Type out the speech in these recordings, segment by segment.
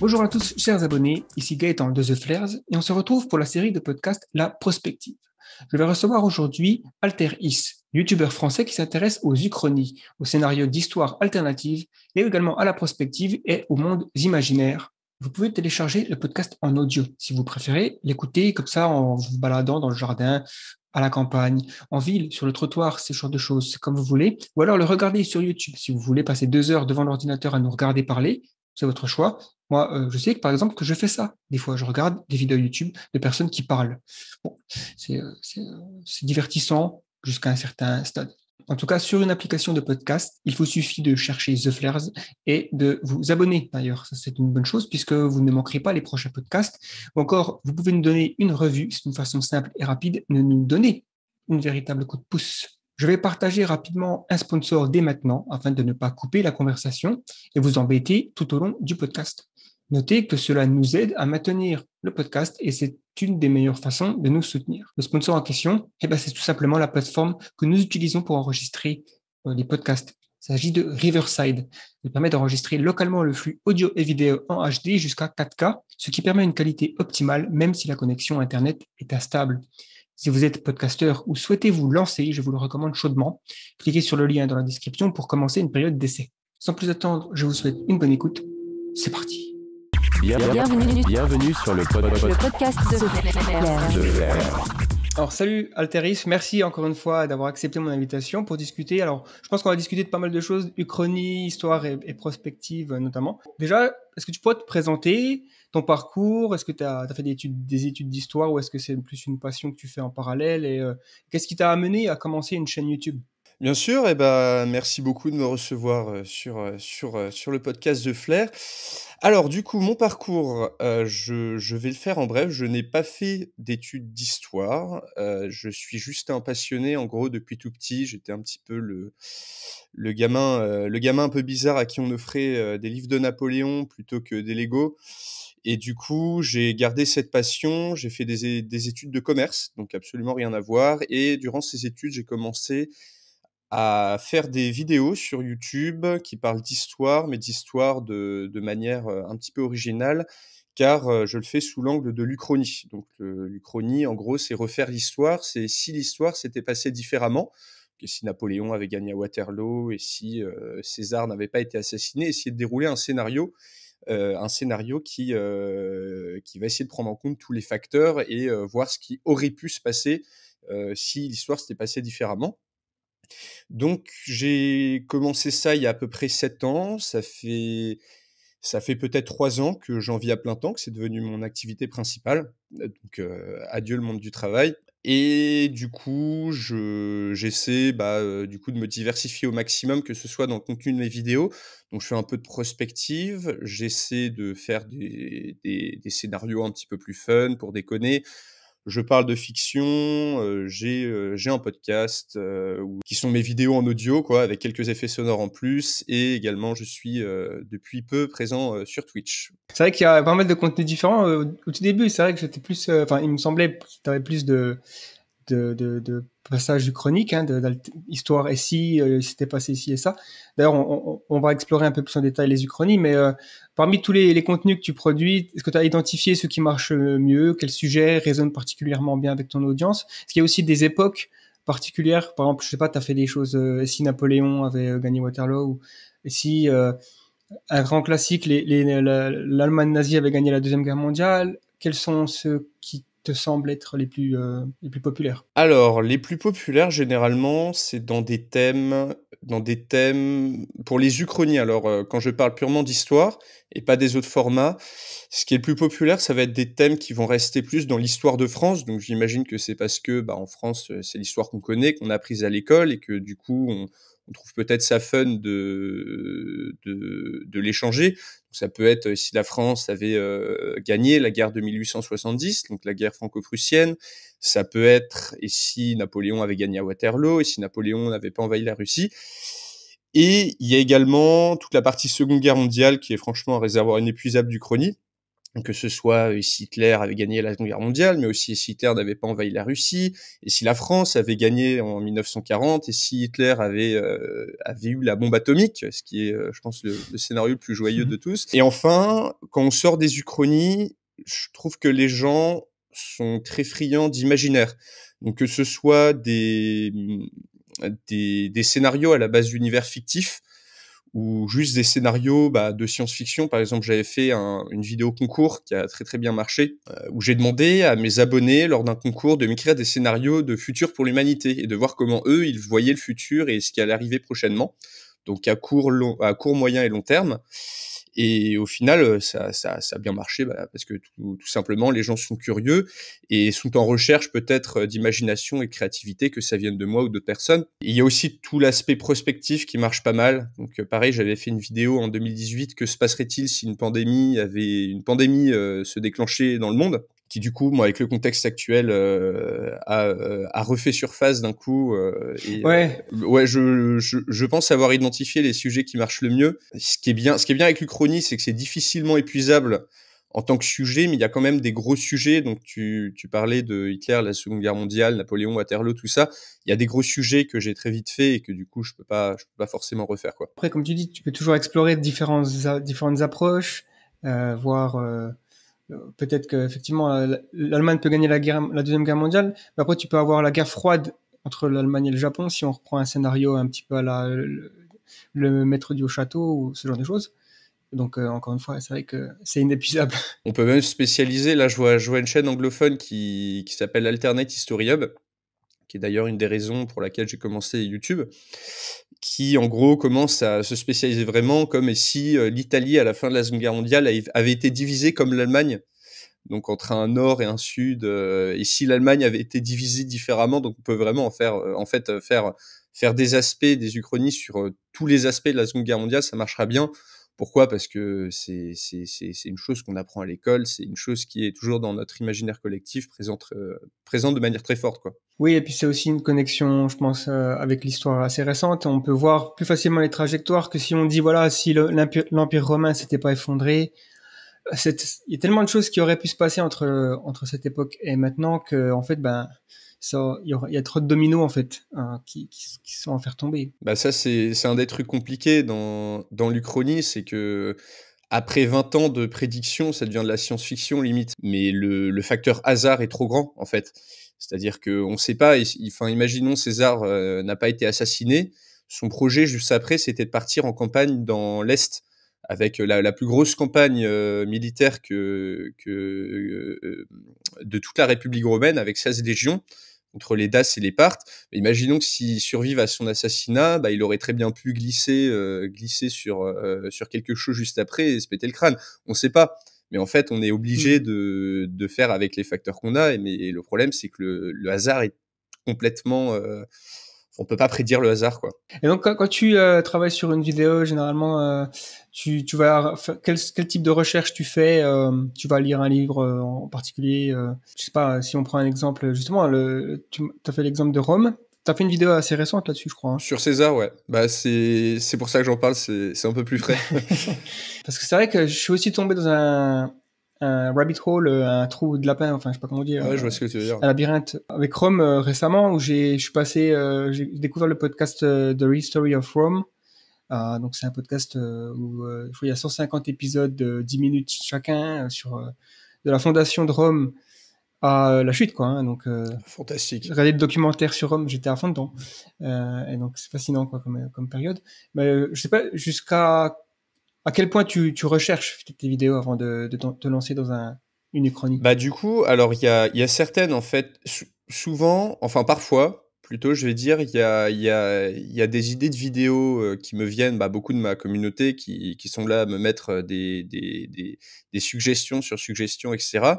Bonjour à tous, chers abonnés, ici Gaëtan de The Flares et on se retrouve pour la série de podcasts La Prospective. Je vais recevoir aujourd'hui Alter Is, youtubeur français qui s'intéresse aux uchronies, aux scénarios d'histoire alternative et également à la prospective et aux mondes imaginaires. Vous pouvez télécharger le podcast en audio si vous préférez l'écouter comme ça en vous baladant dans le jardin, à la campagne, en ville, sur le trottoir, ce genre de choses, comme vous voulez, ou alors le regarder sur YouTube si vous voulez passer 2 heures devant l'ordinateur à nous regarder parler, c'est votre choix. Moi, je sais que par exemple que je fais ça. Des fois, je regarde des vidéos YouTube de personnes qui parlent. Bon, c'est divertissant jusqu'à un certain stade. En tout cas, sur une application de podcast, il vous suffit de chercher The Flares et de vous abonner. D'ailleurs, ça c'est une bonne chose puisque vous ne manquerez pas les prochains podcasts. Ou encore, vous pouvez nous donner une revue. C'est une façon simple et rapide de nous donner une véritable coup de pouce. Je vais partager rapidement un sponsor dès maintenant afin de ne pas couper la conversation et vous embêter tout au long du podcast. Notez que cela nous aide à maintenir le podcast et c'est une des meilleures façons de nous soutenir. Le sponsor en question, c'est tout simplement la plateforme que nous utilisons pour enregistrer les podcasts. Il s'agit de Riverside. Il permet d'enregistrer localement le flux audio et vidéo en HD jusqu'à 4K, ce qui permet une qualité optimale même si la connexion Internet est instable. Si vous êtes podcasteur ou souhaitez vous lancer, je vous le recommande chaudement. Cliquez sur le lien dans la description pour commencer une période d'essai. Sans plus attendre, je vous souhaite une bonne écoute. C'est parti. Bienvenue sur le podcast de Flair. Alors salut Alteris, merci encore une fois d'avoir accepté mon invitation pour discuter. Alors je pense qu'on va discuter de pas mal de choses, uchronie, histoire et prospective notamment. Déjà, est-ce que tu pourrais te présenter ton parcours? Est-ce que tu as fait des études d'histoire ou est-ce que c'est plus une passion que tu fais en parallèle? Et qu'est-ce qui t'a amené à commencer une chaîne YouTube? Bien sûr, merci beaucoup de me recevoir sur le podcast de Flair. Alors, du coup, mon parcours, je vais le faire en bref. Je n'ai pas fait d'études d'histoire. Je suis juste un passionné, en gros, depuis tout petit. J'étais un petit peu le gamin un peu bizarre à qui on offrait des livres de Napoléon plutôt que des Lego. Et du coup, j'ai gardé cette passion. J'ai fait des études de commerce, donc absolument rien à voir. Et durant ces études, j'ai commencé à faire des vidéos sur YouTube qui parlent d'histoire, mais d'histoire de manière, un petit peu originale, car, je le fais sous l'angle de l'Uchronie. Donc l'Uchronie, en gros, c'est refaire l'histoire, c'est si l'histoire s'était passée différemment, que si Napoléon avait gagné à Waterloo et si, César n'avait pas été assassiné, essayer de dérouler un scénario qui va essayer de prendre en compte tous les facteurs et voir ce qui aurait pu se passer, si l'histoire s'était passée différemment. Donc j'ai commencé ça il y a à peu près 7 ans. Ça fait peut-être 3 ans que j'en vis à plein temps, que c'est devenu mon activité principale. Donc adieu le monde du travail et du coup, j'essaie, du coup de me diversifier au maximum, que ce soit dans le contenu de mes vidéos. Donc je fais un peu de prospective, j'essaie de faire des scénarios un petit peu plus fun pour déconner. Je parle de fiction, j'ai un podcast, qui sont mes vidéos en audio quoi, avec quelques effets sonores en plus et également je suis, depuis peu présent, sur Twitch. C'est vrai qu'il y a pas mal de contenus différents au tout début. C'est vrai que j'étais plus, il me semblait que tu avais plus de passages chroniques, histoire et si c'était passé ci et ça. D'ailleurs, on va explorer un peu plus en détail les uchronies, mais parmi tous les contenus que tu produis, est-ce que tu as identifié ceux qui marchent mieux? Quels sujets résonnent particulièrement bien avec ton audience? Est-ce qu'il y a aussi des époques particulières? Par exemple, je sais pas, tu as fait des choses, si Napoléon avait gagné Waterloo, ou si un grand classique, l'Allemagne nazie avait gagné la Deuxième Guerre mondiale. Quels sont ceux qui te semblent être les plus populaires? Alors, les plus populaires, généralement, c'est dans des thèmes pour les uchronies. Alors, quand je parle purement d'histoire et pas des autres formats, ce qui est le plus populaire, ça va être des thèmes qui vont rester plus dans l'histoire de France. Donc, j'imagine que c'est parce que, en France, c'est l'histoire qu'on connaît, qu'on a apprise à l'école et que du coup, on trouve peut-être ça fun de l'échanger. Ça peut être si la France avait gagné la guerre de 1870, donc la guerre franco-prussienne. Ça peut être et si Napoléon avait gagné à Waterloo, et si Napoléon n'avait pas envahi la Russie. Et il y a également toute la partie Seconde Guerre mondiale qui est franchement un réservoir inépuisable d'Uchronie. que ce soit si Hitler avait gagné la Seconde Guerre mondiale, mais aussi si Hitler n'avait pas envahi la Russie, et si la France avait gagné en 1940, et si Hitler avait eu la bombe atomique, ce qui est, je pense, le scénario le plus joyeux de tous. Et enfin, quand on sort des uchronies, je trouve que les gens sont très friands d'imaginaire. Donc que ce soit des scénarios à la base d'univers fictifs, ou juste des scénarios de science-fiction. Par exemple, j'avais fait une vidéo concours qui a très très bien marché, où j'ai demandé à mes abonnés lors d'un concours de m'écrire des scénarios de futur pour l'humanité et de voir comment eux, ils voyaient le futur et ce qui allait arriver prochainement, donc à court, moyen et long terme. Et au final, ça a bien marché, parce que tout simplement, les gens sont curieux et sont en recherche peut-être d'imagination et de créativité, que ça vienne de moi ou d'autres personnes. Et il y a aussi tout l'aspect prospectif qui marche pas mal. Donc pareil, j'avais fait une vidéo en 2018, que se passerait-il si une pandémie se déclenchait dans le monde, qui du coup, moi, avec le contexte actuel, a refait surface d'un coup. Ouais. Ouais, je pense avoir identifié les sujets qui marchent le mieux. Ce qui est bien avec l'Uchronie, c'est que c'est difficilement épuisable en tant que sujet, mais il y a quand même des gros sujets. Donc tu parlais de Hitler, la Seconde Guerre mondiale, Napoléon, Waterloo, tout ça. Il y a des gros sujets que j'ai très vite fait et que du coup je peux pas forcément refaire, quoi. Après, comme tu dis, tu peux toujours explorer différentes approches, voir peut-être que effectivement l'Allemagne peut gagner la deuxième guerre mondiale, mais après tu peux avoir la guerre froide entre l'Allemagne et le Japon si on reprend un scénario un petit peu à le maître du haut château ou ce genre de choses. Donc encore une fois, c'est vrai que c'est inépuisable. On peut même se spécialiser. Là, je vois une chaîne anglophone qui s'appelle Alternate History Hub, qui est d'ailleurs une des raisons pour laquelle j'ai commencé YouTube, qui en gros commence à se spécialiser vraiment comme si l'Italie à la fin de la Seconde Guerre mondiale avait été divisée comme l'Allemagne, donc entre un nord et un sud, et si l'Allemagne avait été divisée différemment, donc on peut vraiment faire des aspects, des uchronies sur tous les aspects de la Seconde Guerre mondiale, ça marchera bien. Pourquoi ? Parce que c'est une chose qu'on apprend à l'école, c'est une chose qui est toujours dans notre imaginaire collectif, présente de manière très forte, quoi. Oui, et puis c'est aussi une connexion, je pense, avec l'histoire assez récente. On peut voir plus facilement les trajectoires que si on dit, voilà, si l'Empire romain s'était pas effondré. Il y a tellement de choses qui auraient pu se passer entre cette époque et maintenant que, en fait, il y a trop de dominos, en fait, qui sont à faire tomber. Ça, c'est un des trucs compliqués dans l'Uchronie, c'est que après 20 ans de prédiction, ça devient de la science-fiction limite. Mais le facteur hasard est trop grand, en fait. C'est-à-dire qu'on ne sait pas, imaginons César n'a pas été assassiné. Son projet, juste après, c'était de partir en campagne dans l'Est, avec la plus grosse campagne militaire de toute la République romaine, avec 16 légions, contre les Daces et les Parthes. Imaginons que s'il survive à son assassinat, il aurait très bien pu glisser sur quelque chose juste après et se péter le crâne. On ne sait pas. Mais en fait, on est obligé de faire avec les facteurs qu'on a. Et le problème, c'est que le hasard est complètement... on peut pas prédire le hasard, quoi. Et donc, quand tu travailles sur une vidéo, généralement, tu vas faire quel type de recherche tu fais? Tu vas lire un livre en particulier? Je sais pas, si on prend un exemple, justement, tu as fait l'exemple de Rome. Tu as fait une vidéo assez récente là-dessus, je crois. Hein. Sur César, ouais. C'est pour ça que j'en parle, c'est un peu plus frais. Parce que c'est vrai que je suis aussi tombé dans un rabbit hole, un trou de lapin, enfin je sais pas comment dire. Ouais, je vois ce que tu veux dire. Un labyrinthe avec Rome récemment où j'ai découvert le podcast The History of Rome. Donc c'est un podcast où il y a 150 épisodes de 10 minutes chacun sur de la fondation de Rome à la chute, quoi. Hein, donc fantastique. Regarder le documentaire sur Rome, j'étais à fond dedans. Et donc c'est fascinant, quoi, comme période. Mais je sais pas jusqu'à quel point tu recherches tes vidéos avant de te lancer dans une uchronie. Du coup, alors il y a certaines, en fait, souvent, enfin parfois, plutôt, je vais dire, il y a des idées de vidéos qui me viennent, beaucoup de ma communauté qui sont là à me mettre des suggestions sur suggestions, etc.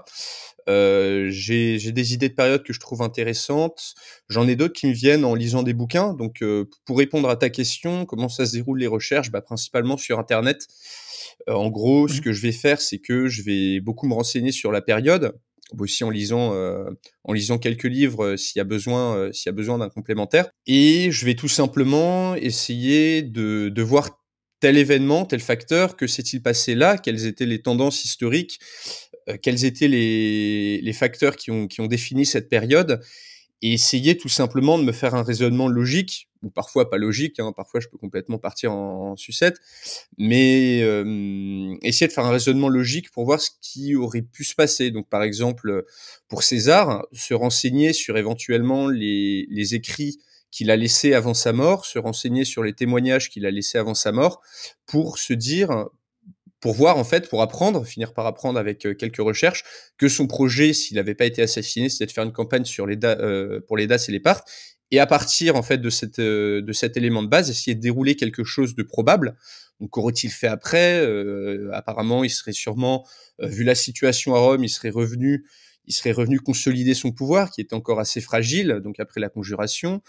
J'ai des idées de période que je trouve intéressantes. J'en ai d'autres qui me viennent en lisant des bouquins. Donc, pour répondre à ta question, comment ça se déroule les recherches? Principalement sur Internet. En gros, ce que je vais faire, c'est que je vais beaucoup me renseigner sur la période, aussi en lisant quelques livres s'il y a besoin d'un complémentaire. Et je vais tout simplement essayer de voir tel événement, tel facteur, que s'est-il passé là, quelles étaient les tendances historiques, quels étaient les facteurs qui ont défini cette période, et essayer tout simplement de me faire un raisonnement logique, ou parfois pas logique, hein, parfois je peux complètement partir en sucette, mais essayer de faire un raisonnement logique pour voir ce qui aurait pu se passer. Donc par exemple, pour César, se renseigner sur éventuellement les écrits qu'il a laissés avant sa mort, se renseigner sur les témoignages qu'il a laissés avant sa mort, pour se dire, pour voir en fait, pour apprendre, finir par apprendre avec quelques recherches, que son projet, s'il n'avait pas été assassiné, c'était de faire une campagne sur pour les DAS et les Parthes, et à partir en fait de cet élément de base, essayer de dérouler quelque chose de probable. Donc qu'aurait-il fait après? Apparemment, il serait sûrement, vu la situation à Rome, il serait revenu consolider son pouvoir, qui était encore assez fragile, donc après la conjuration.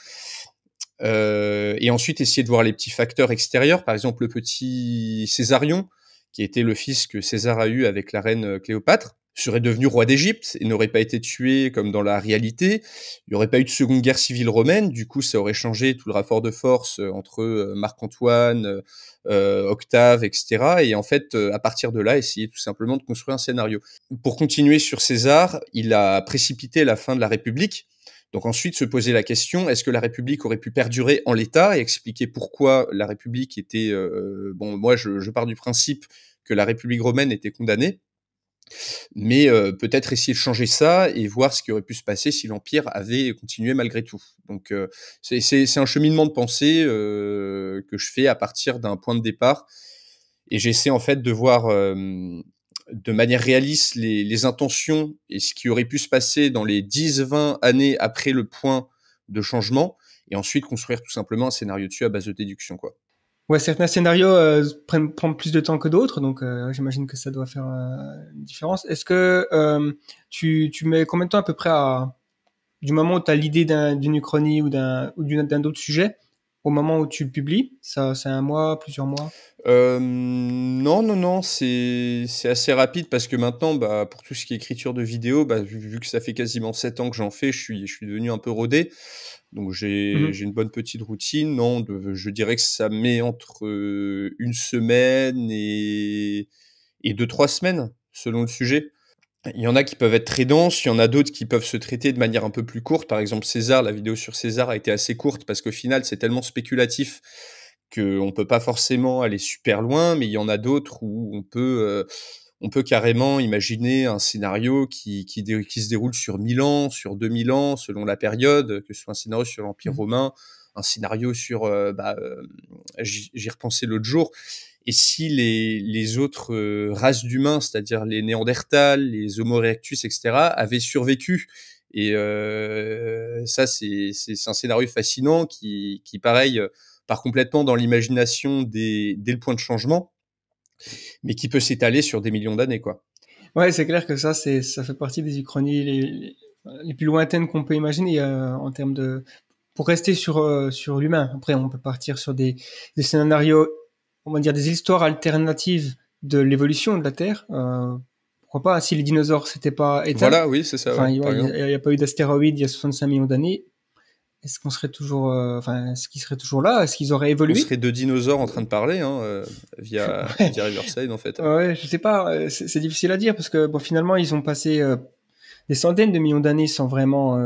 Et ensuite essayer de voir les petits facteurs extérieurs, par exemple le petit Césarion, qui était le fils que César a eu avec la reine Cléopâtre, serait devenu roi d'Égypte et n'aurait pas été tué comme dans la réalité. Il n'y aurait pas eu de seconde guerre civile romaine, du coup ça aurait changé tout le rapport de force entre Marc-Antoine, Octave, etc. Et en fait, à partir de là, essayer tout simplement de construire un scénario. Pour continuer sur César, il a précipité la fin de la République. Donc ensuite, se poser la question, est-ce que la République aurait pu perdurer en l'état, et expliquer pourquoi la République était... bon, moi, je pars du principe que la République romaine était condamnée, mais peut-être essayer de changer ça et voir ce qui aurait pu se passer si l'Empire avait continué malgré tout. Donc c'est un cheminement de pensée que je fais à partir d'un point de départ, et j'essaie en fait de voir de manière réaliste les intentions et ce qui aurait pu se passer dans les 10-20 années après le point de changement, et ensuite construire tout simplement un scénario dessus à base de déduction, quoi. Ouais, certains scénarios prennent plus de temps que d'autres, donc j'imagine que ça doit faire une différence. Est-ce que tu mets combien de temps à peu près du moment où tu as l'idée d'une uchronie ou d'un autre sujet au moment où tu le publies? Ça, c'est un mois, plusieurs mois? Non, c'est assez rapide, parce que maintenant, bah, pour tout ce qui est écriture de vidéo, bah, vu que ça fait quasiment 7 ans que j'en fais, je suis devenu un peu rodé. Donc j'ai une bonne petite routine. Non, je dirais que ça met entre une semaine et 2-3 semaines, selon le sujet. Il y en a qui peuvent être très denses, il y en a d'autres qui peuvent se traiter de manière un peu plus courte. Par exemple, César, la vidéo sur César a été assez courte, parce qu'au final, c'est tellement spéculatif qu'on peut pas forcément aller super loin, mais il y en a d'autres où on peut carrément imaginer un scénario qui se déroule sur 1000 ans, sur 2000 ans, selon la période, que ce soit un scénario sur l'Empire romain, un scénario sur... j'y repensais l'autre jour, et si les autres races d'humains, c'est-à-dire les Néandertals, les Homo erectus, etc., avaient survécu. Et ça, c'est un scénario fascinant qui pareil, part complètement dans l'imagination dès le point de changement, mais qui peut s'étaler sur des millions d'années, quoi. Ouais, c'est clair que ça fait partie des uchronies les plus lointaines qu'on peut imaginer en termes de... Pour rester sur l'humain. Après, on peut partir sur des scénarios, on va dire des histoires alternatives de l'évolution de la Terre. Pourquoi pas, si les dinosaures s'étaient pas éteints. Voilà, oui, c'est ça. Enfin, Ouais, il n'y a pas eu d'astéroïdes il y a 65 millions d'années. Est-ce qu'on serait toujours, est-ce qu'ils seraient toujours là? Est-ce qu'ils auraient évolué? On serait deux dinosaures en train de parler, hein, via Riverside, en fait. Ouais, je sais pas, c'est difficile à dire, parce que bon, finalement, ils ont passé des centaines de millions d'années sans vraiment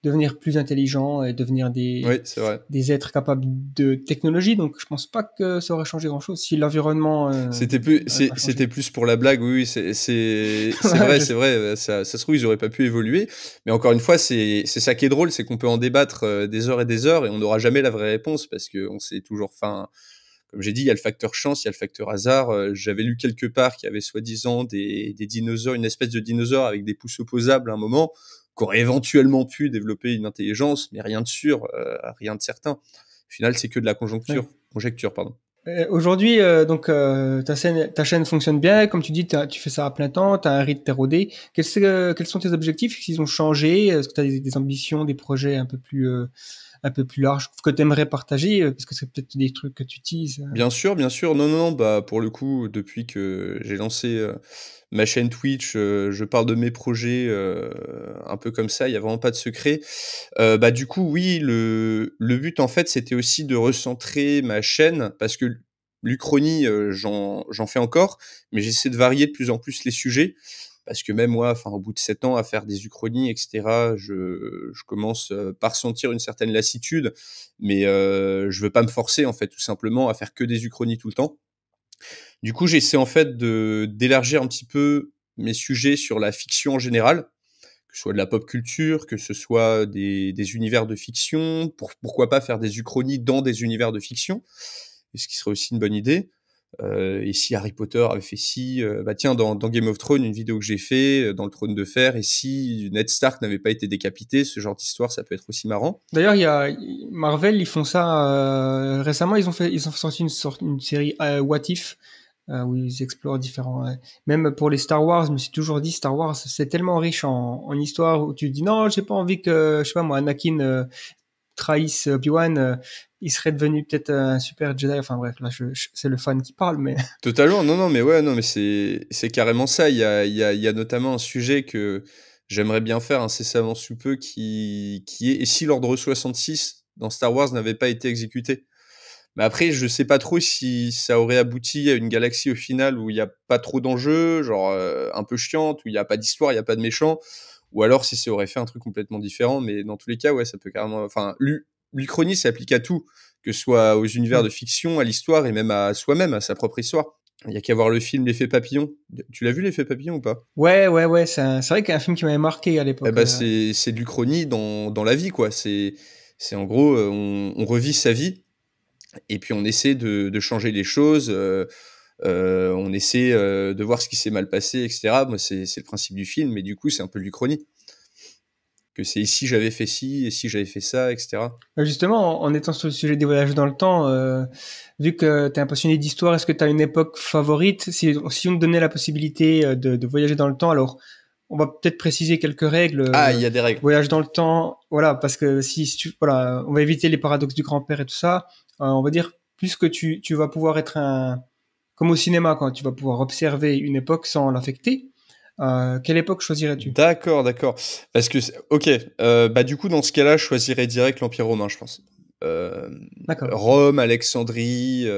devenir plus intelligents et devenir Oui, c'est vrai. des êtres capables de technologie. Donc, je pense pas que ça aurait changé grand-chose si l'environnement C'était changé. plus pour la blague, oui, c'est Ouais, vrai, c'est vrai. Ça se trouve, ils auraient pas pu évoluer. Mais encore une fois, c'est ça qui est drôle, c'est qu'on peut en débattre des heures, et on n'aura jamais la vraie réponse, parce qu'on sait toujours, enfin, comme j'ai dit, il y a le facteur chance, il y a le facteur hasard. J'avais lu quelque part qu'il y avait soi-disant des dinosaures, une espèce de dinosaure avec des pouces opposables à un moment, qui aurait éventuellement pu développer une intelligence, mais rien de sûr, rien de certain. Au final, c'est que de la Ouais. conjecture, pardon. Aujourd'hui, donc ta chaîne fonctionne bien, comme tu dis, tu fais ça à plein temps, tu as un rythme, t'es rodé. Quels sont tes objectifs? S'ils ont changé? Est-ce que tu as des ambitions, des projets un peu plus larges que tu aimerais partager? Parce que c'est peut-être des trucs que tu utilises. Bien sûr, bien sûr. Non, bah, pour le coup, depuis que j'ai lancé ma chaîne Twitch, je parle de mes projets un peu comme ça, il y a vraiment pas de secret. Bah, du coup, oui, le but, en fait, c'était aussi de recentrer ma chaîne, parce que l'Uchronie, j'en fais encore, mais j'essaie de varier de plus en plus les sujets parce que même moi, au bout de 7 ans à faire des Uchronies, etc., je commence par sentir une certaine lassitude, mais je veux pas me forcer en fait, tout simplement, à faire que des Uchronies tout le temps. Du coup, j'essaie en fait d'élargir un petit peu mes sujets sur la fiction en général, que ce soit de la pop culture, que ce soit des univers de fiction, pourquoi pas faire des uchronies dans des univers de fiction, ce qui serait aussi une bonne idée. Et si Harry Potter avait fait ci, tiens, dans Game of Thrones, une vidéo que j'ai fait, dans le Trône de Fer, et si Ned Stark n'avait pas été décapité, ce genre d'histoire, ça peut être aussi marrant. D'ailleurs, il y a Marvel, ils font ça récemment. Ils ont sorti une série What If où ils explorent différents. Même pour les Star Wars, je me suis toujours dit Star Wars, c'est tellement riche en histoire où tu te dis non, j'ai pas envie que, je sais pas moi, Anakin trahisse Obi-Wan. Il serait devenu peut-être un super Jedi. Enfin bref, là, c'est le fan qui parle, mais. Totalement, non, mais ouais, non, mais c'est carrément ça. Il y a notamment un sujet que j'aimerais bien faire incessamment sous peu qui est et si l'ordre 66 dans Star Wars n'avait pas été exécuté. Mais après, je sais pas trop si ça aurait abouti à une galaxie au final où il y a pas trop d'enjeux, genre un peu chiante, où il y a pas d'histoire, il y a pas de méchants, ou alors si ça aurait fait un truc complètement différent. Mais dans tous les cas, ouais, ça peut carrément. Enfin, l'Uchronie s'applique à tout, que ce soit aux univers de fiction, à l'histoire et même à soi-même, à sa propre histoire. Il y a qu'à voir le film L'Effet Papillon. Tu l'as vu L'Effet Papillon ou pas? Ouais, c'est vrai qu'il y a un film qui m'avait marqué à l'époque. Eh ben, c'est de l'Uchronie dans la vie, quoi. C'est en gros, on revit sa vie et puis on essaie de changer les choses. On essaie de voir ce qui s'est mal passé, etc. Moi, c'est le principe du film, mais du coup, c'est un peu de l'Uchronie. Que c'est ici j'avais fait ci, et si j'avais fait ça, etc. Justement, en étant sur le sujet des voyages dans le temps, vu que tu es un passionné d'histoire, est-ce que tu as une époque favorite? Si on te donnait la possibilité de voyager dans le temps, alors on va peut-être préciser quelques règles. Ah, il y a des règles. Voyage dans le temps, voilà, parce que voilà, on va éviter les paradoxes du grand-père et tout ça. On va dire plus que tu vas pouvoir être comme au cinéma, quand tu vas pouvoir observer une époque sans l'affecter. Quelle époque choisirais-tu? D'accord. Parce que, ok, du coup, dans ce cas-là, je choisirais direct l'Empire romain, je pense. D'accord. Rome, Alexandrie,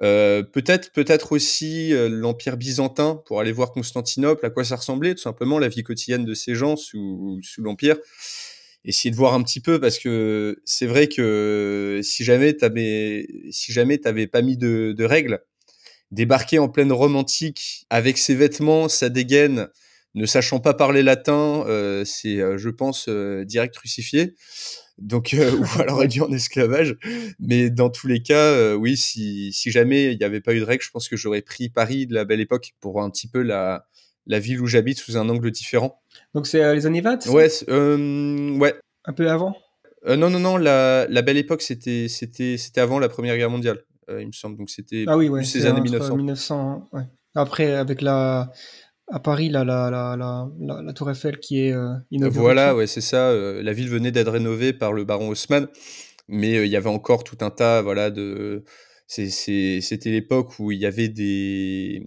peut-être aussi l'Empire byzantin pour aller voir Constantinople, à quoi ça ressemblait, tout simplement, la vie quotidienne de ces gens sous l'Empire. Essayer de voir un petit peu, parce que c'est vrai que si jamais t'avais pas mis de règles, débarquer en pleine Rome antique avec ses vêtements, sa dégaine, ne sachant pas parler latin, c'est, je pense, direct crucifié. Donc, ou alors réduit en esclavage. Mais dans tous les cas, oui, si jamais il n'y avait pas eu de règles, je pense que j'aurais pris Paris de la Belle Époque pour voir un petit peu la ville où j'habite sous un angle différent. Donc c'est les années 20? Ouais, ouais. Un peu avant? Non, la Belle Époque, c'était avant la Première Guerre mondiale, il me semble. Donc c'était Ah oui, plus ouais, ces c'est années entre 1900. 1900, ouais. Après, avec à Paris, la Tour Eiffel qui est inaugurée. Voilà, ouais, c'est ça. La ville venait d'être rénovée par le baron Haussmann, mais il y avait encore tout un tas, voilà, c'était l'époque où il y avait des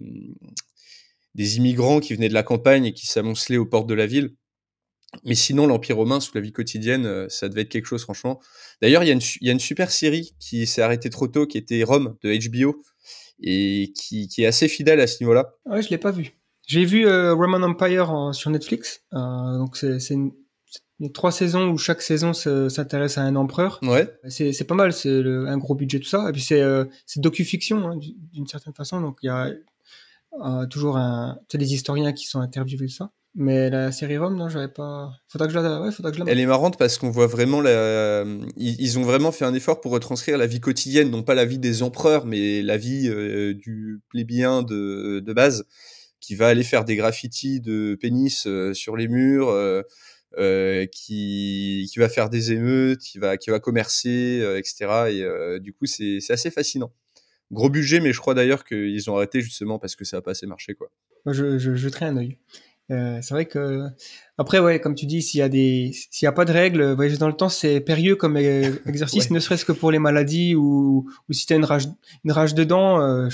immigrants qui venaient de la campagne et qui s'amoncelaient aux portes de la ville. Mais sinon, l'Empire romain, sous la vie quotidienne, ça devait être quelque chose, franchement. D'ailleurs, il y a une super série qui s'est arrêtée trop tôt, qui était Rome, de HBO, et qui est assez fidèle à ce niveau-là. Ouais, je l'ai pas vu. J'ai vu Roman Empire sur Netflix. Donc il y a 3 saisons où chaque saison s'intéresse à un empereur. Ouais. C'est pas mal, c'est un gros budget tout ça. Et puis c'est docu-fiction, hein, d'une certaine façon. Donc il y a toujours des historiens qui sont interviewés de ça. Mais la série Rome, non, j'avais pas. Faudra que je la Elle est marrante parce qu'on voit vraiment ils ont vraiment fait un effort pour retranscrire la vie quotidienne, non pas la vie des empereurs, mais la vie du plébéien de base, qui va aller faire des graffitis de pénis sur les murs, qui va faire des émeutes, qui va commercer, etc. Et du coup, c'est assez fascinant. Gros budget, mais je crois d'ailleurs qu'ils ont arrêté justement parce que ça a pas assez marché, quoi. Moi, je jetterai un œil. C'est vrai que après, ouais, comme tu dis, s'il y a pas de règles, voyager dans le temps, c'est périlleux comme exercice, Ouais. ne serait-ce que pour les maladies ou si t'as une rage de dents,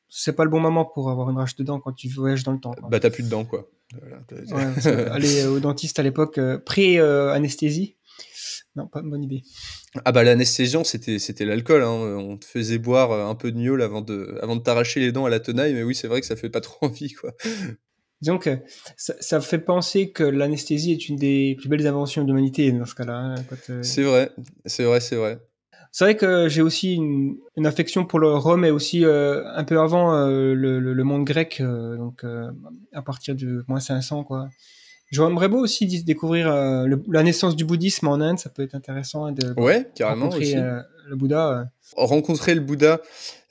c'est pas le bon moment pour avoir une rage de dents quand tu voyages dans le temps, quoi. Bah, t'as plus de dents, quoi. Ouais, parce que aller au dentiste à l'époque, pré-anesthésie, Non, pas une bonne idée. Ah bah l'anesthésiant, c'était l'alcool, hein. On te faisait boire un peu de gnôle avant de t'arracher les dents à la tenaille, mais oui, c'est vrai que ça fait pas trop envie, quoi. Disons que ça fait penser que l'anesthésie est une des plus belles inventions de l'humanité dans ce cas-là. Hein, C'est vrai, c'est vrai, c'est vrai. C'est vrai que j'ai aussi une affection pour le Rome et aussi un peu avant le monde grec, donc à partir de moins 500, quoi. J'aimerais beau aussi découvrir la naissance du bouddhisme en Inde, ça peut être intéressant de Ouais, carrément rencontrer aussi. le Bouddha. Rencontrer le Bouddha,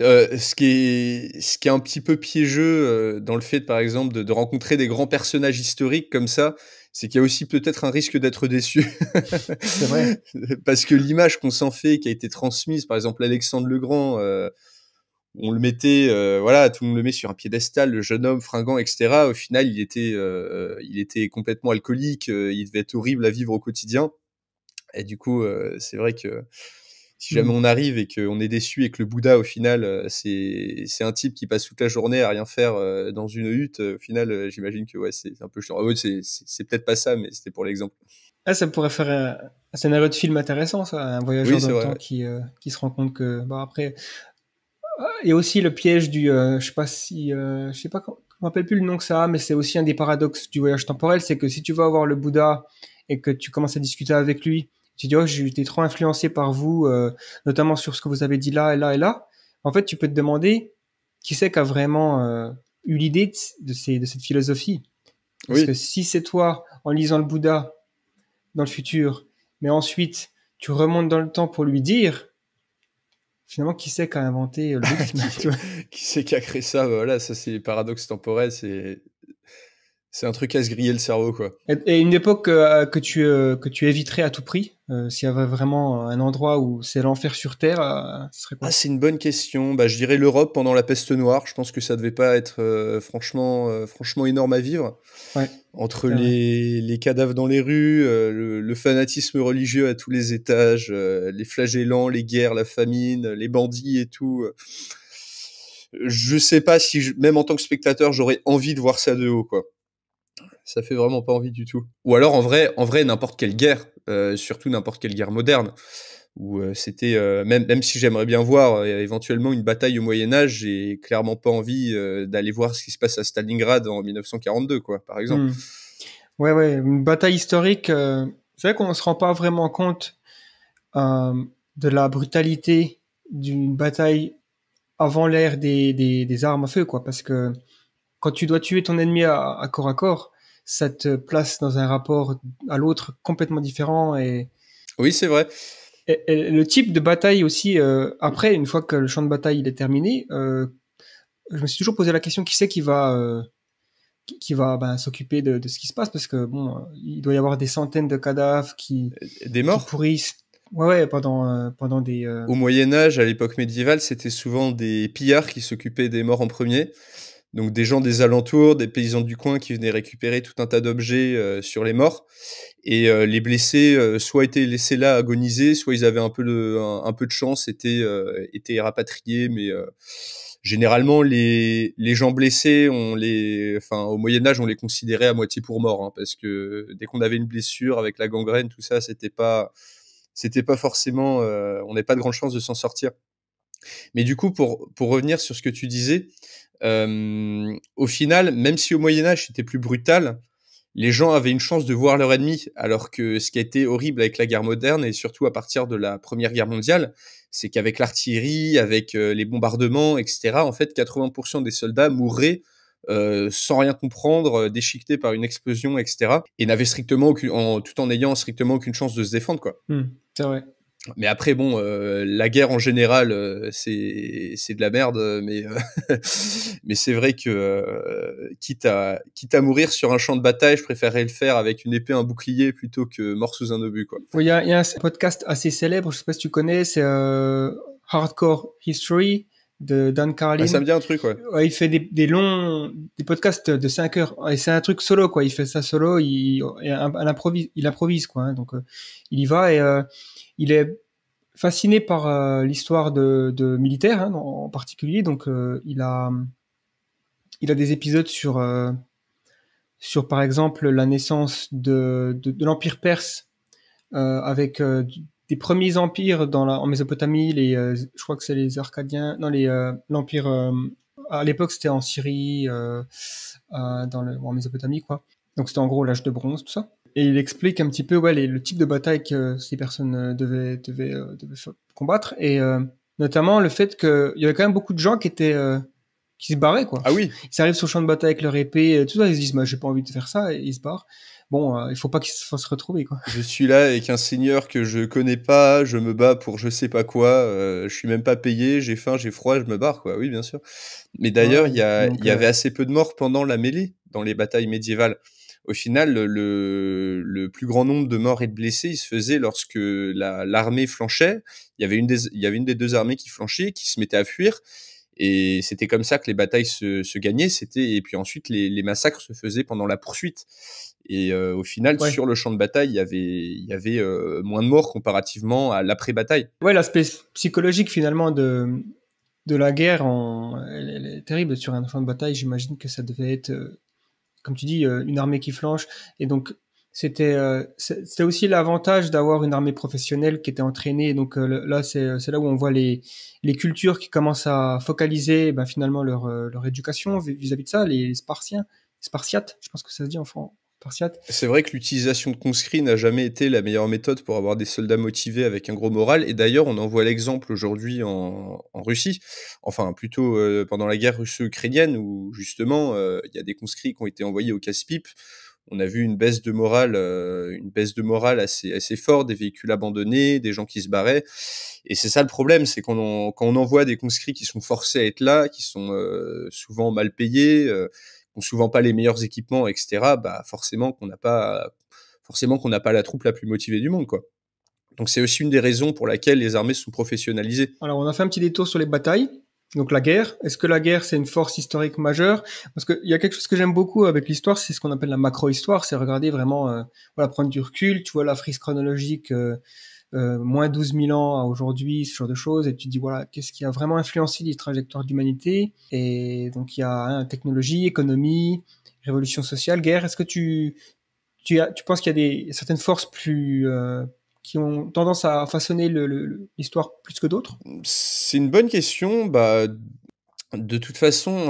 ce qui est un petit peu piégeux, dans le fait, par exemple, de rencontrer des grands personnages historiques comme ça, c'est qu'il y a aussi peut-être un risque d'être déçu. C'est vrai. Parce que l'image qu'on s'en fait, qui a été transmise, par exemple, Alexandre le Grand, on le mettait, voilà, tout le monde le met sur un piédestal, le jeune homme fringant, et cetera. Au final, il était complètement alcoolique, il devait être horrible à vivre au quotidien. Et du coup, c'est vrai que si jamais Mm. on arrive et qu'on est déçu et que le Bouddha, au final, c'est un type qui passe toute la journée à rien faire dans une hutte, au final, j'imagine que ouais, c'est un peu chiant. Ah ouais, c'est peut-être pas ça, mais c'était pour l'exemple. Ah, ça pourrait faire un scénario de film intéressant, ça, un voyageur Oui, dans c'est le vrai. temps Ouais. qui se rend compte que, bon, après, il y a aussi le piège du, je sais pas si, je sais pas, je me rappelle plus le nom que ça a, mais c'est aussi un des paradoxes du voyage temporel, c'est que si tu vas voir le Bouddha et que tu commences à discuter avec lui, tu dis, oh, j'ai été trop influencé par vous, notamment sur ce que vous avez dit là et là et là. En fait, tu peux te demander qui c'est qui a vraiment eu l'idée de cette philosophie. Parce que Oui, si c'est toi, en lisant le Bouddha dans le futur, mais ensuite tu remontes dans le temps pour lui dire, finalement, qui c'est qui a inventé le bouddhisme, qui, tu vois. qui c'est qui a créé ça? Bah, voilà, ça c'est les paradoxes temporels, c'est un truc à se griller le cerveau, quoi. Et une époque que tu éviterais à tout prix, s'il y avait vraiment un endroit où c'est l'enfer sur Terre, ce serait Ah, quoi? c'est une bonne question. Bah, je dirais l'Europe pendant la peste noire. Je pense que ça devait pas être franchement énorme à vivre. Ouais, Entre c'est vrai. les cadavres dans les rues, le fanatisme religieux à tous les étages, les flagellants, les guerres, la famine, les bandits et tout. Je sais pas si, même en tant que spectateur, j'aurais envie de voir ça de haut, quoi. Ça fait vraiment pas envie du tout. Ou alors en vrai n'importe quelle guerre, surtout n'importe quelle guerre moderne, où c'était même si j'aimerais bien voir éventuellement une bataille au Moyen Âge, j'ai clairement pas envie d'aller voir ce qui se passe à Stalingrad en 1942, quoi, par exemple. Hmm. Ouais, ouais, une bataille historique. C'est vrai qu'on ne se rend pas vraiment compte euh, de la brutalité d'une bataille avant l'ère des armes à feu, quoi. Parce que quand tu dois tuer ton ennemi à corps à corps, ça te place dans un rapport à l'autre complètement différent Oui, c'est vrai. et le type de bataille aussi, après, une fois que le champ de bataille il est terminé, je me suis toujours posé la question qui c'est qui va ben, s'occuper de ce qui se passe parce que bon, il doit y avoir des centaines de cadavres Des qui morts. pourrissent. Ouais, ouais, pendant des. Au Moyen Âge, à l'époque médiévale, c'était souvent des pillards qui s'occupaient des morts en premier. Donc des gens des alentours, des paysans du coin qui venaient récupérer tout un tas d'objets sur les morts. Et les blessés, soit étaient laissés là agoniser, soit ils avaient un peu de chance, étaient rapatriés. Mais généralement, les gens blessés, au Moyen Âge, on les considérait à moitié pour morts, hein, parce que dès qu'on avait une blessure avec la gangrène, tout ça, c'était pas forcément, on n'avait pas de grande chance de s'en sortir. Mais du coup, pour revenir sur ce que tu disais, au final, même si au Moyen Âge c'était plus brutal, les gens avaient une chance de voir leur ennemi, alors que ce qui a été horrible avec la guerre moderne, et surtout à partir de la Première Guerre mondiale, c'est qu'avec l'artillerie, avec les bombardements, etc., en fait, 80% des soldats mourraient sans rien comprendre, déchiquetés par une explosion, etc., et n'avaient tout en ayant strictement aucune chance de se défendre, quoi. C'est vrai. Mais après, bon, la guerre en général, c'est de la merde, mais c'est vrai que quitte à mourir sur un champ de bataille, je préférerais le faire avec une épée, un bouclier, plutôt que mort sous un obus, quoi. Il y a un podcast assez célèbre, je sais pas si tu connais, c'est Hardcore History de Dan Ah, ça Carlin. me dit un truc, ouais. Ouais, il fait des podcasts de 5 heures. Et c'est un truc solo, quoi. Il fait ça solo, il improvise, quoi. Hein. Donc, il y va et il est fasciné par l'histoire de militaires, hein, en particulier. Donc, il a des épisodes sur par exemple, la naissance de l'Empire perse avec des premiers empires en Mésopotamie, je crois que c'est les Arcadiens, non, l'empire, à l'époque c'était en Syrie, en Mésopotamie, quoi. Donc c'était en gros l'âge de bronze, tout ça. Et il explique un petit peu le type de bataille que ces personnes devaient combattre, et notamment le fait qu'il y avait quand même beaucoup de gens qui se barraient, quoi. Ah oui. Ils arrivent sur le champ de bataille avec leur épée, tout ça, ils se disent, j'ai pas envie de faire ça, et ils se barrent. Bon, il faut pas qu'ils se fassent retrouver, quoi. Je suis là avec un seigneur que je connais pas, je me bats pour je sais pas quoi, je suis même pas payé, j'ai faim, j'ai froid, je me barre, quoi. Oui, bien sûr. Mais d'ailleurs, Ouais, il y avait assez peu de morts pendant la mêlée, dans les batailles médiévales. Au final, le plus grand nombre de morts et de blessés, il se faisait lorsque l'armée flanchait. Il y avait une des deux armées qui flanchait, qui se mettait à fuir. Et c'était comme ça que les batailles se gagnaient. Et puis ensuite, les massacres se faisaient pendant la poursuite. Et au final, ouais. sur le champ de bataille, il y avait moins de morts comparativement à l'après-bataille. Ouais, l'aspect psychologique finalement de la guerre, elle est terrible sur un champ de bataille. J'imagine que ça devait être, comme tu dis, une armée qui flanche. Et donc, c'était aussi l'avantage d'avoir une armée professionnelle qui était entraînée. Donc là, c'est là où on voit les cultures qui commencent à focaliser finalement leur éducation vis-à-vis de ça, les Spartiates, je pense que ça se dit en français. C'est vrai que l'utilisation de conscrits n'a jamais été la meilleure méthode pour avoir des soldats motivés avec un gros moral. Et d'ailleurs, on en voit l'exemple aujourd'hui en Russie, enfin plutôt pendant la guerre russo-ukrainienne, où justement, il y a des conscrits qui ont été envoyés au casse-pipe. On a vu une baisse de morale assez forte, des véhicules abandonnés, des gens qui se barraient. Et c'est ça le problème, c'est quand on envoie des conscrits qui sont forcés à être là, qui sont souvent mal payés, qui ont souvent pas les meilleurs équipements, etc. Bah forcément qu'on n'a pas la troupe la plus motivée du monde, quoi. Donc c'est aussi une des raisons pour laquelle les armées sont professionnalisées. Alors, on a fait un petit détour sur les batailles. Donc la guerre, est-ce que la guerre c'est une force historique majeure? Parce qu'il y a quelque chose que j'aime beaucoup avec l'histoire, c'est ce qu'on appelle la macro-histoire, c'est regarder vraiment, prendre du recul, tu vois la frise chronologique, moins 12 000 ans à aujourd'hui, ce genre de choses, et tu te dis voilà, qu'est-ce qui a vraiment influencé les trajectoires de l'humanité? Et donc il y a technologie, économie, révolution sociale, guerre. Est-ce que tu penses qu'il y a certaines forces qui ont tendance à façonner l'histoire plus que d'autres? C'est une bonne question. Bah, de toute façon,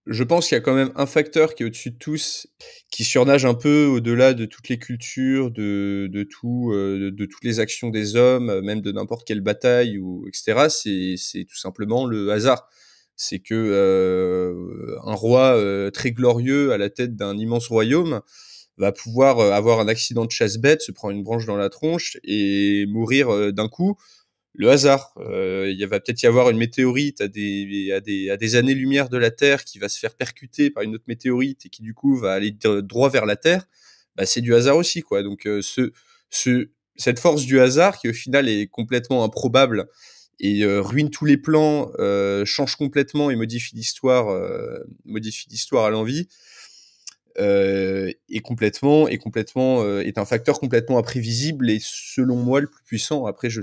je pense qu'il y a quand même un facteur qui est au-dessus de tous, qui surnage un peu au-delà de toutes les cultures, de toutes les actions des hommes, même de n'importe quelle bataille ou et cetera. C'est tout simplement le hasard. C'est que, un roi, très glorieux à la tête d'un immense royaume va pouvoir, avoir un accident de chasse-bête, se prendre une branche dans la tronche et mourir, d'un coup. Le hasard. Il va peut-être y avoir une météorite à des années-lumière de la Terre qui va se faire percuter par une autre météorite et qui du coup va aller droit vers la Terre. Bah, c'est du hasard aussi, quoi. Donc cette force du hasard qui au final est complètement improbable et ruine tous les plans, change complètement et modifie l'histoire à l'envi. Est un facteur complètement imprévisible et selon moi le plus puissant. Après, je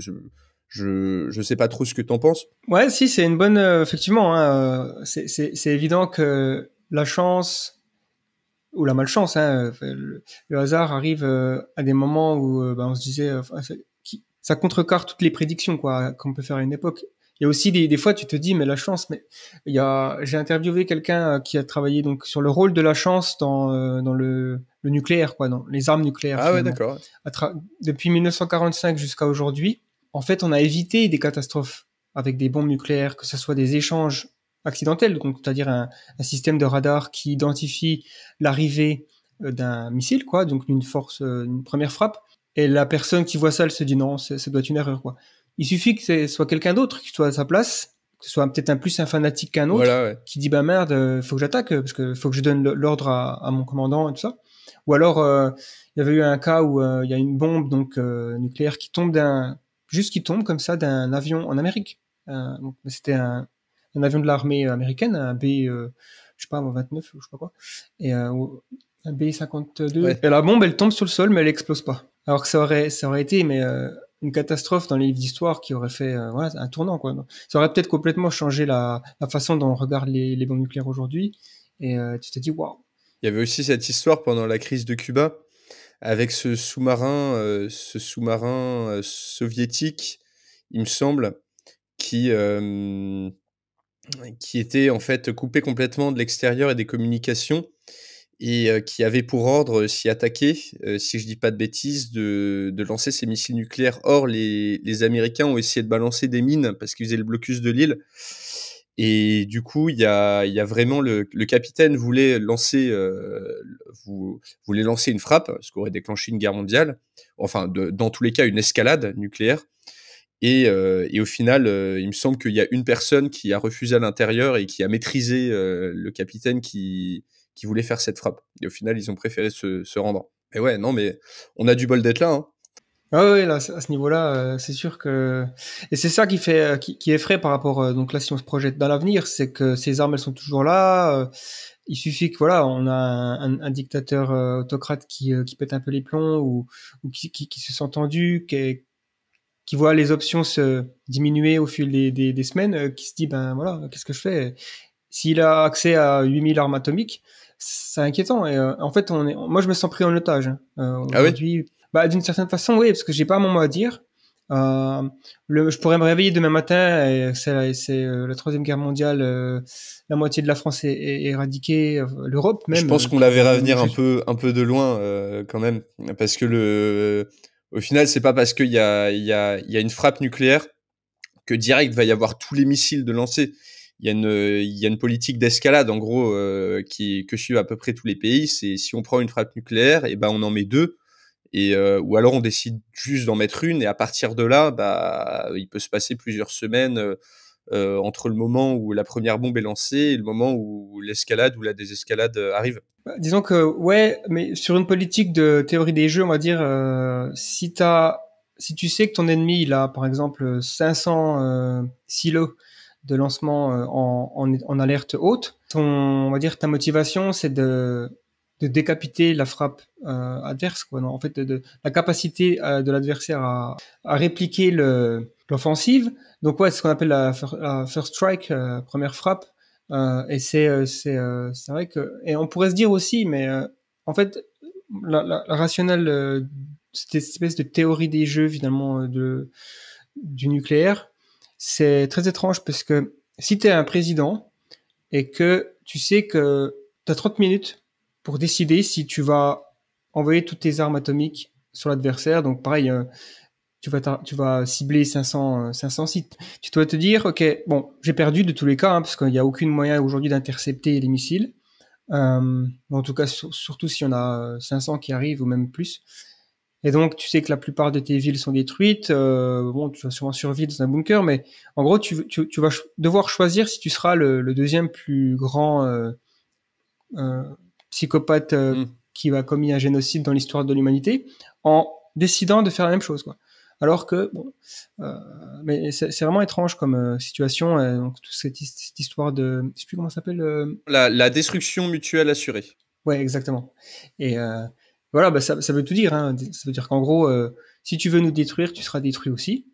sais pas trop ce que t'en penses. Ouais, si, c'est une bonne, effectivement, hein, c'est évident que la chance ou la malchance, hein, le hasard arrive à des moments où on se disait, ça contrecarre toutes les prédictions quoi qu'on peut faire à une époque. Il y a aussi des fois, tu te dis, mais la chance, mais j'ai interviewé quelqu'un qui a travaillé donc sur le rôle de la chance dans le nucléaire, quoi, dans les armes nucléaires Ah ouais, finalement. d'accord. Depuis 1945 jusqu'à aujourd'hui, en fait, on a évité des catastrophes avec des bombes nucléaires, que ce soit des échanges accidentels, donc c'est-à-dire un système de radar qui identifie l'arrivée d'un missile, quoi, donc une première frappe, et la personne qui voit ça, elle se dit non, ça doit être une erreur, quoi. Il suffit que ce soit quelqu'un d'autre qui soit à sa place, que ce soit peut-être un fanatique qu'un autre, Voilà, ouais. qui dit bah merde, faut que j'attaque parce que faut que je donne l'ordre à mon commandant et tout ça. Ou alors il y avait eu un cas où il y a une bombe donc nucléaire qui tombe qui tombe comme ça d'un avion en Amérique. Donc, c'était un avion de l'armée américaine, un B, je sais pas, 29 ou je sais pas quoi, et un B-52. Ouais. Et la bombe, elle tombe sur le sol, mais elle explose pas. Alors que ça aurait été, mais une catastrophe dans les livres d'histoire qui aurait fait un tournant, quoi. Donc, ça aurait peut-être complètement changé la façon dont on regarde les bombes nucléaires aujourd'hui. Et tu te dis, waouh. Il y avait aussi cette histoire pendant la crise de Cuba, avec ce sous-marin soviétique, il me semble, qui, qui était en fait coupé complètement de l'extérieur et des communications et qui avait pour ordre, s'y attaquer, si je dis pas de bêtises, de lancer ses missiles nucléaires. Or les Américains ont essayé de balancer des mines parce qu'ils faisaient le blocus de l'île et du coup, il y a vraiment le capitaine voulait lancer une frappe, ce qui aurait déclenché une guerre mondiale, enfin dans tous les cas une escalade nucléaire et au final, il me semble qu'il y a une personne qui a refusé à l'intérieur et qui a maîtrisé, le capitaine qui voulait faire cette frappe et au final, ils ont préféré se rendre. Mais ouais, non, mais on a du bol d'être là, hein. Ah ouais, là, à ce niveau-là, c'est sûr que et c'est ça qui fait, qui effraie par rapport, donc là, si on se projette dans l'avenir, c'est que ces armes, elles sont toujours là, il suffit que voilà, on a un dictateur, autocrate qui pète un peu les plombs ou qui se sent tendu, qui voit les options se diminuer au fil des semaines, qui se dit: «Ben, voilà, qu'est-ce que je fais?» S'il a accès à 8000 armes atomiques, c'est inquiétant et en fait, moi, je me sens pris en otage, hein, Ah oui? aujourd'hui. Bah, d'une certaine façon, oui, parce que j'ai pas mon mot à dire. Je pourrais me réveiller demain matin et c'est la troisième guerre mondiale, la moitié de la France est éradiquée, l'Europe Je même, pense qu'on la verra venir juste. un peu de loin, quand même, parce que au final, c'est pas parce qu'il y a une frappe nucléaire que direct va y avoir tous les missiles de lancer. Il y a une politique d'escalade en gros que suivent à peu près tous les pays. C'est si on prend une frappe nucléaire, et ben on en met deux, ou alors on décide juste d'en mettre une et à partir de là, bah il peut se passer plusieurs semaines entre le moment où la première bombe est lancée et le moment où l'escalade ou la désescalade arrive. Bah, disons que ouais, mais sur une politique de théorie des jeux, on va dire, si tu sais que ton ennemi il a par exemple 500 silos de lancement en alerte haute, on va dire ta motivation c'est de décapiter la frappe adverse, quoi. Non, en fait, la capacité de l'adversaire à répliquer l'offensive. Donc ouais, c'est ce qu'on appelle la first strike, première frappe. Et c'est vrai que et on pourrait se dire aussi, mais en fait, la rationnelle, cette espèce de théorie des jeux finalement du nucléaire, c'est très étrange parce que si tu es un président et que tu sais que tu as 30 minutes pour décider si tu vas envoyer toutes tes armes atomiques sur l'adversaire, donc pareil, tu vas cibler 500 sites. Tu dois te dire, ok, bon, j'ai perdu de tous les cas, hein, parce qu'il n'y a aucun moyen aujourd'hui d'intercepter les missiles. En tout cas, surtout si on a 500 qui arrivent ou même plus. Et donc, tu sais que la plupart de tes villes sont détruites. Bon, tu vas sûrement survivre dans un bunker, mais en gros, tu vas devoir choisir si tu seras le deuxième plus grand euh, psychopathe Mm. qui va commis un génocide dans l'histoire de l'humanité, en décidant de faire la même chose, quoi. Alors que, bon, euh, mais c'est vraiment étrange comme situation. Donc, toute cette histoire de, je sais plus comment ça s'appelle. La destruction mutuelle assurée. Ouais, exactement. Et voilà, bah, ça veut tout dire, hein. Ça veut dire qu'en gros, si tu veux nous détruire, tu seras détruit aussi.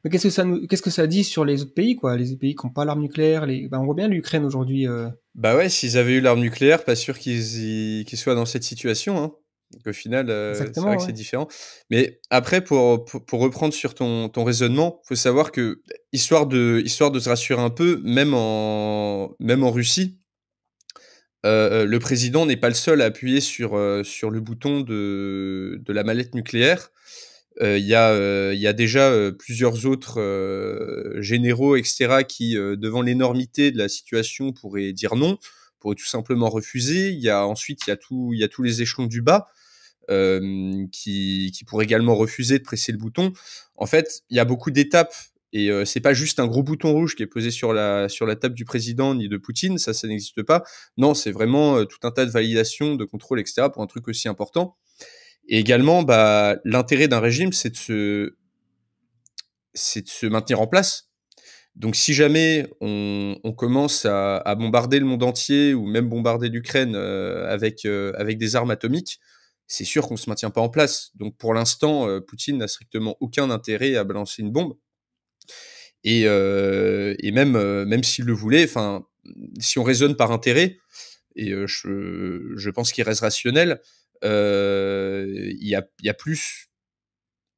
Mais qu'est-ce que ça dit sur les autres pays, quoi? Les autres pays qui n'ont pas l'arme nucléaire, bah, on voit bien l'Ukraine aujourd'hui. Bah ouais, s'ils avaient eu l'arme nucléaire, pas sûr qu'ils soient dans cette situation, hein. Donc au final, c'est vrai Exactement, que ouais. c'est différent. Mais après, pour reprendre sur ton raisonnement, faut savoir que, histoire de se rassurer un peu, même en Russie, le président n'est pas le seul à appuyer sur le bouton de la mallette nucléaire. Il y a déjà, plusieurs autres, généraux et cetera qui, devant l'énormité de la situation pourraient dire non, pourraient tout simplement refuser. Il y a tous les échelons du bas, qui pourraient également refuser de presser le bouton. En fait, il y a beaucoup d'étapes et c'est pas juste un gros bouton rouge qui est posé sur la table du président ni de Poutine, ça n'existe pas. Non, c'est vraiment, tout un tas de validations, de contrôles et cetera pour un truc aussi important et également, bah, l'intérêt d'un régime, c'est de se maintenir en place. Donc si jamais on commence à bombarder le monde entier ou même bombarder l'Ukraine avec des armes atomiques, c'est sûr qu'on ne se maintient pas en place. Donc pour l'instant, Poutine n'a strictement aucun intérêt à balancer une bombe. Et même, même s'il le voulait, si on raisonne par intérêt, et je pense qu'il reste rationnel, il y a plus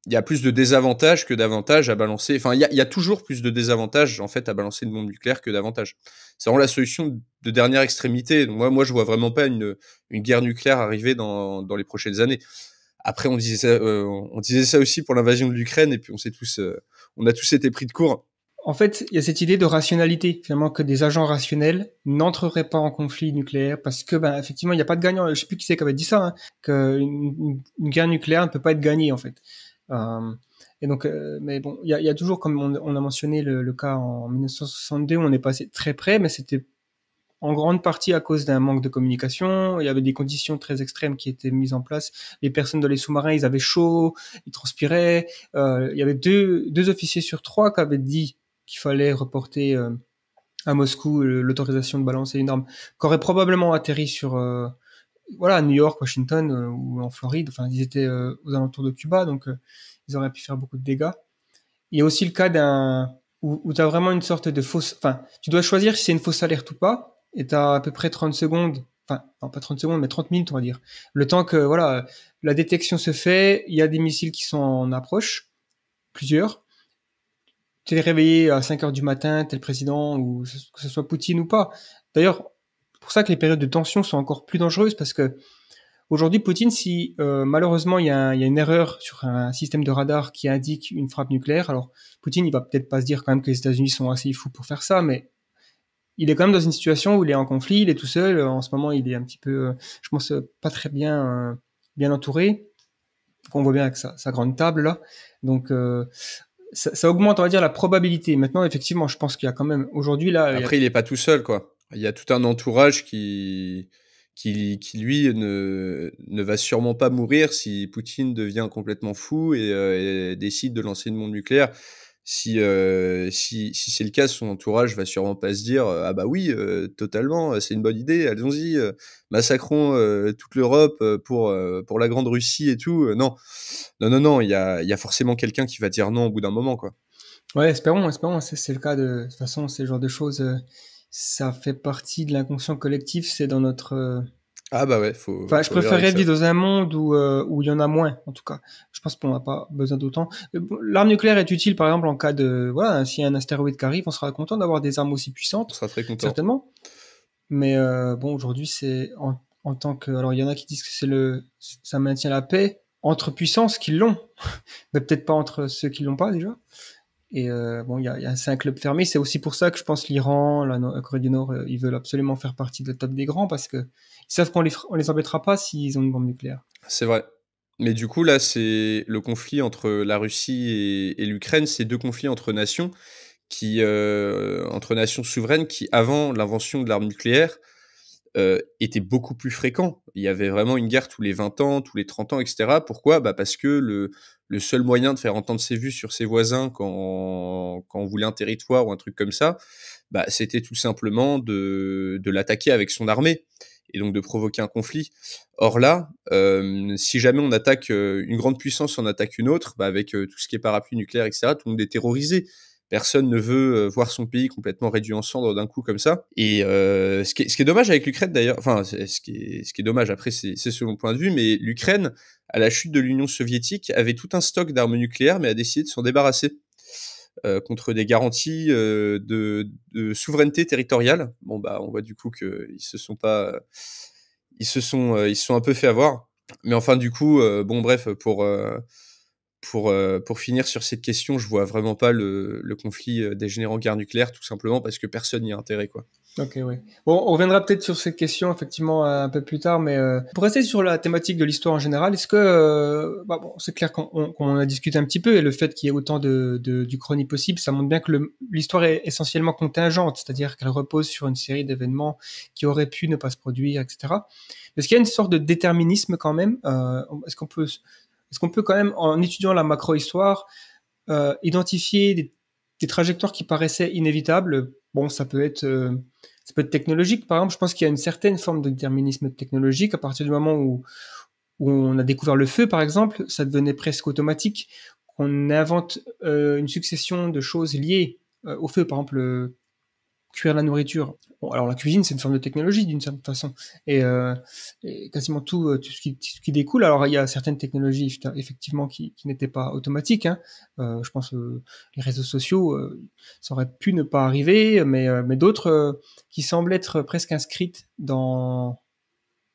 de désavantages que d'avantages à balancer. Enfin, il y a toujours plus de désavantages en fait à balancer une bombe nucléaire que d'avantages. C'est vraiment la solution de dernière extrémité. Donc moi, je vois vraiment pas une guerre nucléaire arriver dans les prochaines années. Après, on disait ça aussi pour l'invasion de l'Ukraine, et puis on a tous été pris de court. En fait, il y a cette idée de rationalité, finalement, que des agents rationnels n'entreraient pas en conflit nucléaire parce que, effectivement, il n'y a pas de gagnant. Je sais plus qui c'est qui avait dit ça, hein, qu'une guerre nucléaire ne peut pas être gagnée, en fait. Et donc, mais bon, il y a toujours, comme on a mentionné le cas en 1962, où on est passé très près, mais c'était en grande partie à cause d'un manque de communication. Il y avait des conditions très extrêmes qui étaient mises en place. Les personnes dans les sous-marins, ils avaient chaud, ils transpiraient. Il y avait deux officiers sur 3 qui avaient dit qu'il fallait reporter à Moscou l'autorisation de balancer une arme, qui aurait probablement atterri sur à New York, Washington ou en Floride. Enfin, ils étaient aux alentours de Cuba, donc ils auraient pu faire beaucoup de dégâts. Il y a aussi le cas où tu as vraiment une sorte de fausse... Enfin, tu dois choisir si c'est une fausse alerte ou pas, et tu as à peu près 30 secondes, enfin, non, pas 30 secondes, mais 30 minutes, on va dire. Le temps que, la détection se fait, il y a des missiles qui sont en approche, plusieurs. Tu es réveillé à 5 heures du matin, t'es le président, ou que ce soit Poutine ou pas. D'ailleurs, c'est pour ça que les périodes de tension sont encore plus dangereuses, parce que aujourd'hui, Poutine, si malheureusement il y a une erreur sur un système de radar qui indique une frappe nucléaire, alors Poutine, il va peut-être pas se dire quand même que les États-Unis sont assez fous pour faire ça, mais il est quand même dans une situation où il est en conflit, il est tout seul. En ce moment, il est un petit peu, je pense, pas très bien entouré. On voit bien avec sa grande table là. Donc ça augmente, on va dire, la probabilité. Maintenant, effectivement, je pense qu'il y a quand même aujourd'hui là. Après, il est pas tout seul, quoi. Il y a tout un entourage qui lui ne va sûrement pas mourir si Poutine devient complètement fou et décide de lancer une bombe nucléaire. Si c'est le cas, son entourage va sûrement pas se dire ah bah oui, totalement, c'est une bonne idée, allons-y, massacrons toute l'Europe pour la grande Russie et tout. Non, non, il y a forcément quelqu'un qui va dire non au bout d'un moment, quoi. Ouais, espérons. C'est le cas de toute façon, ces genres de choses, ça fait partie de l'inconscient collectif. C'est dans notre Ah bah ouais, Enfin, je faut vivre avec préférerais ça. vivre dans un monde où il y en a moins, en tout cas. Je pense qu'on n'a pas besoin d'autant. L'arme nucléaire est utile, par exemple, en cas de, s'il y a un astéroïde qui arrive, on sera content d'avoir des armes aussi On puissantes, sera très content. certainement. Mais bon, aujourd'hui, c'est en tant que, alors il y en a qui disent que ça maintient la paix entre puissances qui l'ont, mais peut-être pas entre ceux qui l'ont pas déjà. Et bon, c'est un club fermé. C'est aussi pour ça que je pense l'Iran, la Corée du Nord, ils veulent absolument faire partie de la top des grands parce que ils savent on les embêtera pas s'ils ont une bombe nucléaire. C'est vrai. Mais du coup, là, c'est le conflit entre la Russie et l'Ukraine, c'est 2 conflits entre nations entre nations souveraines qui, avant l'invention de l'arme nucléaire, étaient beaucoup plus fréquents. Il y avait vraiment une guerre tous les 20 ans, tous les 30 ans, et cetera. Pourquoi? Bah, parce que le seul moyen de faire entendre ses vues sur ses voisins quand on voulait un territoire ou un truc comme ça, bah, c'était tout simplement de l'attaquer avec son armée et donc de provoquer un conflit. Or là, si jamais on attaque, une grande puissance en attaque une autre, bah, avec, tout ce qui est parapluie nucléaire et cetera, tout le monde est terrorisé. Personne ne veut voir son pays complètement réduit en cendres d'un coup comme ça. Et ce qui est dommage avec l'Ukraine d'ailleurs, enfin ce qui est dommage après c'est selon le point de vue, mais l'Ukraine à la chute de l'Union soviétique avait tout un stock d'armes nucléaires, mais a décidé de s'en débarrasser contre des garanties de souveraineté territoriale. Bon bah on voit du coup qu'ils se sont pas, ils se sont un peu fait avoir. Mais enfin du coup bon bref pour finir sur cette question, je vois vraiment pas le conflit dégénérer en guerre nucléaire, tout simplement parce que personne n'y a intérêt, quoi. Ok, ouais. Bon, on reviendra peut-être sur cette question effectivement un peu plus tard, mais pour rester sur la thématique de l'histoire en général, est-ce que, bon, c'est clair qu'on a discuté un petit peu et le fait qu'il y ait autant d'uchronie possible, ça montre bien que l'histoire est essentiellement contingente, c'est-à-dire qu'elle repose sur une série d'événements qui auraient pu ne pas se produire, etc. Est-ce qu'il y a une sorte de déterminisme quand même Est-ce qu'on peut quand même, en étudiant la macro-histoire, identifier des trajectoires qui paraissaient inévitables? Bon, ça peut être technologique, par exemple. Je pense qu'il y a une certaine forme de déterminisme technologique à partir du moment où on a découvert le feu, par exemple, ça devenait presque automatique qu'on invente une succession de choses liées au feu. Par exemple, cuire la nourriture. Bon, alors la cuisine, c'est une forme de technologie d'une certaine façon, et quasiment tout ce qui découle. Alors il y a certaines technologies effectivement qui n'étaient pas automatiques. Hein. Je pense les réseaux sociaux, ça aurait pu ne pas arriver, mais d'autres qui semblent être presque inscrites dans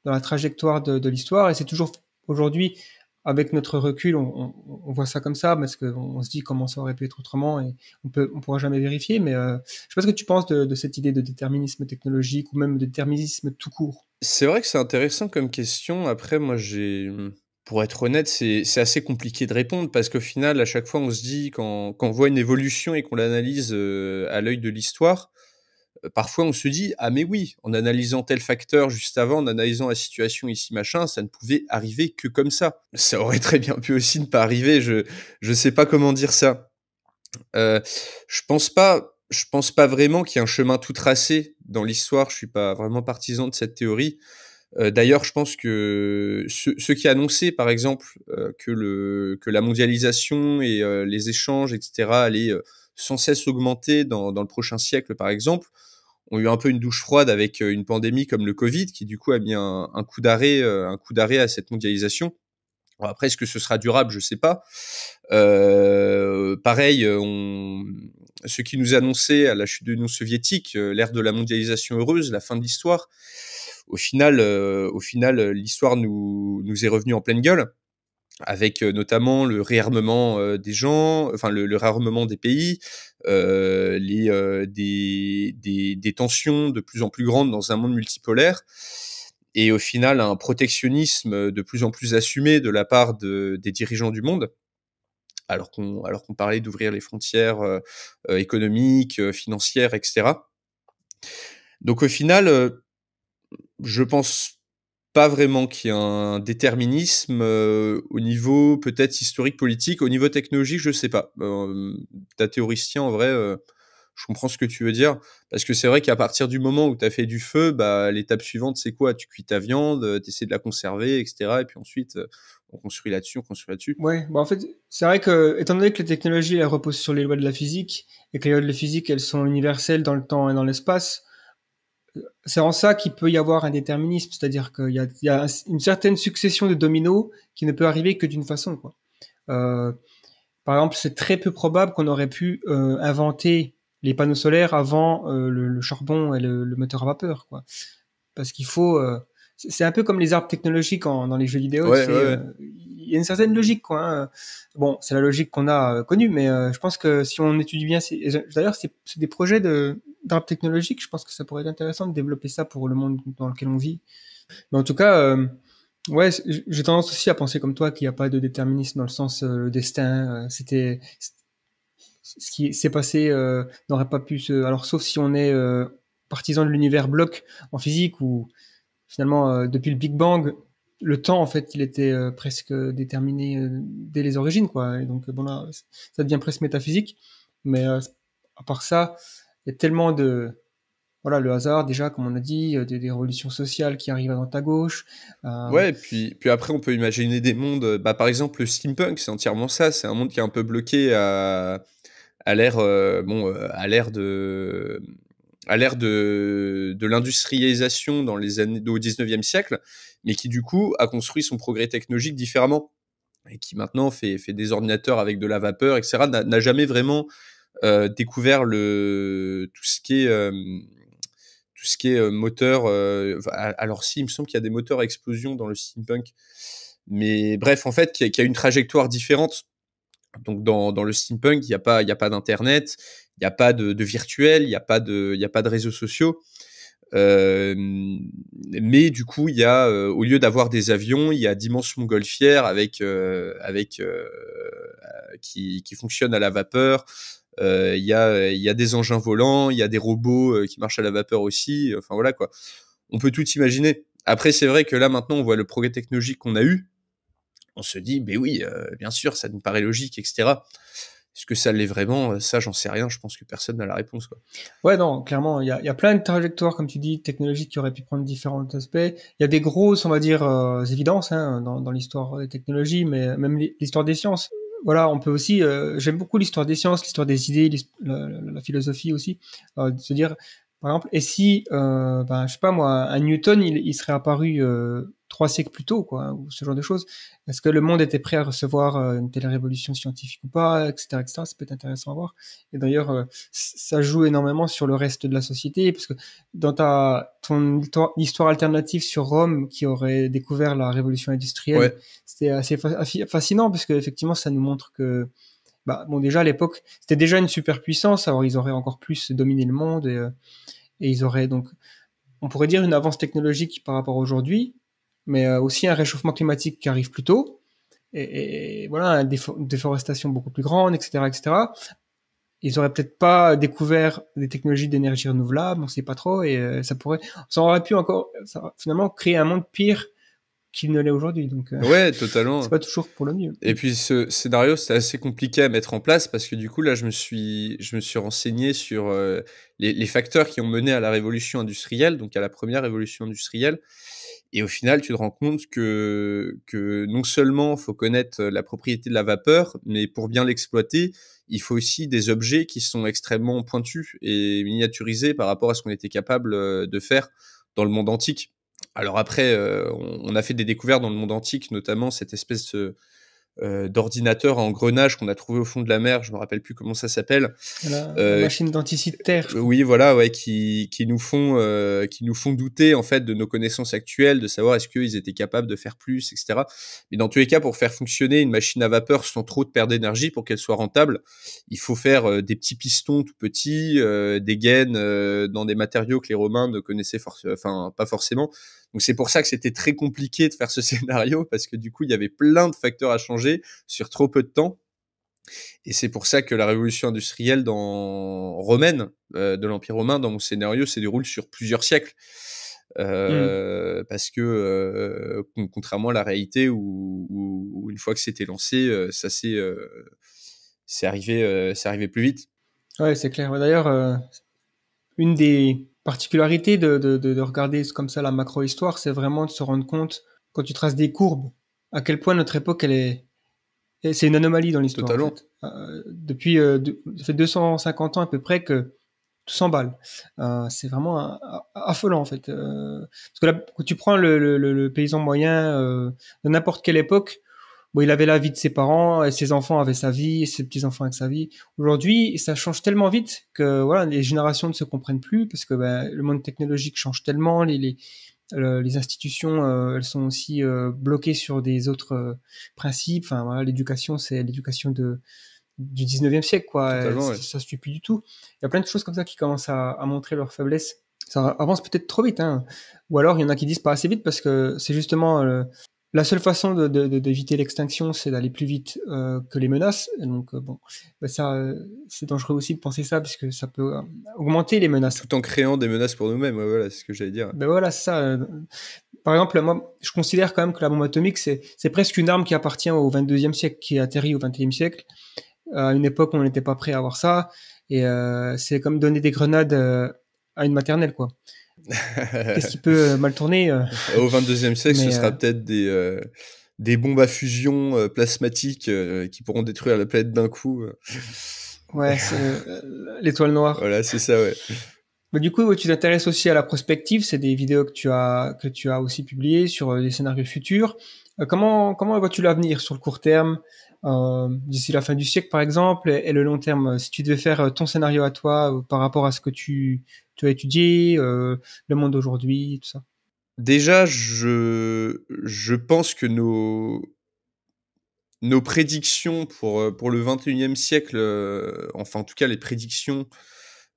la trajectoire de l'histoire. Et c'est toujours aujourd'hui, avec notre recul, on voit ça comme ça parce qu'on se dit comment ça aurait pu être autrement et on pourra jamais vérifier. Mais je sais pas ce que tu penses de cette idée de déterminisme technologique ou même de déterminisme tout court. C'est vrai que c'est intéressant comme question. Après, moi, pour être honnête, c'est assez compliqué de répondre parce qu'au final, à chaque fois, on se dit quand on voit une évolution et qu'on l'analyse à l'œil de l'histoire, parfois on se dit: «Ah mais oui, en analysant tel facteur juste avant, en analysant la situation ici machin, ça ne pouvait arriver que comme ça». Ça aurait très bien pu aussi ne pas arriver, je sais pas comment dire ça. Heu, je pense pas vraiment qu'il y ait un chemin tout tracé dans l'histoire, je suis pas vraiment partisan de cette théorie. D'ailleurs, je pense que ceux qui annonçaient, par exemple, que la mondialisation et les échanges et cetera allaient, sans cesse augmenter dans le prochain siècle, par exemple, ont eu un peu une douche froide avec, une pandémie comme le covid qui, du coup, a mis un coup d'arrêt à cette mondialisation. Alors après, est-ce que ce sera durable? Je sais pas. Pareil, ceux qui nous annonçaient à la chute de l'Union soviétique, l'ère de la mondialisation heureuse, la fin de l'histoire, au final, l'histoire nous est revenue en pleine gueule avec, notamment le réarmement, des gens, enfin le réarmement des pays, des tensions de plus en plus grandes dans un monde multipolaire et au final un protectionnisme de plus en plus assumé de la part des dirigeants du monde, alors qu'on parlait d'ouvrir les frontières, économiques, financières et cetera. Donc au final, je pense pas vraiment qu'il y ait un déterminisme, au niveau peut-être historique, politique. Au niveau technologique, je sais pas. Tu théoricien en vrai, je comprends ce que tu veux dire. Parce que c'est vrai qu'à partir du moment où tu as fait du feu, bah, l'étape suivante, c'est quoi? Tu cuis ta viande, tu essaies de la conserver et cetera et puis ensuite, on construit là-dessus, on construit là-dessus. Ouais, bah en fait, c'est vrai que, étant donné que les technologies, elles reposent sur les lois de la physique, et que les lois de la physique, elles sont universelles dans le temps et dans l'espace, c'est en ça qu'il peut y avoir un déterminisme, c'est-à-dire qu'il y a une certaine succession de dominos qui ne peut arriver que d'une façon, quoi. Euh, Par exemple, c'est très peu probable qu'on aurait pu inventer les panneaux solaires avant le charbon et le moteur à vapeur, quoi. Parce qu'il faut, c'est un peu comme les arbres technologiques dans les jeux vidéo, tu Ouais, ouais, sais, ouais. il y a une certaine logique, quoi. Hein. Bon, c'est la logique qu'on a connue, mais je pense que si on étudie bien, d'ailleurs, c'est des projets d'arbres technologiques. Je pense que ça pourrait être intéressant de développer ça pour le monde dans lequel on vit. Mais en tout cas, ouais, j'ai tendance aussi à penser comme toi qu'il n'y a pas de déterminisme dans le sens le destin. Ce qui s'est passé n'aurait pas pu se. Alors, sauf si on est partisan de l'univers bloc en physique où finalement, depuis le Big Bang, le temps, en fait, il était presque déterminé dès les origines, quoi. Et donc, bon, là, ça devient presque métaphysique. Mais à part ça, il y a tellement de... Voilà, le hasard, déjà, comme on a dit, des révolutions sociales qui arrivent à droite à gauche. Euh, Ouais, puis après on peut imaginer des mondes, bah, par exemple le steampunk, c'est entièrement ça, c'est un monde qui est un peu bloqué à l'ère, à l'ère de l'industrialisation dans les années au 19e siècle, mais qui du coup a construit son progrès technologique différemment et qui maintenant fait des ordinateurs avec de la vapeur et cetera, n'a jamais vraiment, découvert tout ce qui est moteur. Alors si, il me semble qu'il y a des moteurs à explosion dans le steampunk. Mais bref, en fait, qui a une trajectoire différente. Donc dans le steampunk, il y a pas d'internet, il y a pas de virtuel, il y a pas de réseaux sociaux. Mais du coup, au lieu d'avoir des avions, il y a d'immenses montgolfières qui fonctionnent à la vapeur. Il y a des engins volants, il y a des robots qui marchent à la vapeur aussi. Enfin voilà quoi. On peut tout imaginer. Après, c'est vrai que là maintenant, on voit le progrès technologique qu'on a eu. On se dit, ben oui, bien sûr, ça nous paraît logique, etc. Est-ce que ça l'est vraiment? Ça, j'en sais rien. Je pense que personne n'a la réponse, quoi. Ouais, non, clairement, il y a plein de trajectoires, comme tu dis, technologiques qui auraient pu prendre différents aspects. Il y a des grosses, on va dire, évidences hein, dans l'histoire des technologies, mais même l'histoire des sciences. Voilà, on peut aussi, j'aime beaucoup l'histoire des sciences, l'histoire des idées, la philosophie aussi, de se dire, Par exemple, et si, je sais pas moi, un Newton, il serait apparu 3 siècles plus tôt, quoi, ou ce genre de choses. Est-ce que le monde était prêt à recevoir une telle révolution scientifique ou pas, etc., etc. Ça peut être intéressant à voir. Et d'ailleurs, ça joue énormément sur le reste de la société, parce que dans ton histoire alternative sur Rome, qui aurait découvert la révolution industrielle, Ouais, c'était assez fascinant, parce que effectivement, ça nous montre que bon, déjà à l'époque, c'était déjà une superpuissance, alors ils auraient encore plus dominé le monde et ils auraient donc, on pourrait dire, une avance technologique par rapport à aujourd'hui, mais aussi un réchauffement climatique qui arrive plus tôt et voilà, une déforestation beaucoup plus grande, etc., etc. Ils auraient peut-être pas découvert des technologies d'énergie renouvelable, on sait pas trop, et ça aurait pu encore, finalement, créer un monde pire qu'il ne l'est aujourd'hui. Donc, ouais, c'est totalement. pas toujours pour le mieux. Et puis ce scénario, c'est assez compliqué à mettre en place parce que du coup, là, je me suis renseigné sur les facteurs qui ont mené à la révolution industrielle, donc à la première révolution industrielle. Et au final, tu te rends compte que non seulement faut connaître la propriété de la vapeur, mais pour bien l'exploiter, il faut aussi des objets qui sont extrêmement pointus et miniaturisés par rapport à ce qu'on était capable de faire dans le monde antique. Alors après, on a fait des découvertes dans le monde antique, notamment cette espèce d'ordinateur à engrenage qu'on a trouvé au fond de la mer, je me rappelle plus comment ça s'appelle. La Euh, machine d'anticythère, je crois. oui, voilà, ouais, qui nous font douter en fait de nos connaissances actuelles, de savoir est-ce qu'ils étaient capables de faire plus, etc. Mais dans tous les cas, pour faire fonctionner une machine à vapeur sans trop de perte d'énergie, pour qu'elle soit rentable, il faut faire des petits pistons tout petits, des gaines dans des matériaux que les Romains ne connaissaient enfin pas forcément. Donc c'est pour ça que c'était très compliqué de faire ce scénario parce que du coup il y avait plein de facteurs à changer sur trop peu de temps. Et c'est pour ça que la révolution industrielle romaine, de l'Empire romain, dans mon scénario, se déroule sur plusieurs siècles. Hmm. Parce que, contrairement à la réalité où une fois que c'était lancé, c'est arrivé plus vite. Ouais, c'est clair. Ouais, d'ailleurs, une des particularités de regarder comme ça la macro-histoire, c'est vraiment de se rendre compte, quand tu traces des courbes, à quel point notre époque, c'est une anomalie dans l'histoire, en Totalement. fait. Ça fait 250 ans à peu près que tout s'emballe. C'est vraiment affolant, en fait. Parce que là, quand tu prends le paysan moyen de n'importe quelle époque, bon, il avait la vie de ses parents, et ses enfants avaient sa vie, et ses petits-enfants avec sa vie. Aujourd'hui, ça change tellement vite que voilà, les générations ne se comprennent plus parce que le monde technologique change tellement, les institutions, elles sont aussi bloquées sur des autres principes. Enfin, voilà, l'éducation, c'est l'éducation du 19e siècle, quoi. Totalement, ouais. Ça suit plus du tout. Il y a plein de choses comme ça qui commencent à montrer leur faiblesse. Ça avance peut-être trop vite, hein. Ou alors il y en a qui disent pas assez vite parce que c'est justement la seule façon d'éviter l'extinction, c'est d'aller plus vite que les menaces. Et donc bon, ça, c'est dangereux aussi de penser ça puisque ça peut augmenter les menaces. Tout en créant des menaces pour nous-mêmes, ouais, voilà, c'est ce que j'allais dire. Ben voilà, c'est ça. Par exemple, moi, je considère quand même que la bombe atomique, c'est presque une arme qui appartient au 22e siècle, qui est atterri au 21e siècle, à une époque où on n'était pas prêt à avoir ça. Et c'est comme donner des grenades à une maternelle, quoi. Qu'est-ce qui peut mal tourner Au 22e siècle, ce Mais sera peut-être des bombes à fusion plasmatiques qui pourront détruire la planète d'un coup. ouais, c'est l'étoile noire. Voilà, c'est ça, ouais. Mais du coup, ouais, tu t'intéresses aussi à la prospective. C'est des vidéos que tu as aussi publiées sur des scénarios futurs. Comment vois-tu l'avenir sur le court terme, d'ici la fin du siècle, par exemple, et le long terme? Si tu devais faire ton scénario à toi par rapport à ce que tu as étudié, le monde d'aujourd'hui, tout ça. Déjà, je pense que nos prédictions pour le 21e siècle, enfin en tout cas les prédictions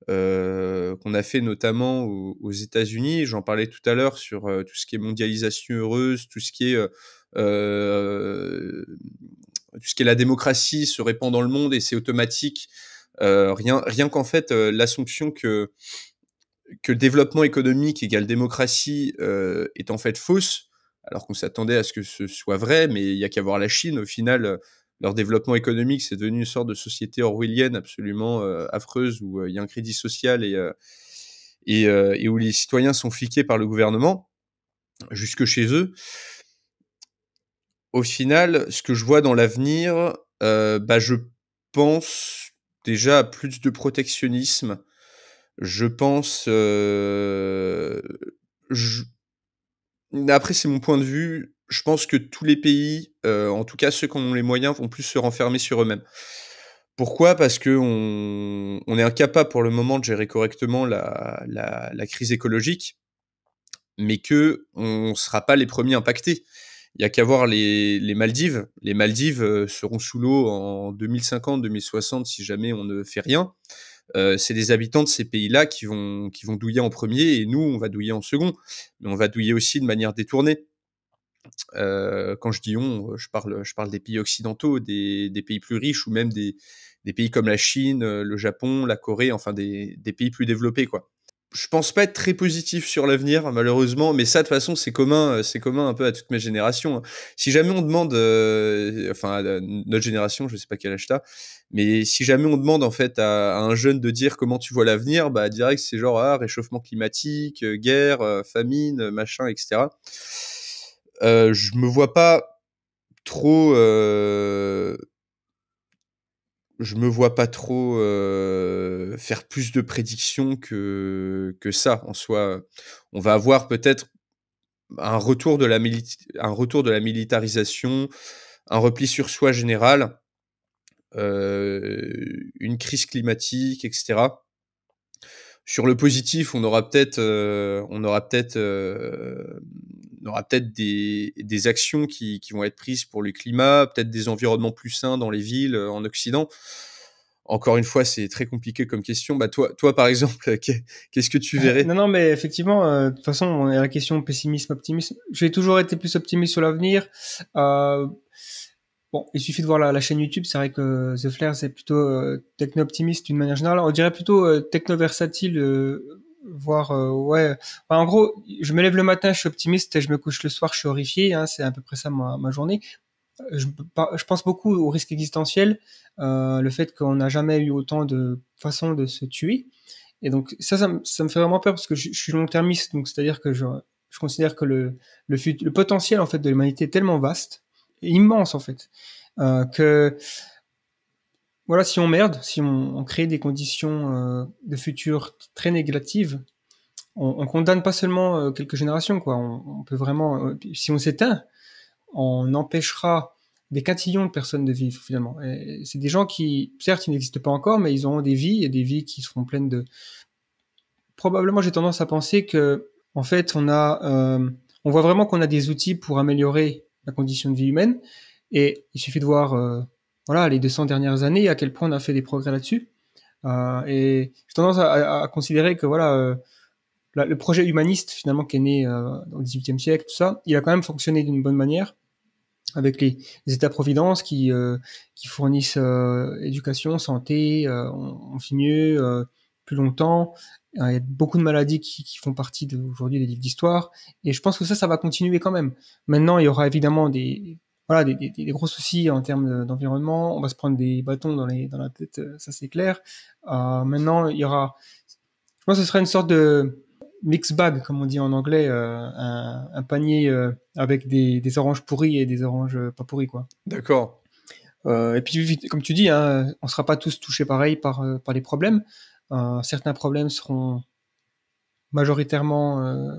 qu'on a fait notamment aux États-Unis, j'en parlais tout à l'heure sur tout ce qui est mondialisation heureuse, euh, tout ce qui est la démocratie se répand dans le monde et c'est automatique. Rien qu'en fait l'assumption que le développement économique égale démocratie est en fait fausse, alors qu'on s'attendait à ce que ce soit vrai, mais il y a qu'à voir la Chine. Au final, leur développement économique, c'est devenu une sorte de société orwellienne absolument affreuse, où il y a un crédit social et où les citoyens sont fliqués par le gouvernement, jusque chez eux. Au final, ce que je vois dans l'avenir, je pense déjà à plus de protectionnisme, Je pense, je après c'est mon point de vue, je pense que tous les pays, en tout cas ceux qui en ont les moyens, vont plus se renfermer sur eux-mêmes. Pourquoi? Parce qu'on est incapable pour le moment de gérer correctement la crise écologique, mais qu'on sera pas les premiers impactés. Il y a qu'à voir les Maldives. Les Maldives, seront sous l'eau en 2050-2060 si jamais on ne fait rien. C'est les habitants de ces pays-là qui vont douiller en premier et nous, on va douiller en second. Mais on va douiller aussi de manière détournée. Quand je dis on, je parle des pays occidentaux, des pays plus riches ou même des pays comme la Chine, le Japon, la Corée, enfin des pays plus développés, quoi. Je pense pas être très positif sur l'avenir, malheureusement, mais ça, de toute façon, c'est commun un peu à toutes mes générations, hein. Si jamais on demande, enfin, à notre génération, je sais pas quel âge tu mais si jamais on demande, en fait, à un jeune de dire comment tu vois l'avenir, bah, direct, c'est genre, ah, réchauffement climatique, guerre, famine, machin, et cetera. Je me vois pas trop, faire plus de prédictions que ça, en soi. On va avoir peut-être un retour de la militarisation, un repli sur soi général, une crise climatique et cetera. Sur le positif, on aura peut-être des actions qui vont être prises pour le climat, peut-être des environnements plus sains dans les villes, en Occident. Encore une fois, c'est très compliqué comme question. Bah, toi par exemple, qu'est-ce que tu verrais? Non, non, mais effectivement, de toute façon, on est à la question pessimisme, optimisme. J'ai toujours été plus optimiste sur l'avenir. Euh, bon, il suffit de voir la chaîne YouTube. C'est vrai que The Flair, c'est plutôt techno-optimiste d'une manière générale. On dirait plutôt techno-versatile, voire, ouais. Enfin, en gros, je me lève le matin, je suis optimiste, et je me couche le soir, je suis horrifié. Hein, c'est à peu près ça ma journée. Je pense beaucoup au risque existentiel, le fait qu'on n'a jamais eu autant de façons de se tuer. Et donc ça me fait vraiment peur parce que je suis long-termiste, donc c'est-à-dire que je considère que le potentiel en fait de l'humanité est tellement vaste, et immense en fait, que voilà, si on merde, si on crée des conditions de futur très négatives, on condamne pas seulement quelques générations, quoi. On peut vraiment, si on s'éteint, on empêchera des quintillons de personnes de vivre finalement. Et c'est des gens qui, certes, ils n'existent pas encore, mais ils auront des vies et des vies qui seront pleines de. Probablement, j'ai tendance à penser que, en fait, on voit vraiment qu'on a des outils pour améliorer la condition de vie humaine, et il suffit de voir, voilà, les 200 dernières années, à quel point on a fait des progrès là-dessus. Et j'ai tendance à considérer que voilà, le projet humaniste finalement qui est né au XVIIIe siècle, tout ça, il a quand même fonctionné d'une bonne manière avec les États-providence qui fournissent éducation, santé, on vit mieux, plus longtemps. Il y a beaucoup de maladies qui font partie aujourd'hui des livres d'histoire, et je pense que ça va continuer quand même. Maintenant, il y aura évidemment voilà, des gros soucis en termes d'environnement. On va se prendre des bâtons dans la tête, ça c'est clair. Maintenant, il y aura, je pense que ce sera une sorte de mix bag, comme on dit en anglais, un panier avec des oranges pourries et des oranges pas pourries, quoi. D'accord. Et puis, comme tu dis, hein, on sera pas tous touchés pareil par les problèmes. Certains problèmes seront majoritairement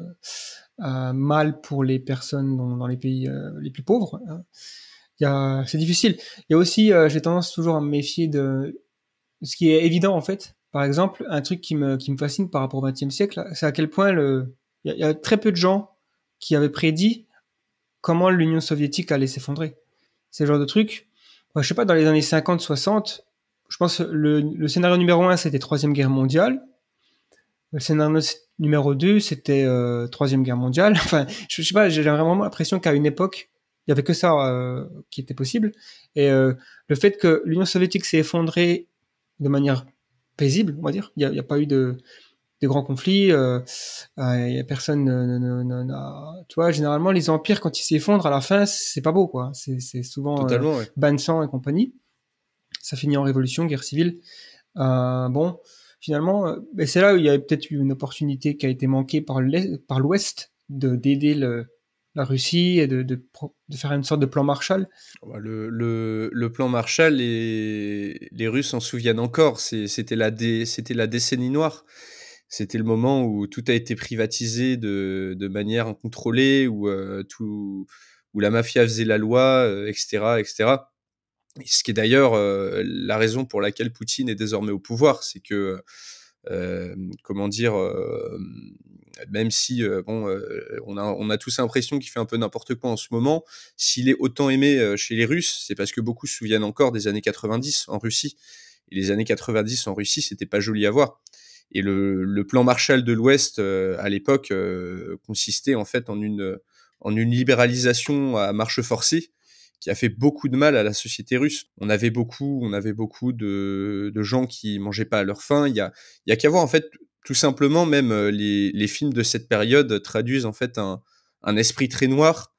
mal pour les personnes dans les pays les plus pauvres, hein. C'est difficile. Il y a aussi, j'ai tendance toujours à me méfier de ce qui est évident en fait. Par exemple, un truc qui me fascine par rapport au XXe siècle, c'est à quel point il y a très peu de gens qui avaient prédit comment l'Union soviétique allait s'effondrer. C'est le genre de truc. Moi, je sais pas, dans les années 50-60, je pense que le scénario numéro 1, c'était Troisième Guerre mondiale. Le scénario numéro 2, c'était Troisième Guerre mondiale. Enfin, je sais pas, j'ai vraiment l'impression qu'à une époque, il y avait que ça qui était possible. Et le fait que l'Union soviétique s'est effondrée de manière paisible, on va dire, il y a pas eu de grands conflits, y a personne tu vois, généralement les empires quand ils s'effondrent à la fin, c'est pas beau, quoi. C'est souvent Totalement, ouais. bain de sang et compagnie. Ça finit en révolution, guerre civile. Bon, finalement, c'est là où il y a peut-être eu une opportunité qui a été manquée par l'Ouest d'aider la Russie et de faire une sorte de plan Marshall. Bah, le plan Marshall, les Russes s'en souviennent encore. C'était la décennie noire. C'était le moment où tout a été privatisé de manière incontrôlée, où la mafia faisait la loi, etc., etc. Et ce qui est d'ailleurs la raison pour laquelle Poutine est désormais au pouvoir, c'est que comment dire, même si on a tous l'impression qu'il fait un peu n'importe quoi en ce moment, s'il est autant aimé chez les Russes, c'est parce que beaucoup se souviennent encore des années 90 en Russie. Et les années 90 en Russie, c'était pas joli à voir. Et le plan Marshall de l'Ouest à l'époque consistait en fait en une libéralisation à marche forcée qui a fait beaucoup de mal à la société russe. On avait beaucoup de gens qui mangeaient pas à leur faim. Il y a qu'à voir en fait tout simplement même les films de cette période traduisent en fait un esprit très noir,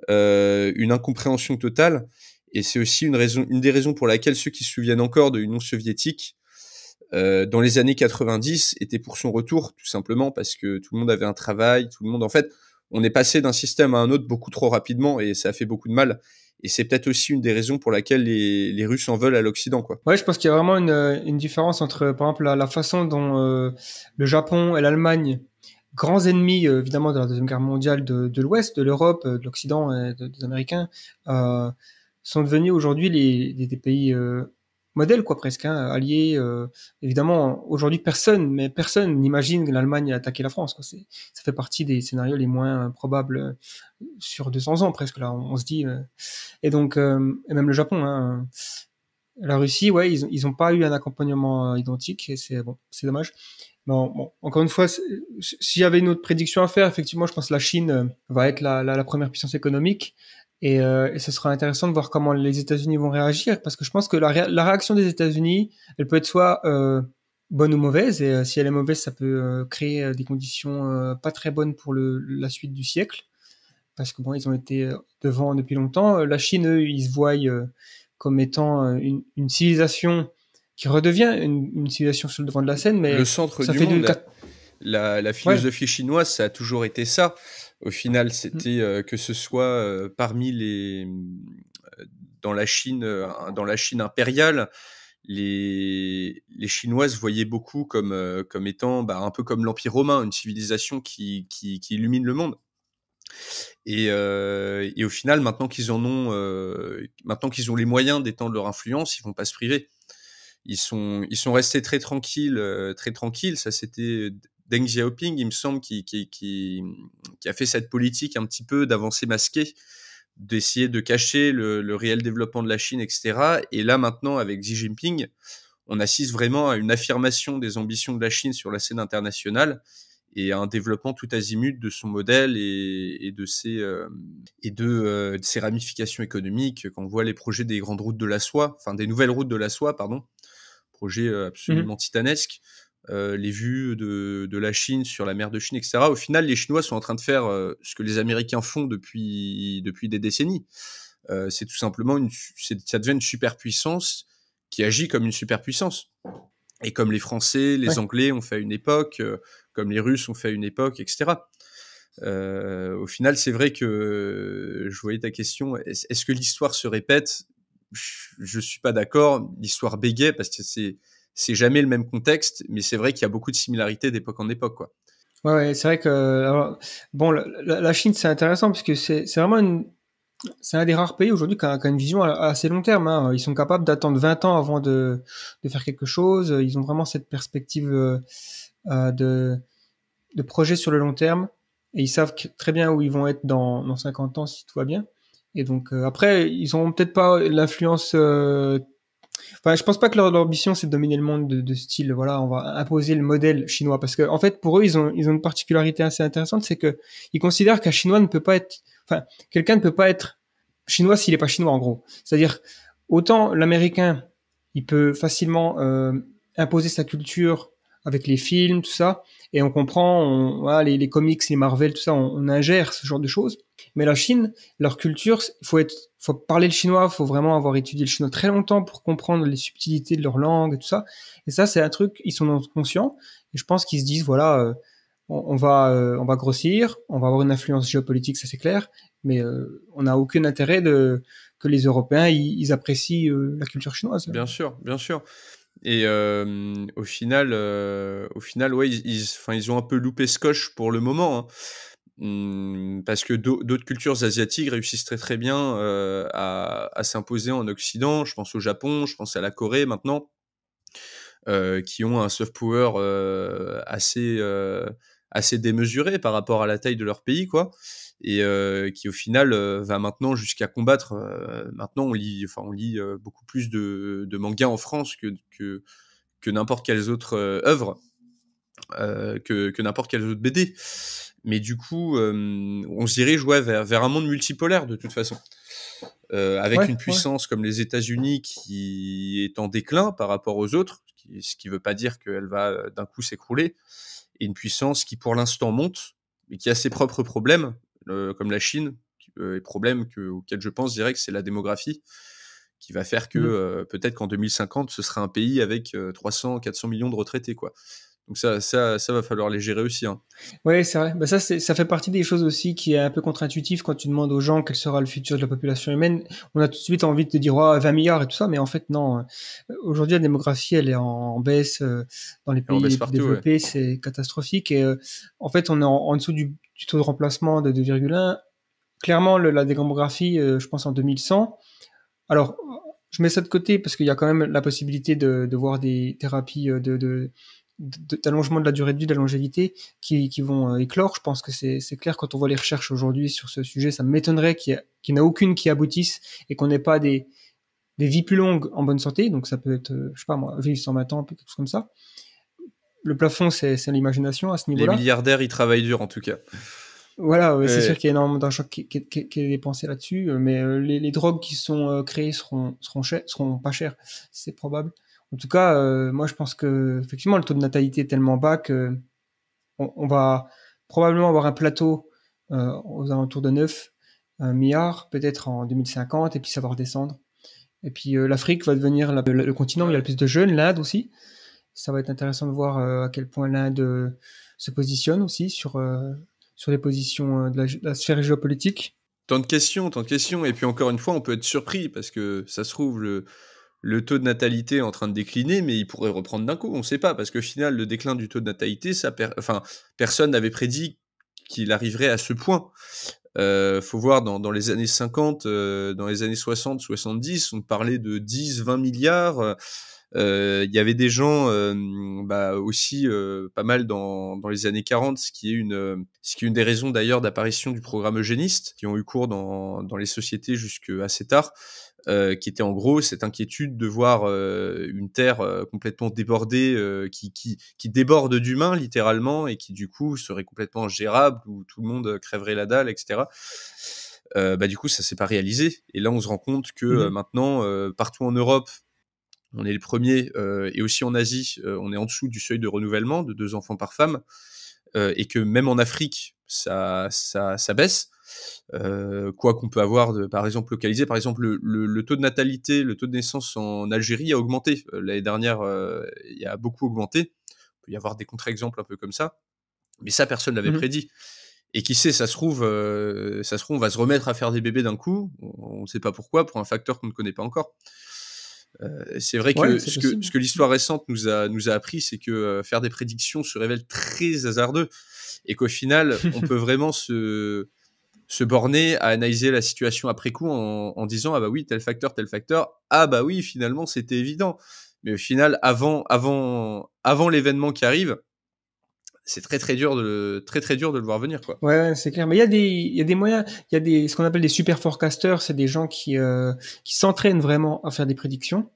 une incompréhension totale. Et c'est aussi une des raisons pour laquelle ceux qui se souviennent encore de l'Union soviétique dans les années 90 étaient pour son retour, tout simplement parce que tout le monde avait un travail, tout le monde en fait, on est passé d'un système à un autre beaucoup trop rapidement et ça a fait beaucoup de mal. Et c'est peut-être aussi une des raisons pour laquelle les Russes en veulent à l'Occident, quoi. Ouais, je pense qu'il y a vraiment une différence entre, par exemple, la façon dont le Japon et l'Allemagne, grands ennemis évidemment de la Deuxième Guerre mondiale de l'Ouest, de l'Europe, de l'Occident et des Américains, euh, sont devenus aujourd'hui des pays modèles, quoi, presque, hein, alliés. Évidemment, aujourd'hui, personne n'imagine que l'Allemagne ait attaqué la France, quoi. Ça fait partie des scénarios les moins probables sur 200 ans, presque, là, on se dit. Et donc, et même le Japon, hein. La Russie, ouais, ils ont pas eu un accompagnement identique et c'est bon, c'est dommage. Bon, encore une fois, s'il y avait une autre prédiction à faire, effectivement, je pense que la Chine va être la première puissance économique et ce sera intéressant de voir comment les États-Unis vont réagir parce que je pense que la réaction des États-Unis, elle peut être soit bonne ou mauvaise et si elle est mauvaise, ça peut créer des conditions pas très bonnes pour la suite du siècle parce que bon, ils ont été devant depuis longtemps. La Chine, eux, ils se voient comme étant une civilisation qui redevient une civilisation sur le devant de la scène, mais Le centre ça du fait monde, la ouais. philosophie chinoise, ça a toujours été ça. Au final, c'était que ce soit parmi dans la Chine impériale, les Chinois se voyaient beaucoup comme étant un peu comme l'Empire romain, une civilisation qui illumine le monde. Et au final, maintenant qu'ils ont les moyens d'étendre leur influence, ils vont pas se priver. Ils sont restés très tranquilles, très tranquilles. Ça, c'était Deng Xiaoping, il me semble, qui a fait cette politique un petit peu d'avancée masquée, d'essayer de cacher le réel développement de la Chine, etc. Et là, maintenant, avec Xi Jinping, on assiste vraiment à une affirmation des ambitions de la Chine sur la scène internationale et à un développement tout azimut de son modèle et de ses ramifications économiques. Quand on voit les projets des grandes routes de la soie, enfin des nouvelles routes de la soie, pardon, projet absolument titanesque, les vues de la Chine sur la mer de Chine, etc. Au final, les Chinois sont en train de faire ce que les Américains font depuis des décennies. C'est tout simplement ça devient une superpuissance qui agit comme une superpuissance. Et comme les Français, les Anglais ont fait à une époque, comme les Russes ont fait à une époque, etc. Au final, c'est vrai que je voyais ta question. Est-ce que l'histoire se répète ? Je suis pas d'accord. L'histoire bégaye parce que c'est jamais le même contexte, mais c'est vrai qu'il y a beaucoup de similarités d'époque en époque, quoi. Ouais, c'est vrai que alors, bon, la Chine c'est intéressant parce que c'est vraiment c'est un des rares pays aujourd'hui qui a une vision à assez long terme, hein. Ils sont capables d'attendre 20 ans avant de faire quelque chose. Ils ont vraiment cette perspective de projet sur le long terme et ils savent très bien où ils vont être dans 50 ans si tout va bien. Et donc après, ils ont peut-être pas l'influence. Enfin, je pense pas que leur ambition c'est de dominer le monde de style. Voilà, on va imposer le modèle chinois parce que en fait pour eux ils ont une particularité assez intéressante, c'est que ils considèrent qu'un chinois ne peut pas être. Enfin, quelqu'un ne peut pas être chinois s'il est pas chinois en gros. C'est-à-dire autant l'américain il peut facilement imposer sa culture avec les films, tout ça, et on comprend, voilà, les comics, les Marvel, tout ça, on ingère ce genre de choses. Mais la Chine, leur culture, faut parler le chinois, faut vraiment avoir étudié le chinois très longtemps pour comprendre les subtilités de leur langue et tout ça. Et ça, c'est un truc, ils sont conscients. Et je pense qu'ils se disent, voilà, on va grossir, on va avoir une influence géopolitique, ça c'est clair, mais on n'a aucun intérêt que les Européens ils apprécient la culture chinoise. Bien sûr, bien sûr. Et au final, ouais, enfin, ils ont un peu loupé ce coche pour le moment, hein. Parce que d'autres cultures asiatiques réussissent très, très bien, à s'imposer en Occident. Je pense au Japon, je pense à la Corée maintenant, qui ont un soft power, assez démesuré par rapport à la taille de leur pays, quoi. Et qui au final, va maintenant jusqu'à combattre, maintenant on lit beaucoup plus de mangas en France que n'importe quelles autres, œuvres, que n'importe quelle autre BD. Mais du coup, on se dirige, ouais, vers un monde multipolaire de toute façon. Avec Ouais, une ouais. puissance comme les États-Unis qui est en déclin par rapport aux autres, ce qui veut pas dire qu'elle va, d'un coup s'écrouler, et une puissance qui pour l'instant monte, mais qui a ses propres problèmes, comme la Chine, et problèmes auxquels je pense direct, c'est la démographie, qui va faire que, Mhm. peut-être qu'en 2050, ce sera un pays avec 300-400 millions de retraités, quoi. Donc ça va falloir les gérer aussi, hein. Ouais, c'est vrai. Bah, ça fait partie des choses aussi qui est un peu contre-intuitif quand tu demandes aux gens quel sera le futur de la population humaine. On a tout de suite envie de te dire, oh, 20 milliards et tout ça, mais en fait, non. Aujourd'hui, la démographie, elle est en baisse. Dans les Et on pays baisse les plus partout, ouais. développés, c'est catastrophique. Et en fait, on est en dessous du taux de remplacement de 2,1. Clairement, la démographie, je pense en 2100. Alors, je mets ça de côté parce qu'il y a quand même la possibilité de voir des thérapies d'allongement de la durée de vie, de la longévité qui vont éclore. Je pense que c'est clair quand on voit les recherches aujourd'hui sur ce sujet. Ça m'étonnerait qu'il n'y en ait aucune qui aboutisse et qu'on n'ait pas des vies plus longues en bonne santé. Donc ça peut être, je sais pas moi, vivre 120 ans, quelque chose comme ça. Le plafond, c'est l'imagination à ce Les niveau-là. milliardaires, ils travaillent dur, en tout cas. Voilà, ouais, c'est sûr Ouais. qu'il y a énormément d'argent qui est dépensé là-dessus, mais les drogues qui sont créées seront pas chères, c'est probable. En tout cas, moi je pense que effectivement le taux de natalité est tellement bas que on va probablement avoir un plateau aux alentours de 9 milliards, peut-être en 2050, et puis ça va redescendre. Et puis l'Afrique va devenir le continent où il y a le plus de jeunes, l'Inde aussi. Ça va être intéressant de voir à quel point l'Inde se positionne aussi sur les positions de la sphère géopolitique. Tant de questions. Et puis encore une fois, on peut être surpris parce que ça se trouve, le taux de natalité est en train de décliner, mais il pourrait reprendre d'un coup. On ne sait pas parce qu'au final, le déclin du taux de natalité, enfin, personne n'avait prédit qu'il arriverait à ce point. Faut voir dans les années 50, dans les années 60, 70, on parlait de 10, 20 milliards. Il y avait des gens, aussi, pas mal dans les années 40, ce qui est une des raisons d'ailleurs d'apparition du programme eugéniste, qui ont eu cours dans les sociétés jusqu'à assez tard, qui était en gros cette inquiétude de voir, une terre, complètement débordée, qui déborde d'humains littéralement et qui du coup serait complètement ingérable, où tout le monde crèverait la dalle, et cetera. Du coup ça s'est pas réalisé, et là on se rend compte que, Mhm. maintenant, partout en Europe, on est les premiers, et aussi en Asie, on est en dessous du seuil de renouvellement de 2 enfants par femme, et que même en Afrique, ça baisse. Quoi qu'on peut avoir par exemple localisé. Par exemple, le taux de natalité, le taux de naissance en Algérie a augmenté. L'année dernière, il a beaucoup augmenté. Il peut y avoir des contre-exemples un peu comme ça, mais ça, personne l'avait Mhm. prédit. Et qui sait, ça se trouve, on va se remettre à faire des bébés d'un coup. On ne sait pas pourquoi, pour un facteur qu'on ne connaît pas encore. C'est vrai Ouais, que c'est ce possible. que l'histoire récente nous a appris, c'est que faire des prédictions se révèle très hasardeux, et qu'au final, on peut vraiment se borner à analyser la situation après coup en disant ah bah oui, tel facteur, ah bah oui, finalement c'était évident. Mais au final, avant l'événement qui arrive, c'est très très dur de le voir venir, quoi. Ouais, ouais, c'est clair. Mais il y a des moyens, il y a ce qu'on appelle des super forecasters, c'est des gens qui s'entraînent vraiment à faire des prédictions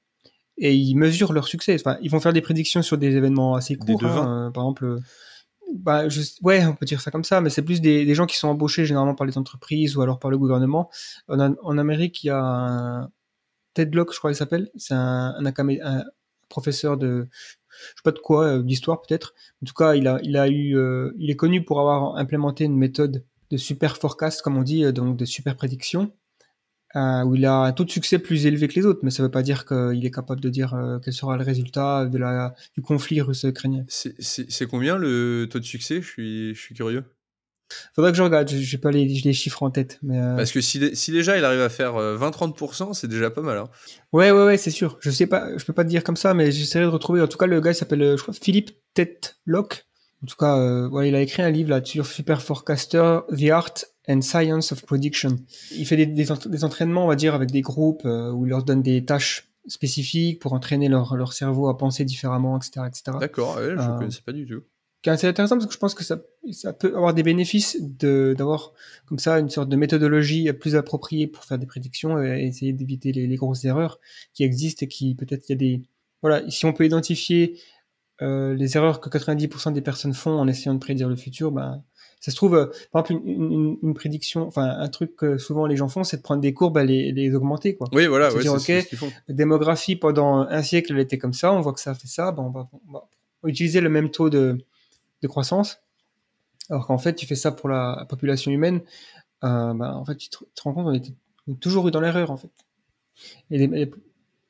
et ils mesurent leur succès. Enfin, ils vont faire des prédictions sur des événements assez Des courts, devins. hein. Par exemple, ouais, on peut dire ça comme ça, mais c'est plus des gens qui sont embauchés généralement par les entreprises ou alors par le gouvernement. En Amérique, il y a un Ted Locke, je crois qu'il s'appelle. C'est un professeur je sais pas de quoi, d'histoire peut-être. En tout cas, il est connu pour avoir implémenté une méthode de super forecast, comme on dit, donc de super prédiction, où il a un taux de succès plus élevé que les autres, mais ça veut pas dire qu'il est capable de dire quel sera le résultat du conflit russo-ukrainien. C'est combien le taux de succès? Je suis curieux. Faudrait que je regarde, j'ai pas les chiffres en tête. Mais Parce que si déjà il arrive à faire 20-30%, c'est déjà pas mal. Hein. ouais, c'est sûr. Je sais pas, je peux pas te dire comme ça, mais j'essaierai de retrouver. En tout cas, le gars il s'appelle, je crois, Philippe Tetlock. En tout cas, il a écrit un livre là sur Super Forecaster, The Art and Science of Prediction. Il fait des entraînements, on va dire, avec des groupes où il leur donne des tâches spécifiques pour entraîner leur cerveau à penser différemment, etc., etc. D'accord, ouais, je connaissais pas du tout. C'est intéressant parce que je pense que ça peut avoir des bénéfices d'avoir comme ça une sorte de méthodologie plus appropriée pour faire des prédictions et essayer d'éviter les grosses erreurs qui existent et qui peut-être il y a des voilà, si on peut identifier les erreurs que 90% des personnes font en essayant de prédire le futur, ben ça se trouve par exemple une prédiction, enfin un truc que souvent les gens font, c'est de prendre des courbes et les augmenter quoi. Oui, voilà, Se dire ok, c'est ce qu'ils font. la démographie pendant un siècle elle était comme ça, on voit que ça a fait ça, ben on va utiliser le même taux de croissance, alors qu'en fait, tu fais ça pour la population humaine, en fait, tu te rends compte qu'on était toujours eu dans l'erreur, en fait. Et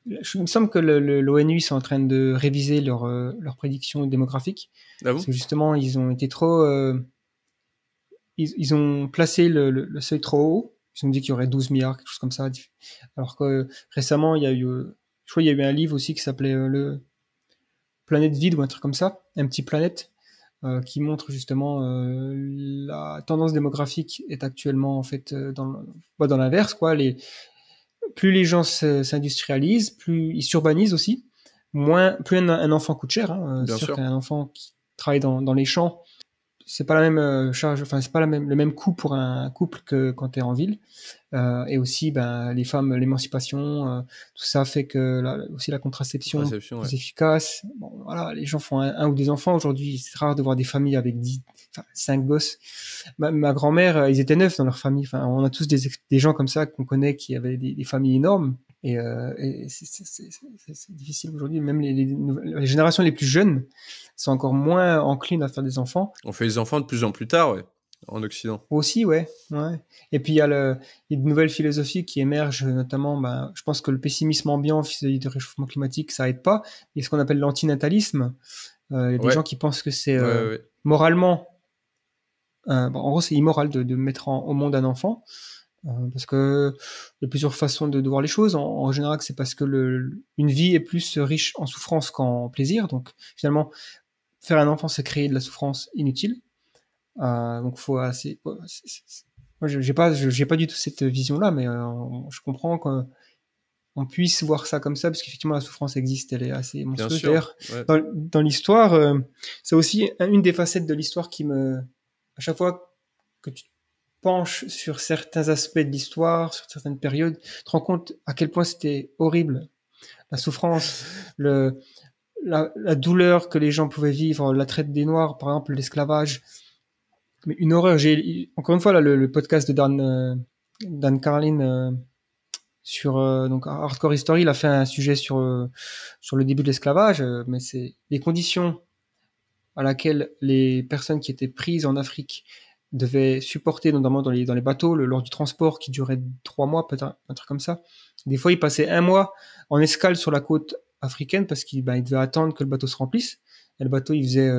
il me semble que l'ONU sont en train de réviser leurs prédictions démographiques, Ah bon parce que justement, ils ont été trop... ils ont placé le seuil trop haut, ils ont dit qu'il y aurait 12 milliards, quelque chose comme ça, alors que récemment, il y a eu... je crois qu'il y a eu un livre aussi qui s'appelait le Planète vide ou un truc comme ça, un petit planète, qui montre justement la tendance démographique est actuellement en fait dans l'inverse quoi. Plus les gens s'industrialisent, plus ils s'urbanisent aussi, plus un enfant coûte cher. Hein. Bien C'est sûr sûr. qu'un enfant qui travaille dans les champs, c'est pas la même charge, enfin c'est pas le même coût pour un couple que quand tu es en ville. Et aussi, les femmes, l'émancipation, tout ça fait que aussi la contraception Réception, plus ouais. efficace. Bon, voilà, les gens font un ou deux enfants aujourd'hui. C'est rare de voir des familles avec 5 gosses. Ma grand-mère, ils étaient 9 dans leur famille. Enfin, on a tous des gens comme ça qu'on connaît qui avaient des familles énormes. Et c'est difficile aujourd'hui. Même les générations les plus jeunes sont encore moins enclines à faire des enfants. On fait les enfants de plus en plus tard, ouais, en Occident. Aussi, ouais. Et puis il y a de nouvelles philosophies qui émergent, notamment, je pense que le pessimisme ambiant vis-à-vis du réchauffement climatique, ça aide pas. Il y a ce qu'on appelle l'antinatalisme. Il y a des gens qui pensent que c'est moralement, en gros, c'est immoral de mettre au monde un enfant, parce que il y a plusieurs façons de voir les choses. En général, c'est parce que une vie est plus riche en souffrance qu'en plaisir. Donc finalement, faire un enfant, c'est créer de la souffrance inutile. Donc faut assez. Moi, j'ai pas du tout cette vision-là, mais je comprends qu'on puisse voir ça comme ça, parce qu'effectivement la souffrance existe, elle est assez monstrueuse. D'ailleurs, dans l'histoire, c'est aussi une des facettes de l'histoire à chaque fois que tu te penches sur certains aspects de l'histoire, sur certaines périodes, tu te rends compte à quel point c'était horrible. La souffrance, la douleur que les gens pouvaient vivre, la traite des Noirs, par exemple, l'esclavage. Mais une horreur. J'ai encore une fois là le podcast de Dan Carlin sur donc Hardcore History. Il a fait un sujet sur le début de l'esclavage, mais c'est les conditions à laquelle les personnes qui étaient prises en Afrique devaient supporter, notamment dans les bateaux, lors du transport qui durait 3 mois, peut-être un truc comme ça. Des fois, ils passaient 1 mois en escale sur la côte africaine parce qu'ils devaient attendre que le bateau se remplisse. Et le bateau, il faisait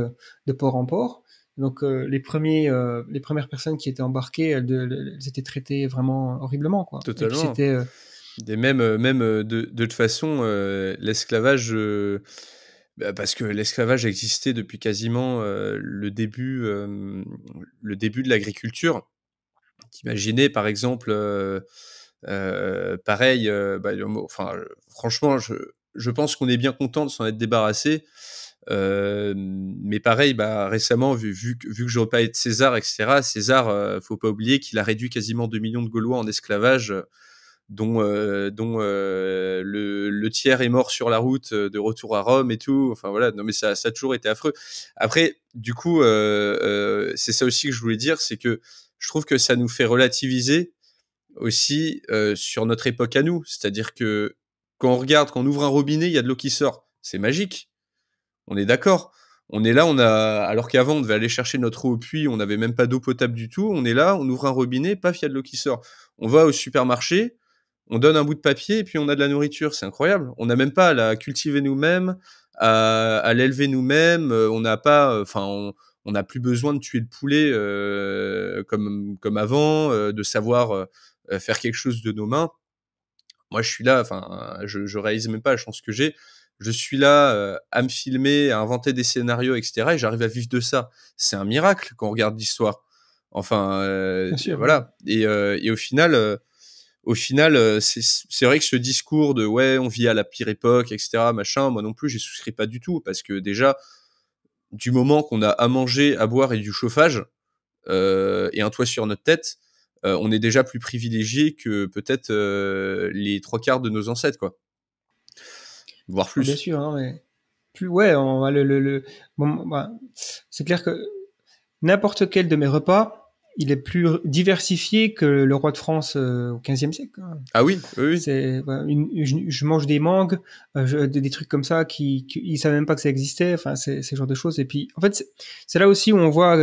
de port en port. Donc les premières personnes qui étaient embarquées, elles étaient traitées vraiment horriblement, quoi. Totalement. Et puis c'était même de toute façon, l'esclavage, parce que l'esclavage existait depuis quasiment le début de l'agriculture. T'imaginais par exemple, pareil, franchement, je pense qu'on est bien content de s'en être débarrassé. Mais pareil, récemment, vu que je reparlais de César, etc., César, faut pas oublier qu'il a réduit quasiment 2 millions de Gaulois en esclavage, dont le tiers est mort sur la route de retour à Rome et tout. Enfin voilà, non mais ça a toujours été affreux. Après, du coup, c'est ça aussi que je voulais dire, c'est que je trouve que ça nous fait relativiser aussi sur notre époque à nous. C'est-à-dire que quand on ouvre un robinet, il y a de l'eau qui sort. C'est magique. On est d'accord. On est là, alors qu'avant, on devait aller chercher notre eau au puits, on n'avait même pas d'eau potable du tout. On est là, on ouvre un robinet, paf, il y a de l'eau qui sort. On va au supermarché, on donne un bout de papier et puis on a de la nourriture. C'est incroyable. On n'a même pas à la cultiver nous-mêmes, à l'élever nous-mêmes. On n'a pas, on n'a plus besoin de tuer le poulet comme avant, de savoir faire quelque chose de nos mains. Moi, je suis là, enfin, je réalise même pas la chance que j'ai. Je suis là à me filmer, à inventer des scénarios, etc. Et j'arrive à vivre de ça. C'est un miracle quand on regarde l'histoire. Enfin, Bien sûr, voilà. Et au final, c'est vrai que ce discours de ouais, on vit à la pire époque, etc. Machin, moi non plus, j'y souscris pas du tout parce que déjà, du moment qu'on a à manger, à boire et du chauffage et un toit sur notre tête, on est déjà plus privilégié que peut-être les 3/4 de nos ancêtres, quoi. Voire bien plus. sûr, hein, mais plus, ouais, on va bon, bah, c'est clair que n'importe quel de mes repas, il est plus diversifié que le roi de France au XVe siècle, hein. Ah oui, oui, oui. C'est voilà, je mange des mangues, des trucs comme ça qui ils savaient même pas que ça existait. Enfin, c'est ce genre de choses. Et puis, en fait, c'est là aussi où on voit,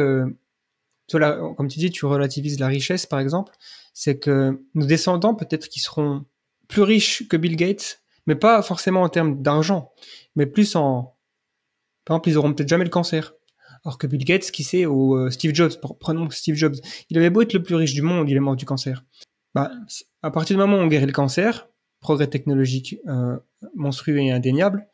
tu vois, comme tu dis, tu relativises la richesse, par exemple. C'est que nos descendants, peut-être qu'ils seront plus riches que Bill Gates, mais pas forcément en termes d'argent, mais plus par exemple, ils auront peut-être jamais le cancer. Alors que Bill Gates, qui sait, ou Steve Jobs, prenons Steve Jobs, il avait beau être le plus riche du monde, il est mort du cancer. Bah, à partir du moment où on guérit le cancer, progrès technologique monstrueux et indéniable,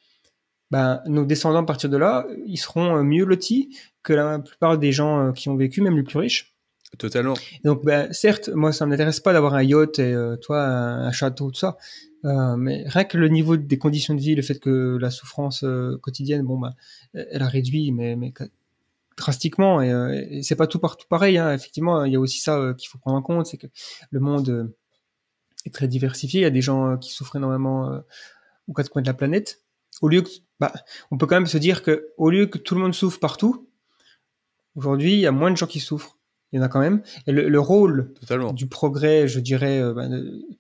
bah, nos descendants à partir de là, ils seront mieux lotis que la plupart des gens qui ont vécu, même les plus riches. Totalement. Et donc, bah, certes, moi, ça ne m'intéresse pas d'avoir un yacht et toi, un château, tout ça. Mais rien que le niveau des conditions de vie, le fait que la souffrance quotidienne, bon, bah, elle a réduit, mais drastiquement. Et c'est pas tout partout pareil, hein. Effectivement, il y a aussi ça qu'il faut prendre en compte, c'est que le monde est très diversifié. Il y a des gens qui souffrent énormément aux quatre coins de la planète. Au lieu que, bah, on peut quand même se dire que au lieu que tout le monde souffre partout, aujourd'hui, il y a moins de gens qui souffrent. Il y en a quand même. Et le rôle Totalement. du progrès, je dirais, par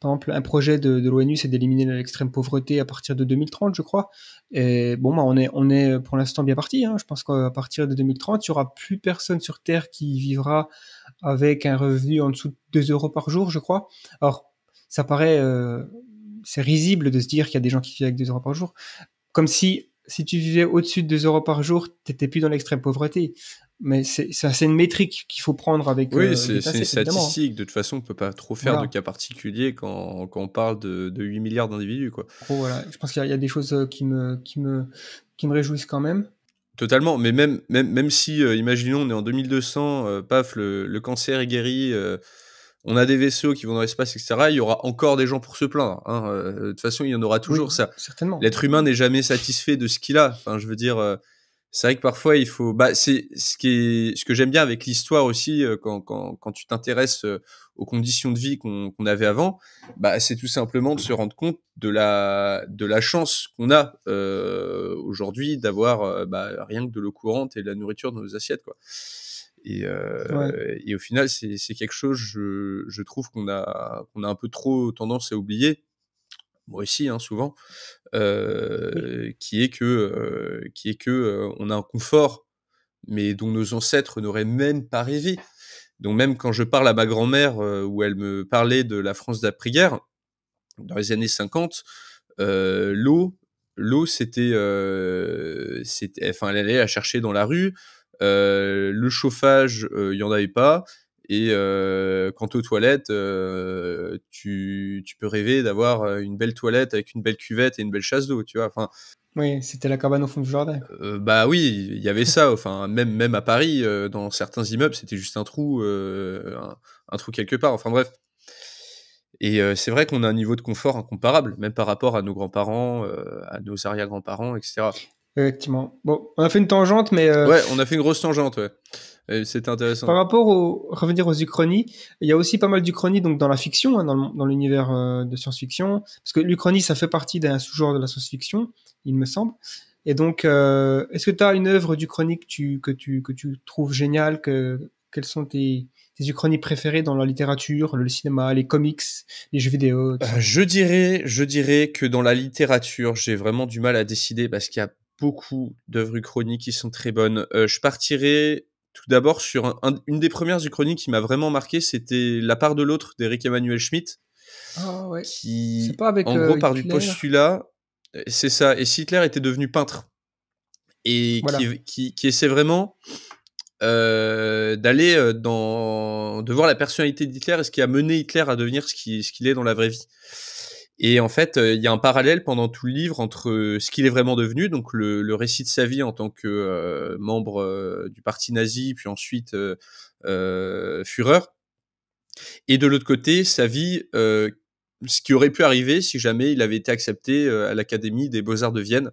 exemple, un projet de l'ONU, c'est d'éliminer l'extrême pauvreté à partir de 2030, je crois. Et bon, bah, on est pour l'instant bien parti, hein. Je pense qu'à partir de 2030, il y aura plus personne sur Terre qui vivra avec un revenu en dessous de 2 euros par jour, je crois. Alors, ça paraît, c'est risible de se dire qu'il y a des gens qui vivent avec 2 euros par jour. Comme si tu vivais au-dessus de 2 euros par jour, t'étais plus dans l'extrême pauvreté. Mais c'est une métrique qu'il faut prendre avec Oui, des c'est une pincettes, évidemment, hein. statistique. De toute façon, on peut pas trop faire de Voilà. cas particuliers quand on parle de 8 milliards d'individus, quoi. Gros, voilà. Je pense qu'il y a des choses qui me réjouissent quand même. Totalement, mais même si, imaginons, on est en 2200, paf, le cancer est guéri, on a des vaisseaux qui vont dans l'espace, etc., il y aura encore des gens pour se plaindre, hein, de toute façon, il y en aura Oui, toujours. Ça, certainement. l'être humain n'est jamais satisfait de ce qu'il a. Enfin, je veux dire, c'est vrai que parfois il faut, bah, c'est ce que j'aime bien avec l'histoire aussi, quand tu t'intéresses aux conditions de vie qu'on avait avant, bah, c'est tout simplement de se rendre compte de la chance qu'on a aujourd'hui d'avoir bah, rien que de l'eau courante et de la nourriture dans nos assiettes, quoi. Ouais. Et au final, c'est quelque chose, je trouve qu'on a un peu trop tendance à oublier, moi aussi, hein, souvent, Oui. qui est que on a un confort, mais dont nos ancêtres n'auraient même pas rêvé. Donc même quand je parle à ma grand-mère, où elle me parlait de la France d'après-guerre, dans les années 50, l'eau c'était, enfin, elle allait la chercher dans la rue, le chauffage, il y en avait pas, et quant aux toilettes, tu peux rêver d'avoir une belle toilette avec une belle cuvette et une belle chasse d'eau, tu vois? Enfin, Oui, c'était la cabane au fond du jardin. bah, oui, il y avait ça, enfin, même à Paris, dans certains immeubles, c'était juste un trou quelque part, enfin bref. Et c'est vrai qu'on a un niveau de confort incomparable, même par rapport à nos grands-parents, à nos arrière-grands-parents, et cetera. Effectivement. Bon, on a fait une tangente, mais Ouais, on a fait une grosse tangente, ouais. Et c'était par intéressant. rapport revenir aux uchronies, il y a aussi pas mal d'uchronies donc dans la fiction, hein, dans l'univers de science-fiction, parce que l'uchronie, ça fait partie d'un sous-genre de la science-fiction, il me semble. Et donc, est-ce que tu as une œuvre d'uchronie que tu trouves géniale, quelles sont tes uchronies préférées dans la littérature, le cinéma, les comics, les jeux vidéo, tout ça? Je dirais que dans la littérature, j'ai vraiment du mal à décider parce qu'il y a beaucoup d'œuvres uchroniques qui sont très bonnes. Je partirais tout d'abord sur une des premières uchronies qui m'a vraiment marqué, c'était La part de l'autre d'Éric Emmanuel Schmitt, Ah ouais. C'est qui, pas avec en gros, part du Hitler? postulat, c'est ça, et si Hitler était devenu peintre, et Voilà. qui essaie vraiment d'aller de voir la personnalité d'Hitler et ce qui a mené Hitler à devenir ce qu'il est dans la vraie vie. Et en fait, il y a un parallèle pendant tout le livre entre ce qu'il est vraiment devenu, donc le récit de sa vie en tant que membre du parti nazi, puis ensuite Führer, et de l'autre côté, sa vie, ce qui aurait pu arriver si jamais il avait été accepté à l'Académie des Beaux-Arts de Vienne,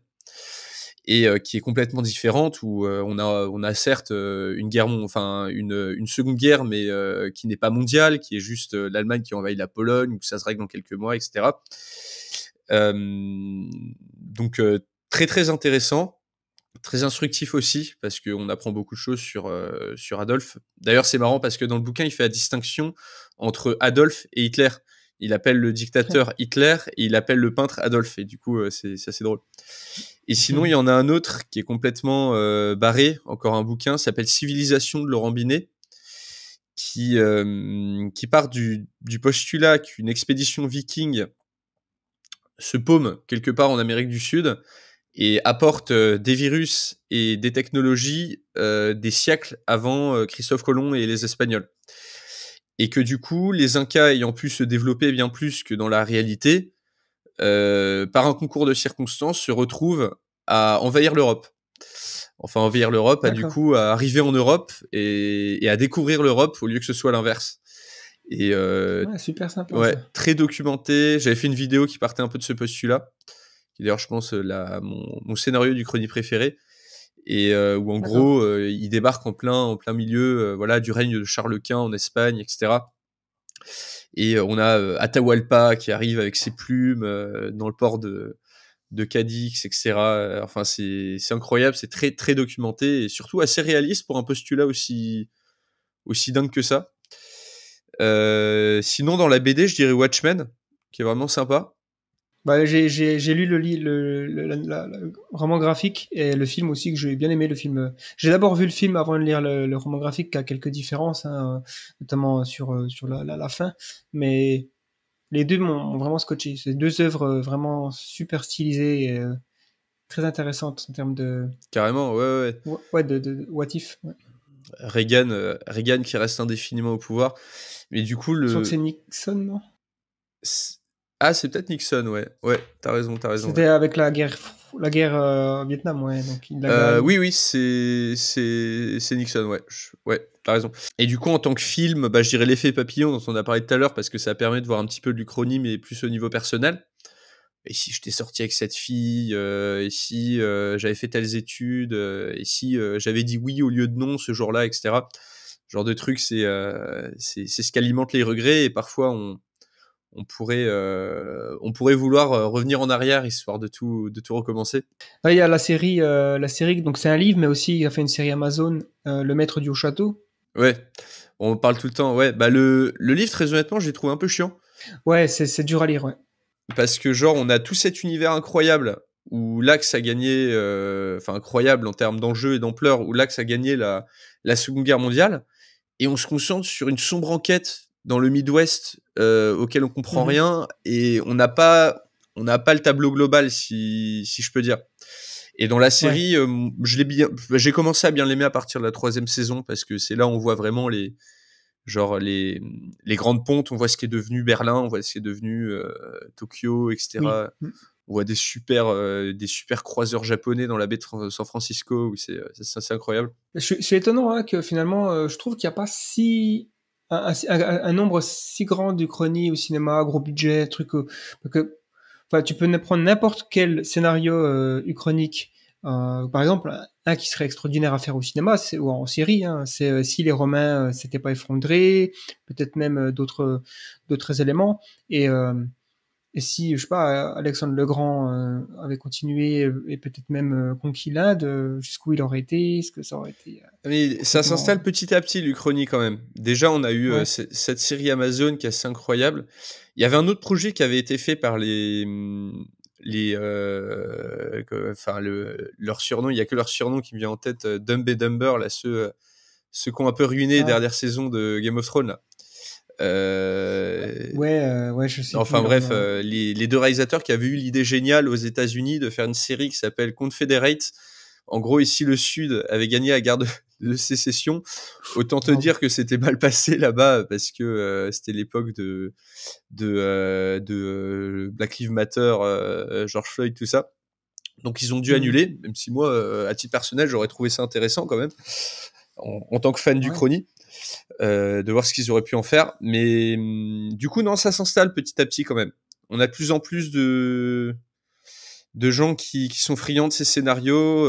et qui est complètement différente, où on a certes une seconde guerre, mais qui n'est pas mondiale, qui est juste l'Allemagne qui envahit la Pologne, où ça se règle dans quelques mois, etc. Donc très très intéressant, très instructif aussi, parce qu'on apprend beaucoup de choses sur Adolphe. D'ailleurs, c'est marrant parce que dans le bouquin, il fait la distinction entre Adolphe et Hitler. Il appelle le dictateur Hitler et il appelle le peintre Adolphe. Et du coup, c'est assez drôle. Et sinon, il y en a un autre qui est complètement barré, encore un bouquin, s'appelle Civilisation de Laurent Binet, qui part du postulat qu'une expédition viking se paume quelque part en Amérique du Sud et apporte des virus et des technologies des siècles avant Christophe Colomb et les Espagnols. Et que du coup, les Incas ayant pu se développer bien plus que dans la réalité, par un concours de circonstances, se retrouvent à envahir l'Europe. Enfin, envahir l'Europe, à du coup à arriver en Europe et à découvrir l'Europe au lieu que ce soit l'inverse. Et super sympa. Ouais, Ça. très documenté. J'avais fait une vidéo qui partait un peu de ce postulat, qui est d'ailleurs, je pense, mon scénario du chrony préféré, et où en gros, il débarque en plein milieu, voilà, du règne de Charles Quint en Espagne, etc. Et on a Atahualpa qui arrive avec ses plumes dans le port de Cadix, etc. Enfin, c'est incroyable, c'est très très documenté et surtout assez réaliste pour un postulat aussi dingue que ça. Sinon, dans la BD, je dirais Watchmen, qui est vraiment sympa. Bah, j'ai lu le roman graphique et le film aussi, que j'ai bien aimé le film. J'ai d'abord vu le film avant de lire le roman graphique, qui a quelques différences, hein, notamment sur la fin, mais les deux m'ont vraiment scotché. C'est deux œuvres vraiment super stylisées et très intéressantes en termes de... Carrément, ouais. Ouais, de what if. Ouais. Reagan qui reste indéfiniment au pouvoir. Mais du coup, Je crois que c'est Nixon, non? Ah, c'est peut-être Nixon, ouais. Ouais, t'as raison. C'était avec la guerre Vietnam, ouais. Donc oui, c'est Nixon, ouais. Ouais, t'as raison. Et du coup, en tant que film, bah, je dirais L'Effet Papillon, dont on a parlé tout à l'heure, parce que ça permet de voir un petit peu de l'Uchronie, mais plus au niveau personnel. Et si j'étais sorti avec cette fille, et si j'avais fait telles études, et si j'avais dit oui au lieu de non ce jour-là, etc. Ce genre de truc, c'est ce qui alimente les regrets, et parfois on pourrait vouloir revenir en arrière histoire de tout recommencer. Il y a la série, donc c'est un livre, mais aussi il a fait une série Amazon, Le Maître du Haut Château. Ouais, on parle tout le temps. Ouais, bah le livre, très honnêtement, j'ai trouvé un peu chiant. Ouais, c'est dur à lire, ouais. Parce que genre, on a tout cet univers incroyable où l'Axe a gagné, incroyable en termes d'enjeux et d'ampleur, où l'Axe a gagné la Seconde Guerre mondiale, et on se concentre sur une sombre enquête dans le Midwest auquel on comprend rien, et on n'a pas le tableau global, si je peux dire. Et dans la série, j'ai commencé à bien l'aimer à partir de la 3e saison, parce que c'est là où on voit vraiment les grandes pontes, on voit ce qui est devenu Berlin, on voit ce qui est devenu Tokyo, etc. Oui. On voit des super croiseurs japonais dans la baie de San Francisco, où c'est incroyable. C'est étonnant, hein, que finalement, je trouve qu'il n'y a pas un nombre si grand d'Uchronie au cinéma, gros budget, truc que tu peux prendre n'importe quel scénario uchronique. Par exemple, un qui serait extraordinaire à faire au cinéma, ou en série, hein, c'est si les Romains s'étaient pas effondrés, peut-être même d'autres éléments, et si, je sais pas, Alexandre le Grand avait continué et peut-être même conquis l'Inde, jusqu'où il aurait été, est-ce que ça aurait été... Mais ça s'installe petit à petit, l'Uchronie, quand même. Déjà, on a eu cette série Amazon qui est assez incroyable. Il y avait un autre projet qui avait été fait par leur surnom, il y a que leur surnom qui me vient en tête, Dumb et Dumber, là, ceux qui ont un peu ruiné les dernières saisons de Game of Thrones, là. Je sais. Enfin bref, les deux réalisateurs qui avaient eu l'idée géniale aux États-Unis de faire une série qui s'appelle Confederate. En gros, ici le Sud avait gagné la guerre de sécession. Autant te dire que c'était mal passé là-bas parce que c'était l'époque de Black Lives Matter, George Floyd, tout ça. Donc ils ont dû annuler, même si moi, à titre personnel, j'aurais trouvé ça intéressant quand même, en tant que fan d'Uchronie, de voir ce qu'ils auraient pu en faire. Mais du coup, non, ça s'installe petit à petit quand même. On a de plus en plus de gens qui sont friands de ces scénarios,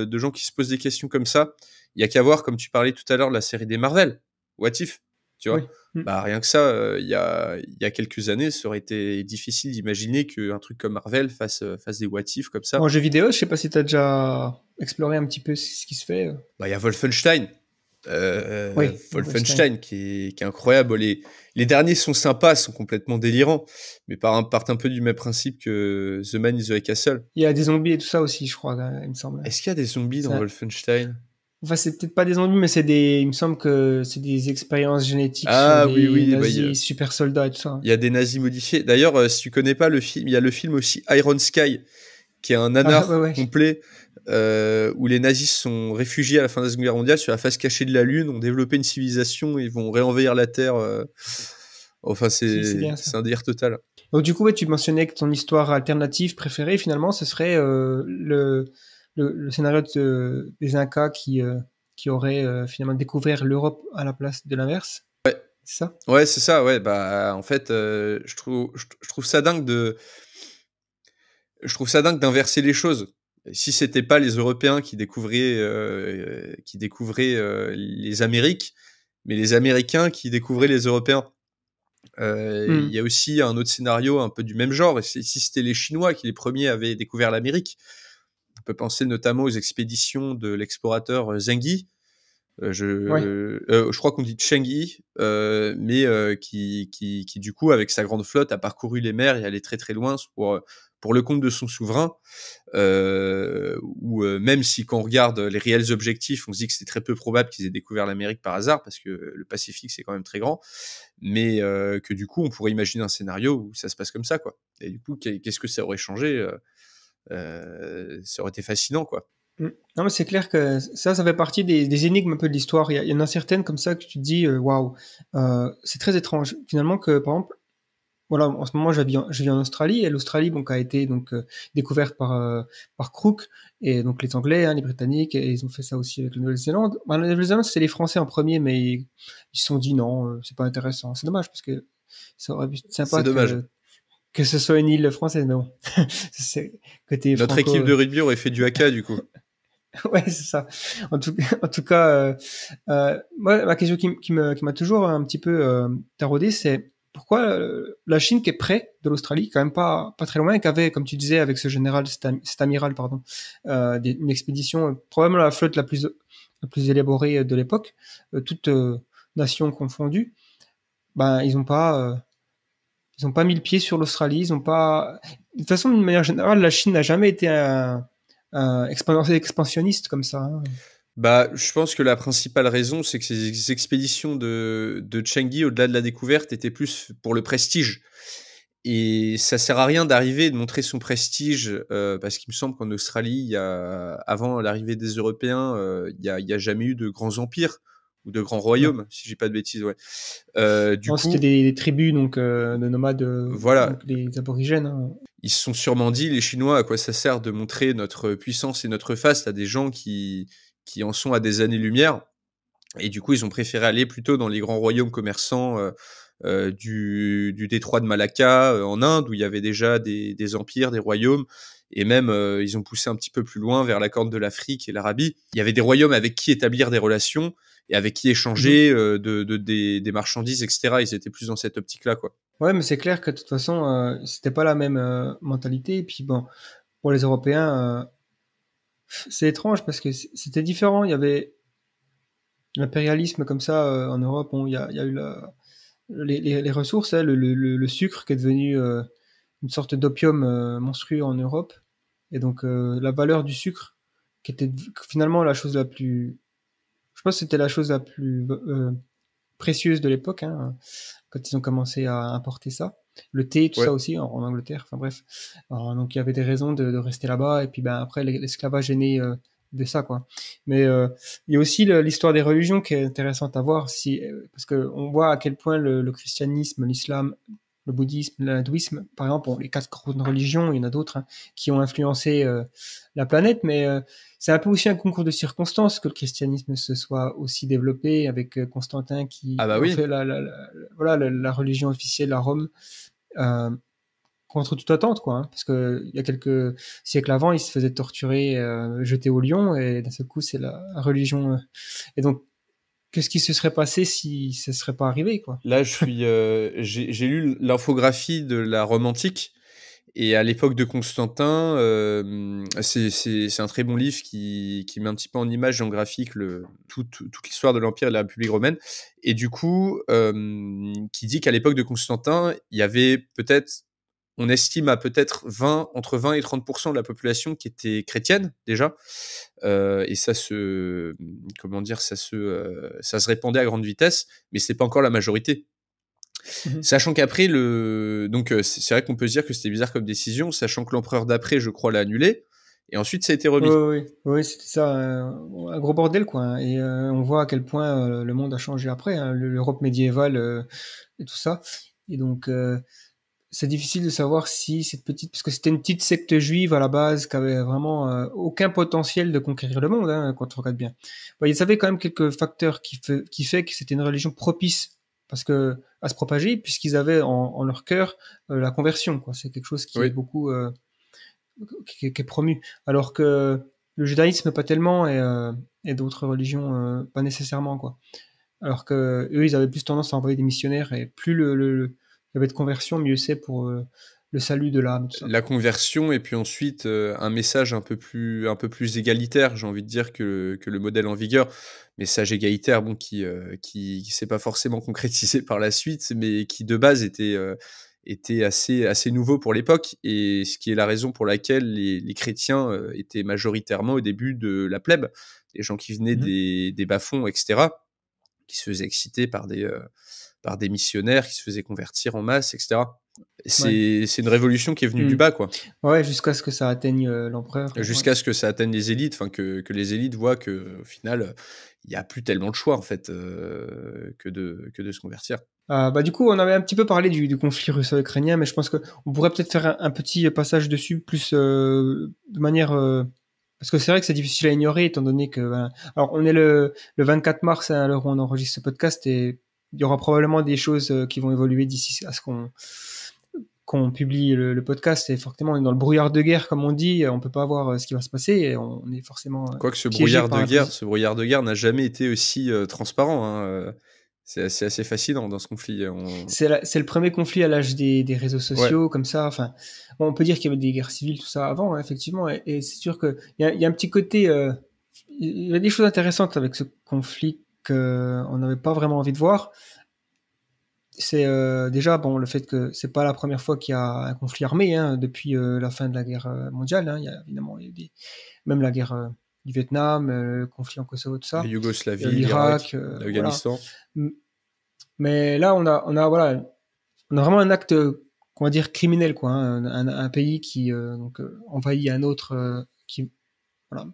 de gens qui se posent des questions comme ça. Il y a qu'à voir, comme tu parlais tout à l'heure, de la série des Marvel, What If, tu vois. Bah, rien que ça, il y a quelques années, ça aurait été difficile d'imaginer qu'un truc comme Marvel fasse des What If comme ça. En jeu vidéo, je sais pas si tu as déjà exploré un petit peu ce qui se fait. Bah, il y a Wolfenstein. Wolfenstein qui est incroyable. Les derniers sont sympas, sont complètement délirants, mais partent un peu du même principe que The Man in the High Castle. Il y a des zombies et tout ça aussi, je crois, il me semble. Est-ce qu'il y a des zombies dans Wolfenstein? Enfin, c'est peut-être pas des zombies, mais il me semble que c'est des expériences génétiques sur des nazis, super soldats et tout ça. Il y a des nazis modifiés. D'ailleurs, si tu connais pas le film, il y a le film aussi Iron Sky, qui est un nanar complet, où les nazis sont réfugiés à la fin de la Seconde Guerre mondiale sur la face cachée de la Lune, ont développé une civilisation et vont réenvahir la Terre. Enfin, c'est un délire total. Donc du coup, tu mentionnais que ton histoire alternative préférée, finalement, ce serait le scénario des Incas qui auraient finalement découvert l'Europe à la place de l'inverse. Ouais. C'est ça? Ouais, c'est ça. Ouais, bah en fait, je trouve ça dingue d'inverser les choses. Si c'était pas les Européens qui découvraient les Amériques, mais les Américains qui découvraient les Européens. Il y a aussi un autre scénario un peu du même genre. Et si c'était les Chinois qui les premiers avaient découvert l'Amérique, on peut penser notamment aux expéditions de l'explorateur Zheng Yi. Je crois qu'on dit Cheng Yi, mais qui du coup avec sa grande flotte a parcouru les mers et allé très très loin pour le compte de son souverain, où même si quand on regarde les réels objectifs, on se dit que c'est très peu probable qu'ils aient découvert l'Amérique par hasard, parce que le Pacifique c'est quand même très grand, mais que du coup on pourrait imaginer un scénario où ça se passe comme ça, quoi. Et du coup, qu'est-ce que ça aurait changé? Ça aurait été fascinant, quoi. Non, mais c'est clair que ça fait partie des énigmes un peu de l'histoire. Il y en a certaines comme ça que tu te dis, waouh, c'est très étrange. Finalement, que par exemple, voilà, en ce moment, je vis en Australie, et l'Australie, donc, a été découverte par Crook, et donc les Anglais, les Britanniques, et ils ont fait ça aussi avec la Nouvelle-Zélande. La Nouvelle-Zélande, c'est les Français en premier, mais ils se sont dit non, c'est pas intéressant. C'est dommage, parce que ça aurait pu être sympa que ce soit une île française, mais bon. Notre équipe de rugby aurait fait du haka, du coup. Ouais, c'est ça. En tout cas, moi, la question qui m'a toujours un petit peu taraudé, c'est pourquoi la Chine, qui est près de l'Australie, quand même pas très loin, et qui avait, comme tu disais, avec ce général, cet amiral, pardon, une expédition, probablement la flotte la plus élaborée de l'époque, toute nation confondue, ben ils ont pas mis le pied sur l'Australie, ils ont pas. De toute façon, d'une manière générale, la Chine n'a jamais été expansionniste comme ça. Hein. Bah, je pense que la principale raison, c'est que ces expéditions de Cheng Yi, au-delà de la découverte, étaient plus pour le prestige. Et ça sert à rien d'arriver et de montrer son prestige, parce qu'il me semble qu'en Australie, avant l'arrivée des Européens, il y a jamais eu de grands empires ou de grands royaumes, si j'ai pas de bêtises. Ouais. C'était des tribus donc de nomades, voilà. Donc les aborigènes. Hein. Ils se sont sûrement dit, les Chinois, à quoi ça sert de montrer notre puissance et notre face à des gens qui en sont à des années-lumière. Et du coup, ils ont préféré aller plutôt dans les grands royaumes commerçants du détroit de Malacca en Inde, où il y avait déjà des empires, des royaumes, et même ils ont poussé un petit peu plus loin vers la Corne de l'Afrique et l'Arabie. Il y avait des royaumes avec qui établir des relations et avec qui échanger des marchandises, etc. Ils étaient plus dans cette optique-là, quoi. Ouais, mais c'est clair que de toute façon, c'était pas la même mentalité. Et puis bon, pour les Européens, c'est étrange parce que c'était différent. Il y avait l'impérialisme comme ça en Europe. Bon, il y a eu les ressources, hein, le sucre qui est devenu une sorte d'opium monstrueux en Europe. Et donc la valeur du sucre, qui était finalement la chose la plus, je pense que c'était la chose la plus précieuse de l'époque, hein, quand ils ont commencé à importer ça. Le thé, tout ça aussi en Angleterre. Enfin bref. Alors, donc il y avait des raisons de rester là-bas. Et puis ben après l'esclavage est né de ça, quoi. Mais il y a aussi l'histoire des religions qui est intéressante à voir, parce que on voit à quel point le christianisme, l'islam, le bouddhisme, l'hindouisme, par exemple, les 4 grandes religions, il y en a d'autres hein, qui ont influencé la planète, mais c'est un peu aussi un concours de circonstances que le christianisme se soit aussi développé avec Constantin qui Ah bah en oui. fait voilà, la religion officielle à Rome. Euh, Contre toute attente, quoi. Hein, parce que il y a quelques siècles avant, il se faisait torturer, jeter au lion, et d'un seul coup, c'est la religion. Et donc, qu'est-ce qui se serait passé si ça serait pas arrivé, quoi. Là, j'ai lu l'infographie de la Rome antique. Et à l'époque de Constantin, c'est un très bon livre qui met un petit peu en image et en graphique toute l'histoire de l'Empire et de la République romaine. Et du coup, qui dit qu'à l'époque de Constantin, il y avait on estime à peut-être entre 20 et 30% de la population qui était chrétienne déjà. Et comment dire, ça se répandait à grande vitesse, mais c'est pas encore la majorité. Mhm. Sachant qu'après, donc c'est vrai qu'on peut se dire que c'était bizarre comme décision, sachant que l'empereur d'après, je crois, l'a annulé, et ensuite ça a été Oui, remis. oui, oui, c'était ça, un gros bordel, quoi. Hein. Et on voit à quel point le monde a changé après, hein, l'Europe médiévale et tout ça. Et donc, c'est difficile de savoir si cette petite, parce que c'était une petite secte juive à la base qui avait vraiment aucun potentiel de conquérir le monde, hein, quand on regarde bien. Bon, il y avait quand même quelques facteurs qui fait que c'était une religion propice parce que à se propager, puisqu'ils avaient en leur cœur la conversion, quoi. C'est quelque chose qui est Oui. beaucoup qui est promu, alors que le judaïsme pas tellement et d'autres religions pas nécessairement, quoi. Alors que eux, ils avaient plus tendance à envoyer des missionnaires et plus il y avait de conversion, mieux c'est pour le salut de l'âme, tout ça. La conversion, et puis ensuite un message un peu plus égalitaire, j'ai envie de dire, que le modèle en vigueur. Message égalitaire, bon, qui s'est pas forcément concrétisé par la suite, mais qui de base était assez nouveau pour l'époque, et ce qui est la raison pour laquelle les chrétiens étaient majoritairement au début de la plèbe, des gens qui venaient Mhm. des bas-fonds, etc., qui se faisaient exciter par des missionnaires, qui se faisaient convertir en masse, etc. Ouais. C'est une révolution qui est venue du Mhm. bas, quoi. Ouais, jusqu'à ce que ça atteigne l'empereur. Ouais. Jusqu'à ce que ça atteigne les élites, enfin que les élites voient que au final, il y a plus tellement de choix en fait, que de se convertir. Bah, du coup, on avait un petit peu parlé du conflit russo-ukrainien, mais je pense qu'on pourrait peut-être faire un petit passage dessus, plus de manière... parce que c'est vrai que c'est difficile à ignorer, étant donné que... voilà. Alors, on est le 24 mars, hein, à l'heure où on enregistre ce podcast, et il y aura probablement des choses qui vont évoluer d'ici à ce qu'on publie le podcast. Et forcément, on est dans le brouillard de guerre, comme on dit, on peut pas voir ce qui va se passer, et on est forcément Quoique piégé par la position. ce brouillard de guerre n'a jamais été aussi, transparent, hein, c'est assez fascinant dans ce conflit, C'est le premier conflit à l'âge des réseaux ouais. sociaux, comme ça. Enfin, bon, on peut dire qu'il y avait des guerres civiles, tout ça avant, hein, effectivement. Et c'est sûr qu'il y a un petit côté. Il y a des choses intéressantes avec ce conflit qu'on n'avait pas vraiment envie de voir. C'est déjà bon le fait que c'est pas la première fois qu'il y a un conflit armé hein, depuis la fin de la guerre mondiale. Hein. Il y a évidemment même la guerre du Vietnam, le conflit en Kosovo, tout La ça, Yougoslavie, l'Irak, l'Irak, voilà. l'Afghanistan. Mais là, on a voilà, on a vraiment un acte, qu'on va dire criminel, quoi. Hein, un pays qui donc envahit un autre qui voilà,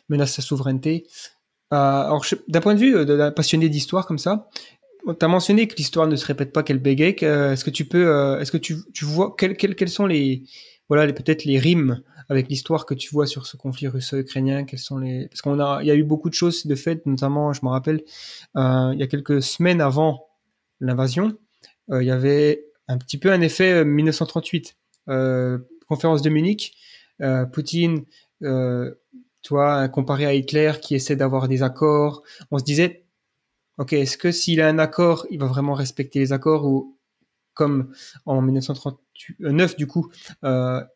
menace sa souveraineté. Alors, d'un point de vue d'un passionné d'histoire comme ça, tu as mentionné que l'histoire ne se répète pas qu'elle bégaye. Est-ce que tu peux, est-ce que tu vois quelles sont les voilà peut-être les rimes avec l'histoire que tu vois sur ce conflit russo-ukrainien? Quels sont les parce il y a eu beaucoup de choses de fait, notamment, je me rappelle, il y a quelques semaines avant l'invasion, il y avait un petit peu un effet 1938. Conférence de Munich, Poutine, tu vois, comparé à Hitler qui essaie d'avoir des accords, on se disait, ok, est-ce que s'il a un accord, il va vraiment respecter les accords ou comme en 1939 du coup,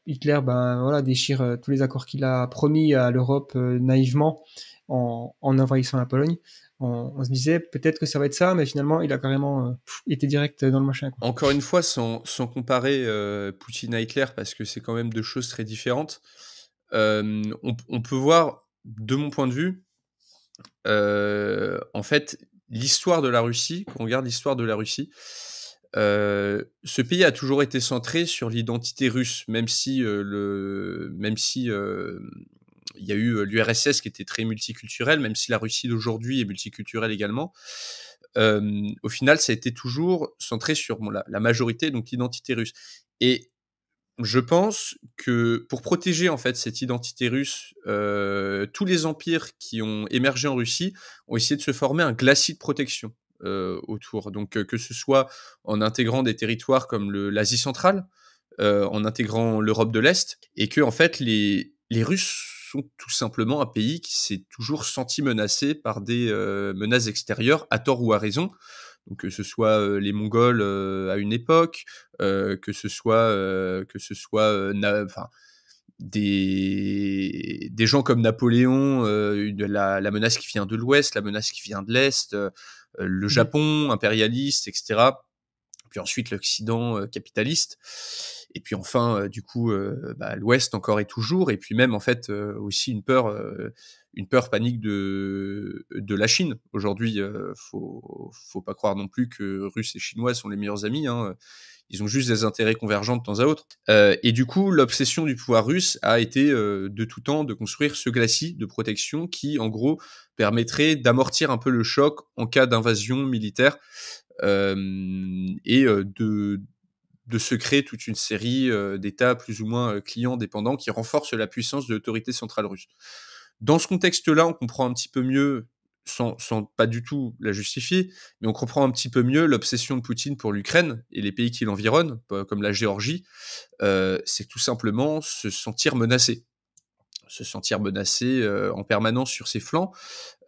Hitler ben voilà déchire tous les accords qu'il a promis à l'Europe naïvement en envahissant la Pologne. On se disait peut-être que ça va être ça, mais finalement il a carrément été direct dans le machin, quoi. Encore une fois, sans comparer Poutine à Hitler, parce que c'est quand même deux choses très différentes, on peut voir, de mon point de vue, en fait, l'histoire de la Russie, quand on regarde l'histoire de la Russie, ce pays a toujours été centré sur l'identité russe, même si il y a eu l'URSS qui était très multiculturelle, même si la Russie d'aujourd'hui est multiculturelle également. Au final, ça a été toujours centré sur la majorité, donc l'identité russe. Et je pense que pour protéger en fait cette identité russe, tous les empires qui ont émergé en Russie ont essayé de se former un glacis de protection autour. Donc que ce soit en intégrant des territoires comme l'Asie centrale, en intégrant l'Europe de l'Est, et que en fait les Russes sont tout simplement un pays qui s'est toujours senti menacé par des menaces extérieures, à tort ou à raison. Donc que ce soit les Mongols à une époque, que ce soit des gens comme Napoléon, la menace qui vient de l'Ouest, la menace qui vient de l'Est, le Japon impérialiste, etc. Puis ensuite l'Occident capitaliste, et puis enfin du coup l'Ouest encore et toujours, et puis même en fait aussi une peur panique de la Chine. Aujourd'hui, faut pas croire non plus que Russes et Chinois sont les meilleurs amis, hein. Ils ont juste des intérêts convergents de temps à autre. Et du coup, l'obsession du pouvoir russe a été de tout temps de construire ce glacis de protection qui, en gros, permettrait d'amortir un peu le choc en cas d'invasion militaire, et de se créer toute une série d'États plus ou moins clients dépendants qui renforcent la puissance de l'autorité centrale russe. Dans ce contexte-là, on comprend un petit peu mieux, sans pas du tout la justifier, mais on comprend un petit peu mieux l'obsession de Poutine pour l'Ukraine et les pays qui l'environnent, comme la Géorgie. C'est tout simplement se sentir menacé en permanence sur ses flancs,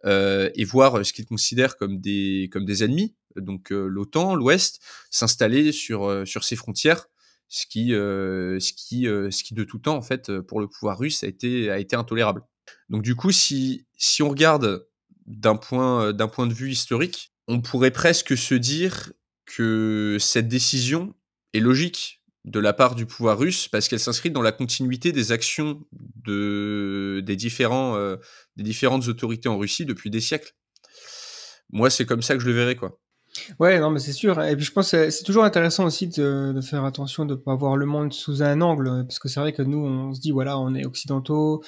et voir ce qu'il considère comme des ennemis, donc l'OTAN, l'Ouest, s'installer sur ses frontières, ce qui de tout temps en fait pour le pouvoir russe a été intolérable. Donc du coup, si on regarde d'un point de vue historique, on pourrait presque se dire que cette décision est logique de la part du pouvoir russe, parce qu'elle s'inscrit dans la continuité des actions des différentes autorités en Russie depuis des siècles. Moi, c'est comme ça que je le verrais, quoi. Ouais, non, mais c'est sûr. Et puis je pense que c'est toujours intéressant aussi de faire attention de ne pas voir le monde sous un angle, parce que c'est vrai que nous, on se dit, voilà, on est occidentaux,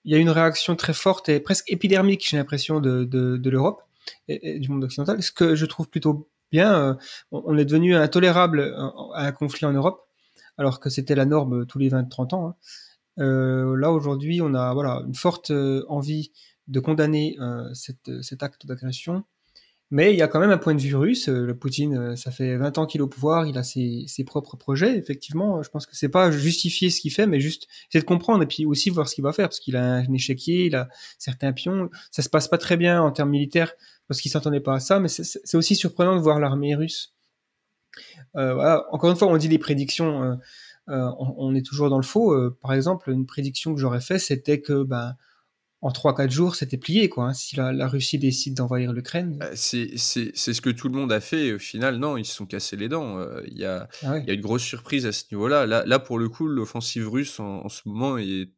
il y a une réaction très forte et presque épidermique, j'ai l'impression, de l'Europe et du monde occidental, ce que je trouve plutôt bien. On est devenu intolérable à un conflit en Europe, alors que c'était la norme tous les 20-30 ans, hein. Là, aujourd'hui, on a voilà, une forte envie de condamner cet acte d'agression. Mais il y a quand même un point de vue russe. Le Poutine, ça fait 20 ans qu'il est au pouvoir, il a ses propres projets. Effectivement, je pense que c'est pas justifier ce qu'il fait, mais juste essayer de comprendre et puis aussi voir ce qu'il va faire, parce qu'il a un échiquier, il a certains pions. Ça se passe pas très bien en termes militaires, parce qu'il s'attendait pas à ça, mais c'est aussi surprenant de voir l'armée russe. Voilà. Encore une fois, on dit des prédictions, on est toujours dans le faux. Par exemple, une prédiction que j'aurais fait, c'était que en 3-4 jours, c'était plié, quoi, hein, si la Russie décide d'envahir l'Ukraine. C'est ce que tout le monde a fait, et au final, non, ils se sont cassés les dents. Il y a Ah ouais. une grosse surprise à ce niveau-là. Là, pour le coup, l'offensive russe en ce moment est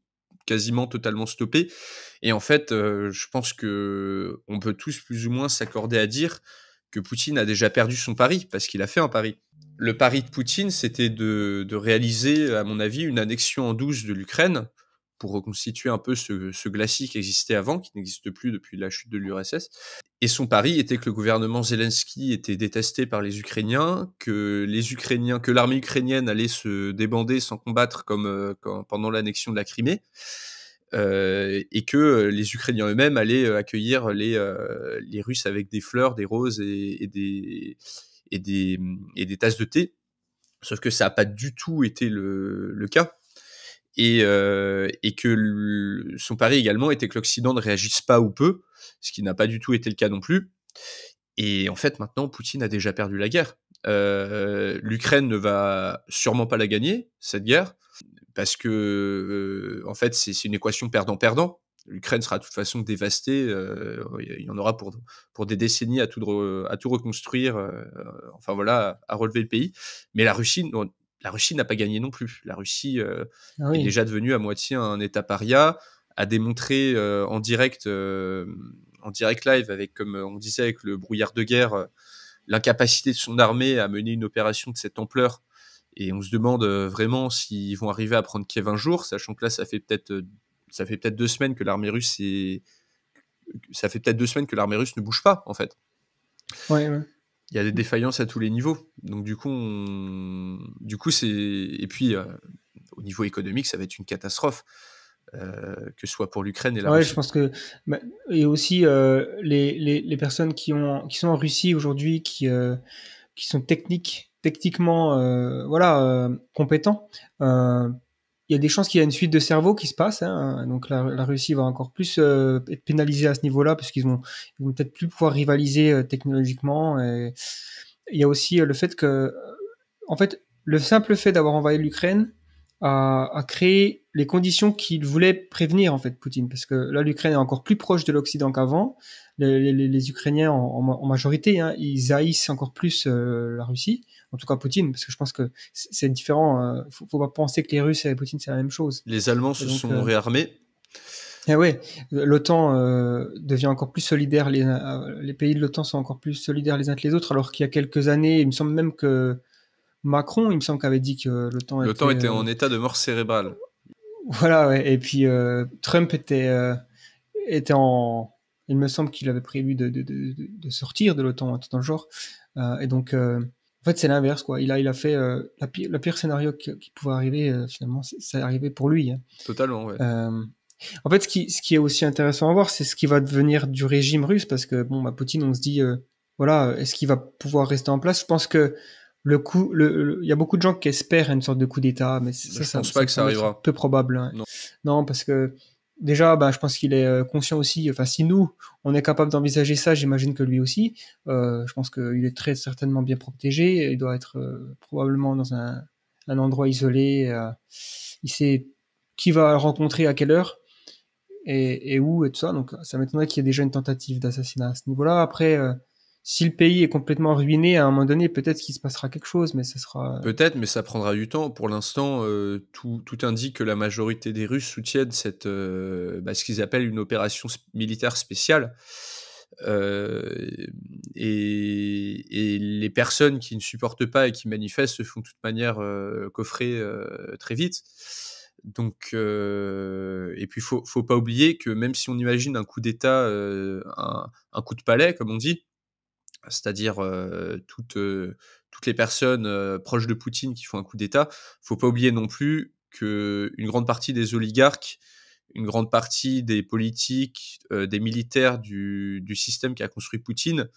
quasiment totalement stoppée. Et en fait, je pense que on peut tous plus ou moins s'accorder à dire que Poutine a déjà perdu son pari, parce qu'il a fait un pari. Le pari de Poutine, c'était de réaliser, à mon avis, une annexion en douce de l'Ukraine pour reconstituer un peu ce glacis qui existait avant, qui n'existe plus depuis la chute de l'URSS. Et son pari était que le gouvernement Zelensky était détesté par les Ukrainiens, que l'armée ukrainienne allait se débander sans combattre comme pendant l'annexion de la Crimée, et que les Ukrainiens eux-mêmes allaient accueillir les Russes avec des fleurs, des roses et des tasses de thé. Sauf que ça n'a pas du tout été le cas. Et que son pari également était que l'Occident ne réagisse pas ou peu, ce qui n'a pas du tout été le cas non plus. Et en fait, maintenant, Poutine a déjà perdu la guerre. L'Ukraine ne va sûrement pas la gagner, cette guerre, parce que en fait, c'est une équation perdant-perdant. L'Ukraine sera de toute façon dévastée. Il y en aura pour des décennies à tout reconstruire. Enfin voilà, à relever le pays. Mais la Russie n'a pas gagné non plus. La Russie Ah est oui. déjà devenue à moitié un État paria, a démontré en direct live, avec, comme on disait, avec le brouillard de guerre, l'incapacité de son armée à mener une opération de cette ampleur. Et on se demande vraiment s'ils vont arriver à prendre Kiev un jour, sachant que là, ça fait peut-être ça fait peut-être 2 semaines que l'armée russe ça fait peut-être 2 semaines que l'armée russe ne bouge pas, en fait. Ouais, ouais. Il y a des défaillances à tous les niveaux. Donc du coup, c'est... Et puis, au niveau économique, ça va être une catastrophe, que ce soit pour l'Ukraine et la Ouais, je Russie. pense que et aussi les personnes qui sont en Russie aujourd'hui, qui sont techniquement voilà compétents. Il y a des chances qu'il y ait une fuite de cerveau qui se passe. Hein, donc la Russie va encore plus être pénalisée à ce niveau-là parce ils vont peut-être plus pouvoir rivaliser technologiquement. Et il y a aussi le fait que, en fait, le simple fait d'avoir envahi l'Ukraine a créé les conditions qu'il voulait prévenir, en fait, Poutine. Parce que là, l'Ukraine est encore plus proche de l'Occident qu'avant. Les Ukrainiens, en majorité, hein, ils haïssent encore plus la Russie. En tout cas, Poutine, parce que je pense que c'est différent. Faut pas penser que les Russes et Poutine, c'est la même chose. Les Allemands Et se donc, sont réarmés. eh ouais, l'OTAN devient encore plus solidaire. Les pays de l'OTAN sont encore plus solidaires les uns que les autres, alors qu'il y a quelques années, il me semble même que Macron, il me semble, qu'avait dit que l'OTAN L'OTAN était était en état de mort cérébrale. voilà, ouais. Et puis Trump était en, il me semble qu'il avait prévu de sortir de l'OTAN, tout dans le genre. Et donc, en fait, c'est l'inverse, quoi. Il a fait la pire scénario qui pouvait arriver. Finalement, c'est arrivé pour lui. Hein. Totalement, ouais. En fait, ce qui est aussi intéressant à voir, c'est ce qui va devenir du régime russe, parce que bon, Poutine, on se dit, voilà, est-ce qu'il va pouvoir rester en place? Je pense que il y a beaucoup de gens qui espèrent une sorte de coup d'État, mais Je pense pas que ça semble être arrivera. peu probable. Hein. Non. Non, parce que déjà, je pense qu'il est conscient aussi. Enfin, si nous, on est capable d'envisager ça, j'imagine que lui aussi. Je pense qu'il est très certainement bien protégé. Il doit être probablement dans un endroit isolé. Il sait qui va rencontrer à quelle heure et où et tout ça. Donc, ça m'étonnerait qu'il y ait déjà une tentative d'assassinat à ce niveau-là. Après, si le pays est complètement ruiné, à un moment donné, peut-être qu'il se passera quelque chose, mais ce sera... Peut-être, mais ça prendra du temps. Pour l'instant, tout indique que la majorité des Russes soutiennent ce qu'ils appellent une opération militaire spéciale. Et les personnes qui ne supportent pas et qui manifestent se font de toute manière coffrer très vite. Donc, et puis faut pas oublier que même si on imagine un coup d'État, un coup de palais, comme on dit, c'est-à-dire toutes les personnes proches de Poutine qui font un coup d'État, faut pas oublier non plus qu'une grande partie des oligarques, une grande partie des politiques, des militaires du système qui a construit Poutine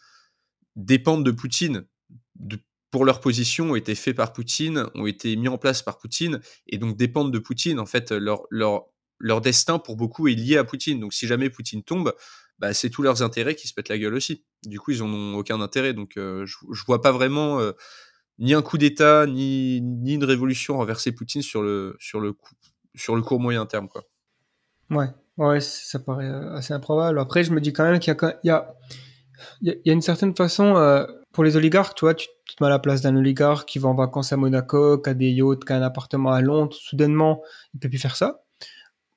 dépendent de Poutine. Pour leur position, ont été faits par Poutine, ont été mis en place par Poutine, et donc dépendent de Poutine. En fait, leur destin, pour beaucoup, est lié à Poutine. Donc si jamais Poutine tombe, c'est tous leurs intérêts qui se pètent la gueule aussi. Du coup, ils en ont aucun intérêt. Donc je vois pas vraiment ni un coup d'État, ni une révolution renverser Poutine sur le court moyen terme, quoi. Ouais, ouais, ça paraît assez improbable. Après, je me dis quand même il y a une certaine façon, pour les oligarques, tu vois, tu te mets à la place d'un oligarque qui va en vacances à Monaco, qui a des yachts, qui a un appartement à Londres, soudainement, il peut plus faire ça.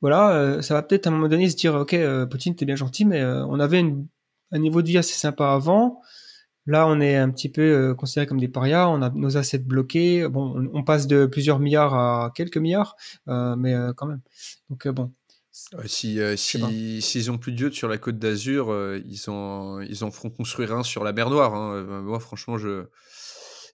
Voilà, ça va peut-être à un moment donné se dire, ok, Poutine, t'es bien gentil, mais on avait un niveau de vie assez sympa avant. Là, on est un petit peu considéré comme des parias, on a nos assets bloqués. Bon, on passe de plusieurs milliards à quelques milliards, mais quand même. Donc bon, je sais pas. S'ils ont plus de yachts sur la Côte d'Azur, ils en feront construire un sur la mer Noire. Hein. Moi, franchement,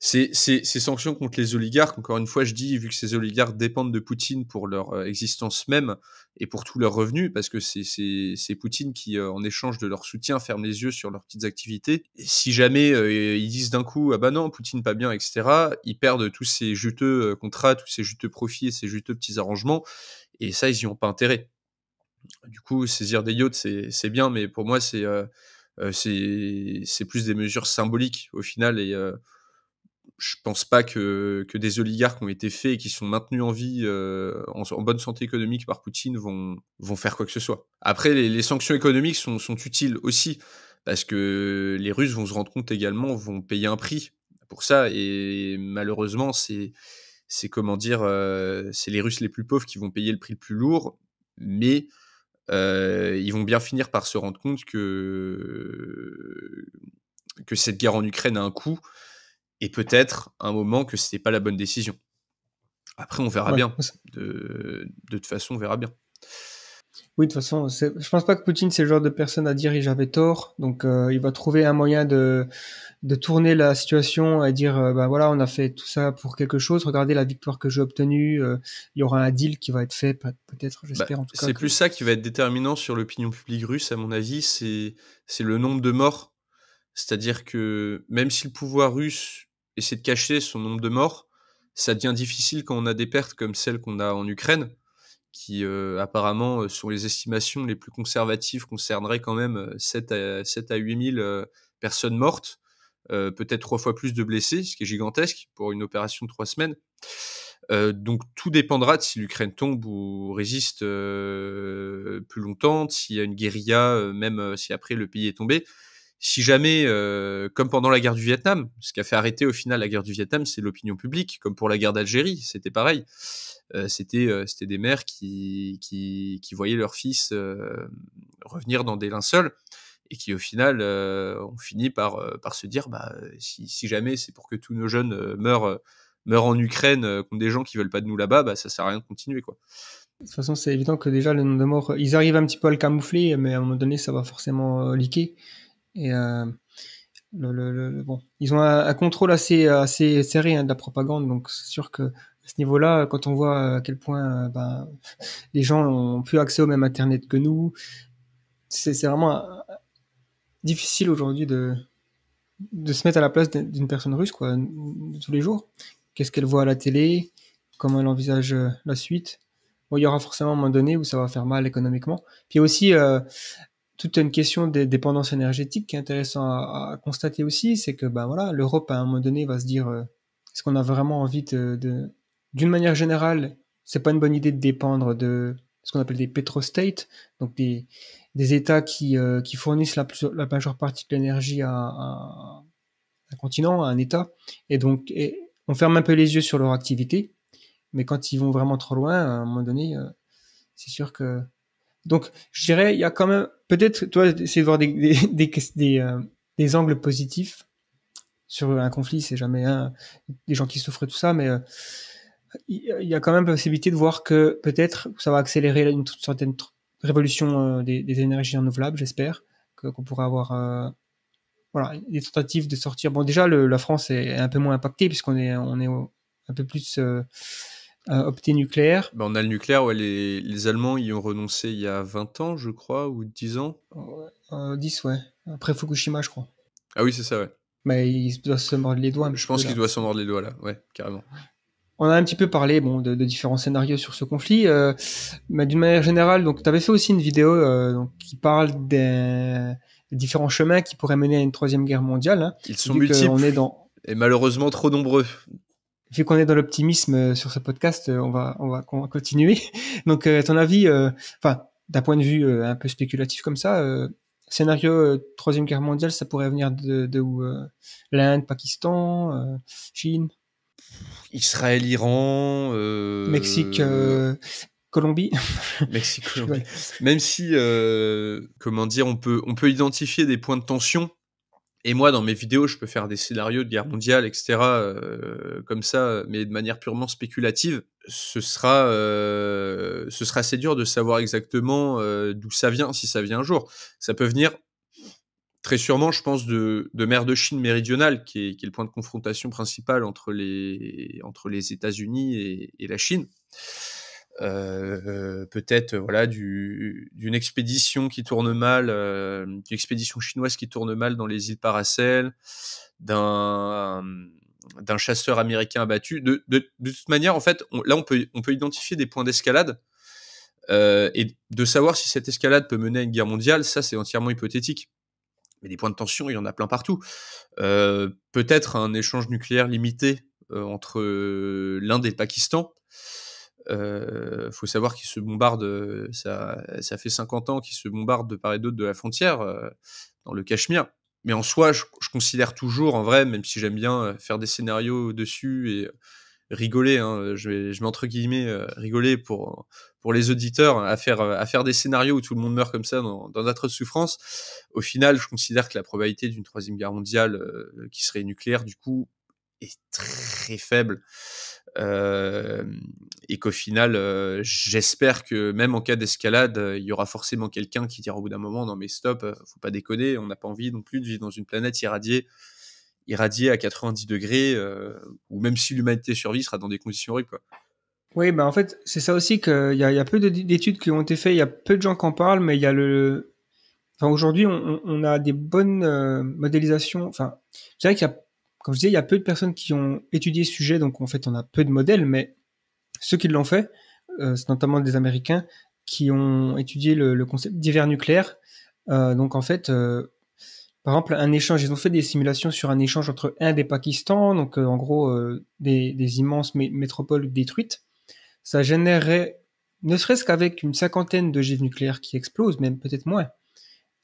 ces sanctions contre les oligarques, encore une fois, je dis, vu que ces oligarques dépendent de Poutine pour leur existence même et pour tous leurs revenus, parce que c'est Poutine qui, en échange de leur soutien, ferme les yeux sur leurs petites activités. Et si jamais ils disent d'un coup, ah bah non, Poutine pas bien, etc., ils perdent tous ces juteux contrats, tous ces juteux profits et ces juteux petits arrangements. Et ça, ils n'y ont pas intérêt. Du coup, saisir des yachts, c'est bien, mais pour moi, c'est plus des mesures symboliques au final. Et je pense pas que des oligarques ont été faits et qui sont maintenus en vie en bonne santé économique par Poutine vont faire quoi que ce soit. Après, les sanctions économiques sont utiles aussi, parce que les Russes vont se rendre compte également, vont payer un prix pour ça. Et malheureusement, c'est comment dire, c'est les Russes les plus pauvres qui vont payer le prix le plus lourd, mais ils vont bien finir par se rendre compte que cette guerre en Ukraine a un coût, et peut-être un moment que c'était pas la bonne décision. Après, on verra Ouais, bien. De toute façon, on verra bien. Oui, de toute façon, je pense pas que Poutine, c'est le genre de personne à dire j'avais tort. Donc, il va trouver un moyen de tourner la situation et dire, ben voilà, on a fait tout ça pour quelque chose. Regardez la victoire que j'ai obtenue. Il y aura un deal qui va être fait, peut-être, Bah, j'espère en tout cas c'est que. plus ça qui va être déterminant sur l'opinion publique russe, à mon avis, c'est le nombre de morts. C'est-à-dire que même si le pouvoir russe essaie de cacher son nombre de morts, ça devient difficile quand on a des pertes comme celles qu'on a en Ukraine, qui apparemment, sur les estimations les plus conservatives, concerneraient quand même 7 à 8 000 personnes mortes, peut-être 3 fois plus de blessés, ce qui est gigantesque pour une opération de 3 semaines. Donc tout dépendra de si l'Ukraine tombe ou résiste plus longtemps, s'il y a une guérilla, même si après le pays est tombé. Si jamais, comme pendant la guerre du Vietnam, ce qui a fait arrêter au final la guerre du Vietnam, c'est l'opinion publique, comme pour la guerre d'Algérie, c'était pareil. C'était des mères qui voyaient leur fils revenir dans des linceuls et qui au final ont fini par se dire si jamais c'est pour que tous nos jeunes meurent en Ukraine contre des gens qui veulent pas de nous là-bas, bah ça sert à rien de continuer quoi. De toute façon, c'est évident que déjà, le nombre de morts, ils arrivent un petit peu à le camoufler, mais à un moment donné, ça va forcément leaker. Et bon, ils ont un contrôle assez serré de la propagande, donc c'est sûr que à ce niveau-là, quand on voit à quel point les gens ont plus accès au même Internet que nous, c'est vraiment difficile aujourd'hui de se mettre à la place d'une personne russe, quoi, de tous les jours. Qu'est-ce qu'elle voit à la télé, comment elle envisage la suite. Bon, il y aura forcément un moment donné où ça va faire mal économiquement. Puis aussi, toute une question de dépendance énergétique qui est intéressant à constater aussi, c'est que voilà, l'Europe à un moment donné va se dire est-ce qu'on a vraiment envie d'une manière générale, c'est pas une bonne idée de dépendre de ce qu'on appelle des pétrostates, donc des États qui fournissent la majeure partie de l'énergie à un continent, à un État, et donc on ferme un peu les yeux sur leur activité, mais quand ils vont vraiment trop loin, à un moment donné, c'est sûr que donc, je dirais, il y a quand même, peut-être, toi, essayer de voir des angles positifs sur un conflit, c'est jamais des gens qui souffrent tout ça, mais il y a quand même possibilité de voir que peut-être ça va accélérer une certaine révolution des énergies renouvelables, j'espère, qu'on pourra avoir voilà, des tentatives de sortir. Bon, déjà, la France est un peu moins impactée puisqu'on est, un peu plus opté nucléaire. On a le nucléaire, ouais, les Allemands y ont renoncé il y a 20 ans, je crois, ou 10 ans. 10, ouais. Après Fukushima, je crois. Ah oui, c'est ça, ouais. Mais il doit se mordre les doigts un Je petit peu pense qu'il là. doit s'en mordre les doigts là, ouais, carrément. On a un petit peu parlé de différents scénarios sur ce conflit, mais d'une manière générale, donc tu avais fait aussi une vidéo qui parle des différents chemins qui pourraient mener à une troisième guerre mondiale. Hein, Ils sont multiples et malheureusement trop nombreux. Vu qu'on est dans l'optimisme sur ce podcast, on va continuer. Donc, ton avis, enfin, d'un point de vue un peu spéculatif comme ça, scénario troisième guerre mondiale, ça pourrait venir de où l'Inde, Pakistan, Chine, Israël, Iran, Mexique, Colombie. Mexique, Colombie. Même si, comment dire, on peut identifier des points de tension. Et moi, dans mes vidéos, je peux faire des scénarios de guerre mondiale, etc., comme ça, mais de manière purement spéculative. Ce sera assez dur de savoir exactement d'où ça vient, si ça vient un jour. Ça peut venir très sûrement, je pense, de mer de Chine méridionale, qui est le point de confrontation principal entre les États-Unis et la Chine. Peut-être voilà d'une expédition qui tourne mal, d'une expédition chinoise qui tourne mal dans les îles Paracel, d'un chasseur américain abattu. De toute manière, en fait, on peut identifier des points d'escalade et de savoir si cette escalade peut mener à une guerre mondiale, ça c'est entièrement hypothétique. Mais des points de tension, il y en a plein partout. Peut-être un échange nucléaire limité entre l'Inde et le Pakistan. Faut savoir qu'ils se bombardent, ça fait 50 ans qu'ils se bombardent de part et d'autre de la frontière, dans le Cachemire. Mais en soi, je considère toujours, en vrai, même si j'aime bien faire des scénarios dessus et rigoler, hein, je mets entre guillemets rigoler pour les auditeurs, à faire des scénarios où tout le monde meurt comme ça dans d'atroces souffrances. Au final, je considère que la probabilité d'une troisième guerre mondiale qui serait nucléaire, du coup, est très faible. Euh, et qu'au final, j'espère que même en cas d'escalade, il y aura forcément quelqu'un qui dira au bout d'un moment, non mais stop, faut pas déconner, on n'a pas envie non plus de vivre dans une planète irradiée à 90 degrés, ou même si l'humanité survit, sera dans des conditions horribles, quoi. Oui, en fait, c'est ça aussi qu'il y a peu d'études qui ont été faites, il y a peu de gens qui en parlent, mais il y a enfin, aujourd'hui, on a des bonnes modélisations. Enfin, je dirais qu'il y a, comme je disais, il y a peu de personnes qui ont étudié ce sujet, donc en fait, on a peu de modèles, mais ceux qui l'ont fait, c'est notamment des Américains qui ont étudié le concept d'hiver nucléaire. Donc en fait, par exemple, un échange, ils ont fait des simulations sur un échange entre Inde et Pakistan, donc en gros des immenses métropoles détruites. Ça générerait, ne serait-ce qu'avec une cinquantaine d'ogives nucléaires qui explosent, même peut-être moins.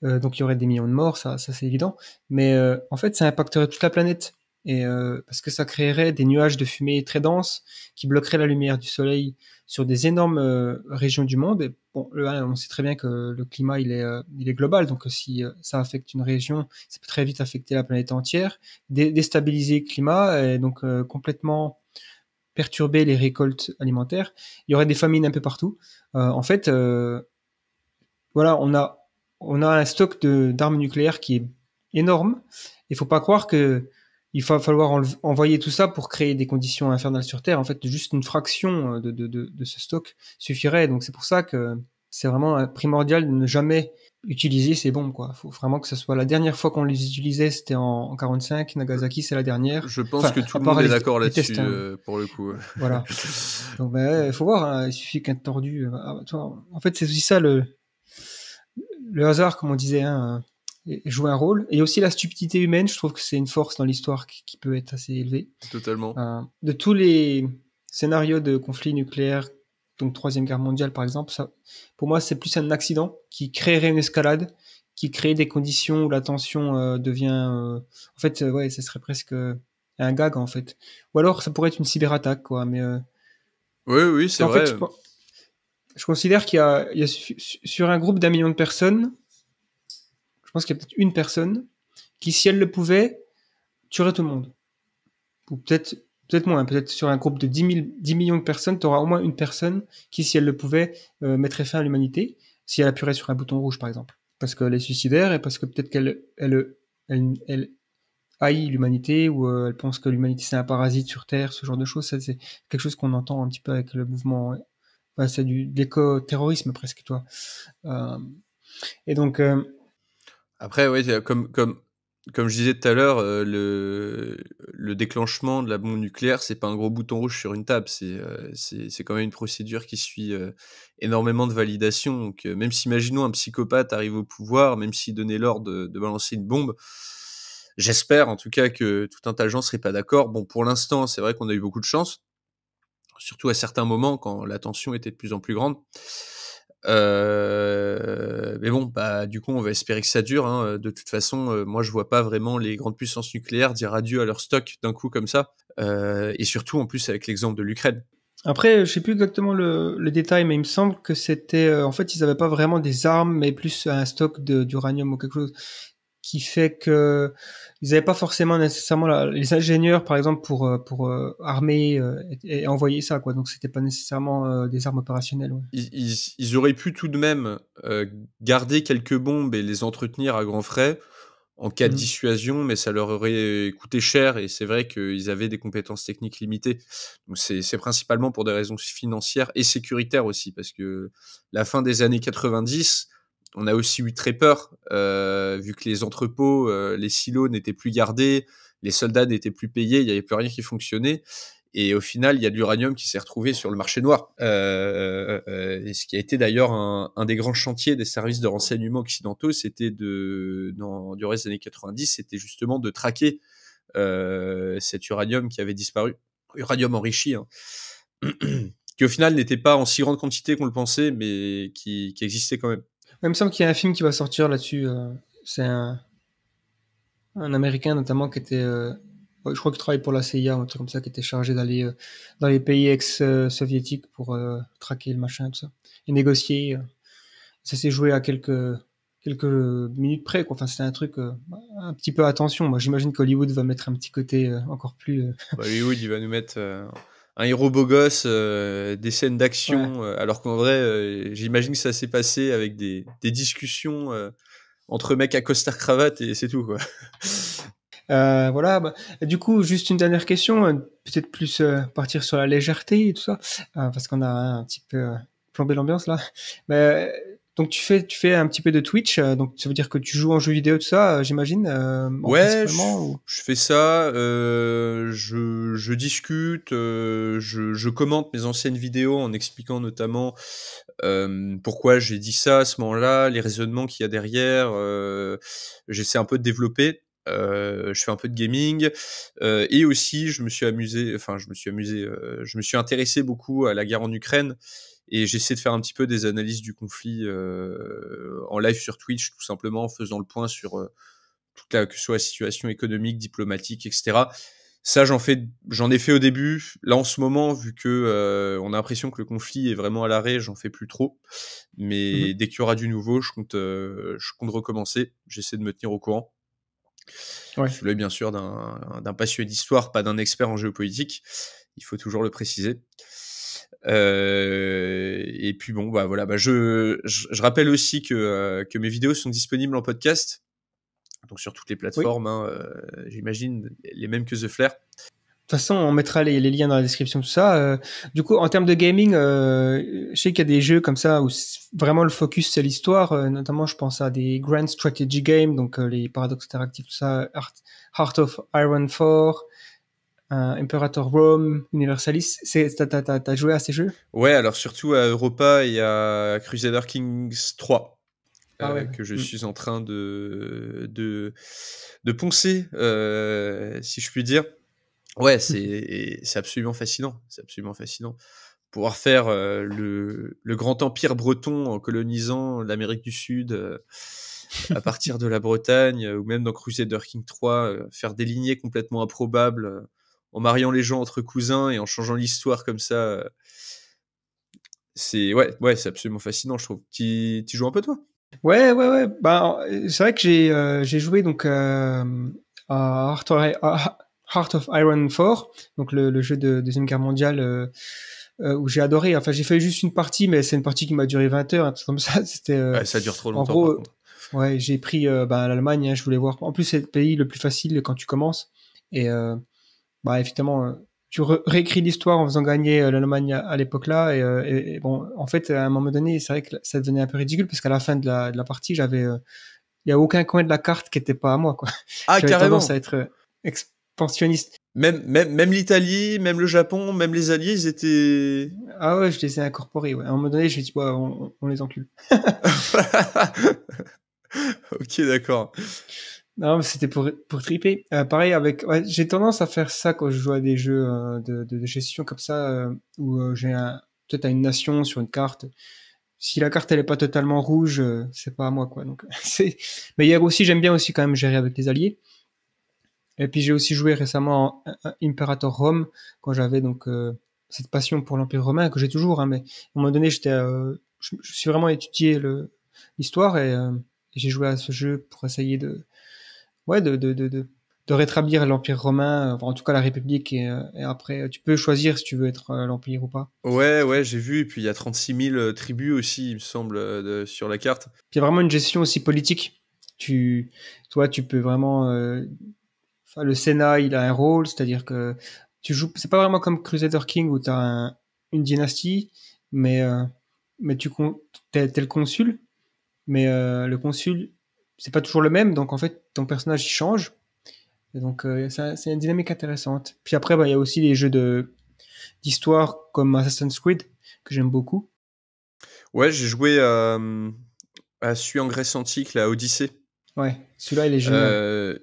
Donc il y aurait des millions de morts, ça c'est évident. Mais en fait, ça impacterait toute la planète. Et parce que ça créerait des nuages de fumée très denses qui bloqueraient la lumière du soleil sur des énormes régions du monde. Et bon, on sait très bien que le climat il est global, donc si ça affecte une région, ça peut très vite affecter la planète entière, déstabiliser le climat et donc complètement perturber les récoltes alimentaires. Il y aurait des famines un peu partout. En fait, voilà, on a un stock d'armes nucléaires qui est énorme. Il faut pas croire que il va falloir envoyer tout ça pour créer des conditions infernales sur Terre. En fait, juste une fraction de ce stock suffirait. Donc c'est pour ça que c'est vraiment primordial de ne jamais utiliser ces bombes, quoi. Faut vraiment que ce soit la dernière fois qu'on les utilisait, c'était en 45. Nagasaki, c'est la dernière. Je pense Enfin, que tout à le part monde est d'accord les tests, là-dessus, hein. pour le coup. Voilà. Donc, il faut voir, hein, il suffit qu'un tordu. Tu vois, en fait, c'est aussi ça le hasard, comme on disait, hein, joue un rôle. Et aussi la stupidité humaine, je trouve que c'est une force dans l'histoire qui peut être assez élevée. Totalement. De tous les scénarios de conflits nucléaires, donc Troisième Guerre mondiale par exemple, ça, pour moi c'est plus un accident qui créerait une escalade, qui crée des conditions où la tension devient... en fait, ouais, ce serait presque un gag en fait. Ou alors ça pourrait être une cyberattaque, quoi. Mais Oui, oui, parce c'est qu'en fait, vrai. je considère qu'il y a sur un groupe d'1 million de personnes, je pense qu'il y a peut-être une personne qui, si elle le pouvait, tuerait tout le monde. Ou peut-être moins, peut-être sur un groupe de 10 millions de personnes, tu auras au moins une personne qui, si elle le pouvait, mettrait fin à l'humanité, si elle appuierait sur un bouton rouge, par exemple. Parce qu'elle est suicidaire et parce que peut-être qu'elle haït l'humanité ou elle pense que l'humanité c'est un parasite sur Terre, ce genre de choses. Ça, c'est quelque chose qu'on entend un petit peu avec le mouvement. Enfin, c'est de l'éco-terrorisme presque, toi. Et donc, Après, ouais, comme je disais tout à l'heure, le déclenchement de la bombe nucléaire, c'est pas un gros bouton rouge sur une table, c'est quand même une procédure qui suit énormément de validation. Donc, même si, imaginons, un psychopathe arrive au pouvoir, même s'il donnait l'ordre de balancer une bombe, j'espère en tout cas que tout un tas de gens seraient pas d'accord. Bon, pour l'instant, c'est vrai qu'on a eu beaucoup de chance, surtout à certains moments quand la tension était de plus en plus grande. Mais bon, bah, du coup, on va espérer que ça dure, hein. De toute façon, moi, je vois pas vraiment les grandes puissances nucléaires dire adieu à leur stock d'un coup comme ça. Et surtout, en plus, avec l'exemple de l'Ukraine. après, je sais plus exactement le détail, mais il me semble que c'était, en fait, ils avaient pas vraiment des armes, mais plus un stock d'uranium ou quelque chose qui fait que ils avaient pas forcément nécessairement les ingénieurs, par exemple, pour armer et envoyer ça, quoi. Donc, c'était pas nécessairement des armes opérationnelles. Ouais. Ils auraient pu tout de même garder quelques bombes et les entretenir à grands frais en cas de Mhm. dissuasion, mais ça leur aurait coûté cher et c'est vrai qu'ils avaient des compétences techniques limitées. Donc c'est principalement pour des raisons financières et sécuritaires aussi, parce que la fin des années 90, on a aussi eu très peur, vu que les entrepôts, les silos n'étaient plus gardés, les soldats n'étaient plus payés, il n'y avait plus rien qui fonctionnait. Et au final, il y a de l'uranium qui s'est retrouvé sur le marché noir. Et ce qui a été d'ailleurs un des grands chantiers des services de renseignement occidentaux, c'était durant les années 90, c'était justement de traquer cet uranium qui avait disparu. Uranium enrichi, hein, qui au final n'était pas en si grande quantité qu'on le pensait, mais qui existait quand même. Il me semble qu'il y a un film qui va sortir là-dessus. C'est un Américain notamment qui était, ouais, je crois qu'il travaille pour la CIA, un truc comme ça, qui était chargé d'aller dans les pays ex-soviétiques pour traquer le machin, tout ça, et négocier. Ça s'est joué à quelques minutes près, quoi. Enfin, c'était un truc un petit peu attention. Moi, j'imagine qu'Hollywood va mettre un petit côté encore plus. Bah, Hollywood, il va nous mettre un héros beau gosse, des scènes Ouais. d'action, alors qu'en vrai, j'imagine que ça s'est passé avec des discussions entre mecs à costard-cravate et c'est tout, quoi. Voilà, bah, du coup, juste une dernière question, peut-être plus partir sur la légèreté et tout ça, parce qu'on a un petit peu plombé l'ambiance là. Mais, donc tu fais un petit peu de Twitch, donc ça veut dire que tu joues en jeu vidéo tout ça, j'imagine, Ouais, principalement ou... je fais ça, je discute, je commente mes anciennes vidéos en expliquant notamment pourquoi j'ai dit ça à ce moment-là, les raisonnements qu'il y a derrière. J'essaie un peu de développer. Je fais un peu de gaming et aussi je me suis amusé, je me suis intéressé beaucoup à la guerre en Ukraine et j'essaie de faire un petit peu des analyses du conflit en live sur Twitch, tout simplement en faisant le point sur que ce soit la situation économique, diplomatique, etc. Ça, j'en ai fait au début. Là, en ce moment, vu que on a l'impression que le conflit est vraiment à l'arrêt, j'en fais plus trop. Mais Mhm. dès qu'il y aura du nouveau, je compte recommencer. J'essaie de me tenir au courant. Ouais. Sous l'œil, bien sûr, d'un passionné d'histoire, pas d'un expert en géopolitique. Il faut toujours le préciser. Et puis bon, bah voilà. Bah je rappelle aussi que mes vidéos sont disponibles en podcast, donc sur toutes les Oui. plateformes, hein, j'imagine, les mêmes que The Flare. De toute façon, on mettra les liens dans la description, tout ça. Du coup, en termes de gaming, je sais qu'il y a des jeux comme ça où vraiment le focus c'est l'histoire. Notamment, je pense à des Grand Strategy Games, donc les Paradox Interactive, tout ça, Heart of Iron 4, Imperator Rome, Universalis. T'as joué à ces jeux? Ouais, alors surtout à Europa et à Crusader Kings 3, Ah ouais. que je Mm. suis en train de poncer, si je puis dire. Ouais, c'est absolument fascinant. C'est absolument fascinant. Pouvoir faire le grand empire breton en colonisant l'Amérique du Sud à partir de la Bretagne, ou même dans Crusader King 3, faire des lignées complètement improbables en mariant les gens entre cousins et en changeant l'histoire comme ça. Ouais, c'est absolument fascinant, je trouve. Tu joues un peu, toi? Ouais. Bah, c'est vrai que j'ai joué donc à Heart of Iron 4, donc le jeu de Deuxième Guerre mondiale où j'ai adoré. Enfin, j'ai fait juste une partie, mais c'est une partie qui m'a duré 20 heures, un truc comme ça. C'était Ouais, ça dure trop en longtemps, par gros, contre. ouais, j'ai pris bah, l'Allemagne. Hein, je voulais voir. En plus, c'est le pays le plus facile quand tu commences. Et bah, effectivement, tu réécris l'histoire en faisant gagner l'Allemagne à l'époque-là. Et bon, en fait, à un moment donné, c'est vrai que ça devenait un peu ridicule parce qu'à la fin de la partie, il y a aucun coin de la carte qui était pas à moi, quoi. Ah, J'avais tendance à carrément! être expansionniste. Même l'Italie, même le Japon, même les Alliés, ils étaient... Ah ouais, je les ai incorporés. Ouais. À un moment donné, je me dis, ouais, on les encule. Ok, d'accord. Non, mais c'était pour triper. Pareil avec, ouais, j'ai tendance à faire ça quand je joue à des jeux de gestion comme ça, où peut-être à une nation sur une carte. Si la carte elle est pas totalement rouge, c'est pas à moi quoi. Donc c'est. Mais hier aussi, j'aime bien aussi quand même gérer avec les alliés. Et puis j'ai aussi joué récemment en Imperator Rome quand j'avais donc cette passion pour l'Empire romain que j'ai toujours. Hein, mais à un moment donné, je suis vraiment étudié l'histoire et j'ai joué à ce jeu pour essayer ouais, de rétablir l'Empire romain, enfin, en tout cas la République, et après, tu peux choisir si tu veux être l'Empire ou pas. Ouais, j'ai vu. Et puis il y a 36 000 tribus aussi, il me semble, sur la carte. Puis il y a vraiment une gestion aussi politique. Toi, tu peux vraiment. Enfin, le Sénat, il a un rôle, c'est-à-dire que tu joues. C'est pas vraiment comme Crusader King où tu as une dynastie, mais, euh, mais t'es le consul, mais le consul, c'est pas toujours le même, donc en fait, ton personnage il change. Et donc, c'est une dynamique intéressante. Puis après, bah, il y a aussi les jeux d'histoire comme Assassin's Creed, que j'aime beaucoup. Ouais, j'ai joué à celui en Grèce antique, la Odyssée. Ouais, celui-là, il est génial. Euh,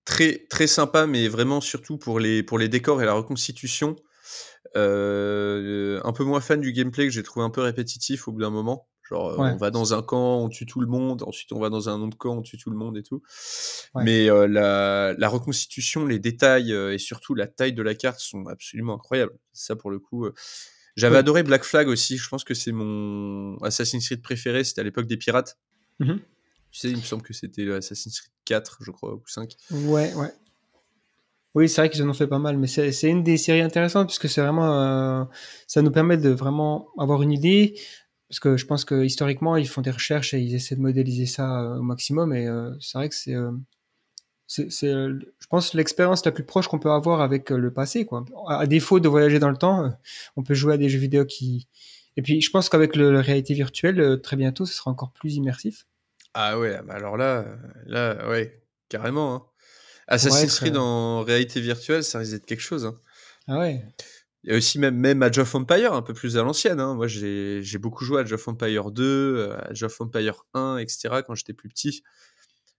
Très, très sympa, mais vraiment surtout pour les décors et la reconstitution. Un peu moins fan du gameplay que j'ai trouvé un peu répétitif au bout d'un moment. Genre, Ouais, on va dans un camp, on tue tout le monde, ensuite on va dans un autre camp, on tue tout le monde et tout. ouais. Mais la reconstitution, les détails et surtout la taille de la carte sont absolument incroyables. Ça, pour le coup. J'avais Oui. adoré Black Flag aussi. Je pense que c'est mon Assassin's Creed préféré. C'était à l'époque des pirates. Mhm. Tu sais, il me semble que c'était le Assassin's Creed 4, je crois, ou 5. Ouais. Oui, c'est vrai qu'ils en ont fait pas mal, mais c'est une des séries intéressantes puisque c'est vraiment, ça nous permet de vraiment avoir une idée. Parce que je pense que historiquement, ils font des recherches et ils essaient de modéliser ça au maximum. Et c'est vrai que je pense, l'expérience la plus proche qu'on peut avoir avec le passé, quoi. À défaut de voyager dans le temps, on peut jouer à des jeux vidéo qui. Et puis, je pense qu'avec la réalité virtuelle, très bientôt, ce sera encore plus immersif. Ah ouais, bah alors là, ouais, carrément, hein. Pour Assassin's être. Creed en réalité virtuelle, ça risque d'être quelque chose, hein. Ah ouais. Il y a aussi même Age of Empire, un peu plus à l'ancienne, hein. Moi, j'ai beaucoup joué à Age of Empire 2, Age of Empire 1, etc. quand j'étais plus petit.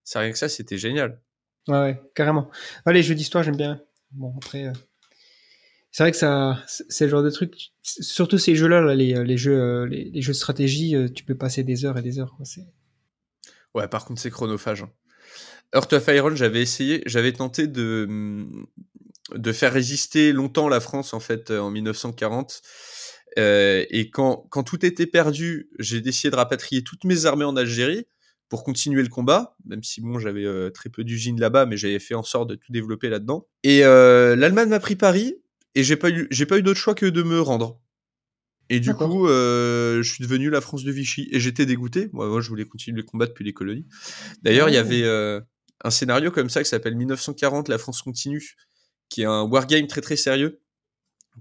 C'est rien que ça, c'était génial. Ouais, ouais, carrément. Ah, les jeux d'histoire, j'aime bien. Bon, après, c'est vrai que c'est le genre de truc. Surtout ces jeux-là, là, les jeux de stratégie, tu peux passer des heures et des heures, quoi. Ouais, par contre, c'est chronophage, hein. Heart of Iron, j'avais essayé, j'avais tenté de faire résister longtemps la France, en fait, en 1940. Et quand tout était perdu, j'ai décidé de rapatrier toutes mes armées en Algérie pour continuer le combat, même si bon, j'avais très peu d'usines là-bas, mais j'avais fait en sorte de tout développer là-dedans. Et l'Allemagne m'a pris Paris, et j'ai pas eu d'autre choix que de me rendre. Et du D'accord. coup, je suis devenu la France de Vichy, et j'étais dégoûté. Moi, je voulais continuer le combat depuis les colonies. D'ailleurs, il y avait Ouais. un scénario comme ça qui s'appelle 1940, la France continue, qui est un wargame très très sérieux,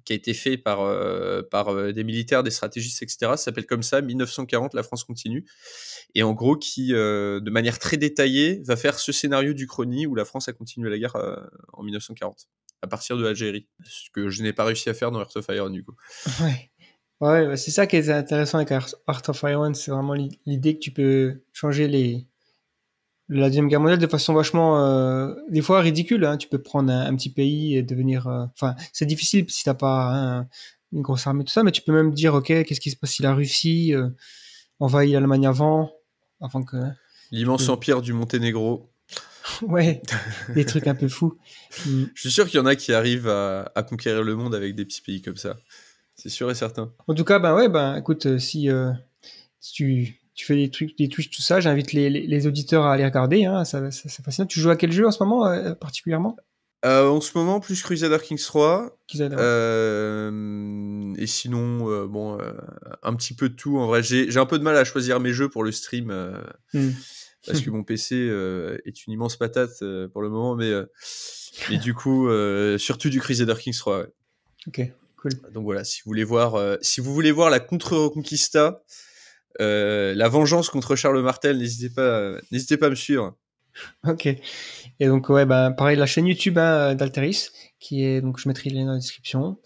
qui a été fait par des militaires, des stratégistes, etc. Ça s'appelle comme ça, 1940, la France continue. Et en gros, qui, de manière très détaillée, va faire ce scénario d'Uchronie où la France a continué la guerre en 1940, à partir de l'Algérie. Ce que je n'ai pas réussi à faire dans Heart of Iron, du coup. Ouais. Ouais, ouais, c'est ça qui est intéressant avec Art of Iron, c'est vraiment l'idée que tu peux changer la Deuxième Guerre mondiale de façon vachement, des fois ridicule, hein. Tu peux prendre un petit pays et devenir, enfin, c'est difficile si t'as pas une grosse armée, tout ça, mais tu peux même dire, ok, qu'est-ce qui se passe si la Russie envahit l'Allemagne avant que, hein, tu L'immense peux, empire du Monténégro. ouais, des trucs un peu fous. Mm. Je suis sûr qu'il y en a qui arrivent à conquérir le monde avec des petits pays comme ça. C'est sûr et certain. En tout cas, ben ouais, ben écoute, si tu fais des Twitch, tout ça, j'invite les auditeurs à aller regarder, hein, c'est fascinant. Tu joues à quel jeu en ce moment, particulièrement? En ce moment, plus Crusader Kings 3. Qu'ils aident, ouais. Et sinon, bon, un petit peu de tout. En vrai, j'ai un peu de mal à choisir mes jeux pour le stream, Mm. parce que mon PC est une immense patate pour le moment. Mais du coup, surtout du Crusader Kings 3. Ouais. Ok, cool. Donc voilà, si vous voulez voir la contre-Reconquista, la vengeance contre Charles Martel, n'hésitez pas à me suivre. Ok. Et donc, ouais, ben, pareil, la chaîne YouTube, hein, d'Alteris, qui est, donc, je mettrai les liens dans la description.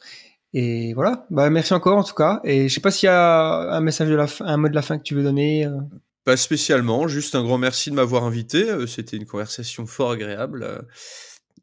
Et voilà. Bah, merci encore, en tout cas. Et je sais pas s'il y a un message de la fin, un mot de la fin que tu veux donner. Pas spécialement, juste un grand merci de m'avoir invité. C'était une conversation fort agréable.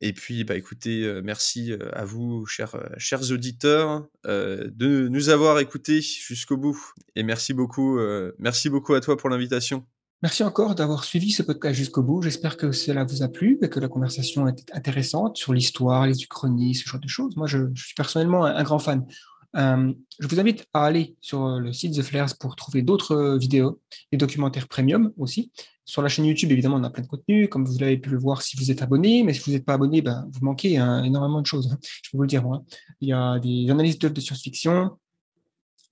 Et puis, bah, écoutez, merci à vous, chers auditeurs, de nous avoir écoutés jusqu'au bout. Et merci beaucoup à toi pour l'invitation. Merci encore d'avoir suivi ce podcast jusqu'au bout. J'espère que cela vous a plu et que la conversation était intéressante sur l'histoire, les uchronies, ce genre de choses. Moi, je suis personnellement un grand fan. Je vous invite à aller sur le site The Flares pour trouver d'autres vidéos, des documentaires premium aussi. Sur la chaîne YouTube, évidemment, on a plein de contenu, comme vous l'avez pu le voir si vous êtes abonné. Mais si vous n'êtes pas abonné, ben, vous manquez énormément de choses, hein. Je peux vous le dire, moi. Il y a des analyses d'œuvres de science-fiction,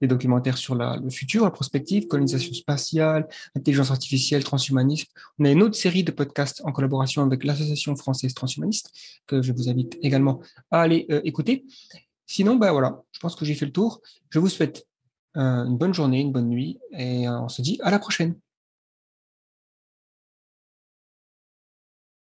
des documentaires sur le futur, la prospective, colonisation spatiale, intelligence artificielle, transhumanisme. On a une autre série de podcasts en collaboration avec l'Association française transhumaniste que je vous invite également à aller écouter. Sinon, ben voilà, je pense que j'ai fait le tour. Je vous souhaite une bonne journée, une bonne nuit et on se dit à la prochaine.